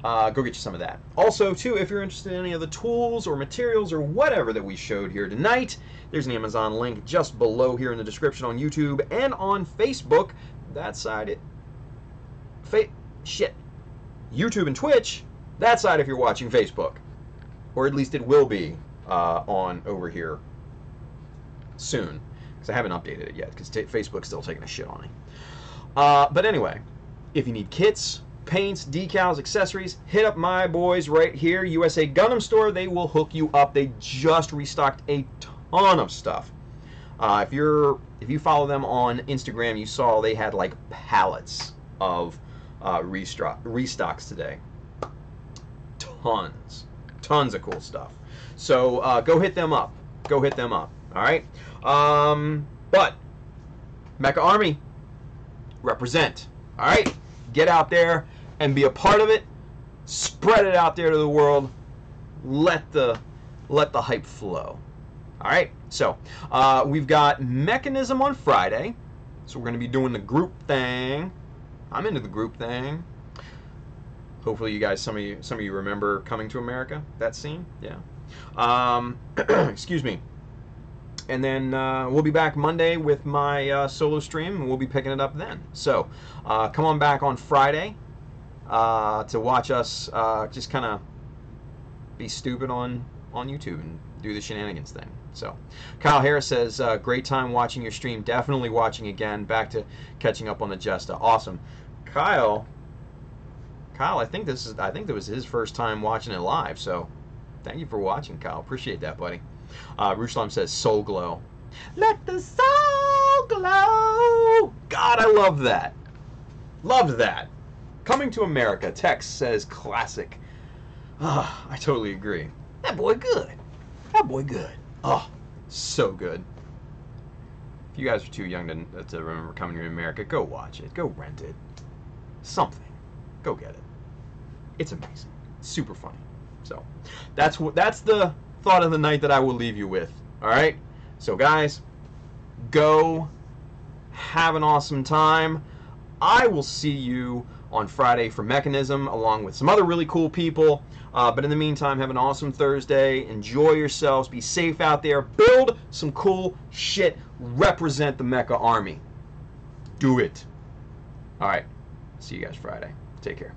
Go get you some of that. Also, too, if you're interested in any of the tools or materials or whatever that we showed here tonight, there's an Amazon link just below here in the description on YouTube and on Facebook. That side, YouTube and Twitch. That side if you're watching Facebook. Or at least it will be on over here soon. Because I haven't updated it yet, because Facebook's still taking a shit on me. But anyway, if you need kits, paints, decals, accessories, hit up my boys right here, USA Gundam Store. They will hook you up. They just restocked a ton of stuff. If you follow them on Instagram, you saw they had like pallets of restocks today. Tons of cool stuff. So go hit them up. Go hit them up. All right. But Mecha Army, represent. All right. Get out there and be a part of it. Spread it out there to the world. Let the hype flow. All right. So we've got Mechanism on Friday. So we're going to be doing the group thing. I'm into the group thing. Hopefully you guys, some of you remember Coming to America, that scene. Yeah. Excuse me. And then we'll be back Monday with my solo stream, and we'll be picking it up then. So come on back on Friday to watch us just kind of be stupid on YouTube and do the shenanigans thing. So Kyle Harris says, great time watching your stream. Definitely watching again. Back to catching up on the Jesta. Awesome. Kyle, I think that was his first time watching it live. So thank you for watching, Kyle. Appreciate that, buddy. Ruslam says, soul glow. Let the soul glow. God, I love that. Loved that. Coming to America. Tex says, classic. I totally agree. That boy good. That boy good. Oh, so good. If you guys are too young to remember Coming to America, go watch it. Go rent it. Something. Go get it. It's amazing. Super funny. So that's the thought of the night that I will leave you with. All right. So guys, go have an awesome time. I will see you on Friday for Mechanism along with some other really cool people. But in the meantime, have an awesome Thursday. Enjoy yourselves. Be safe out there. Build some cool shit. Represent the Mecha Army. Do it. All right. See you guys Friday. Take care.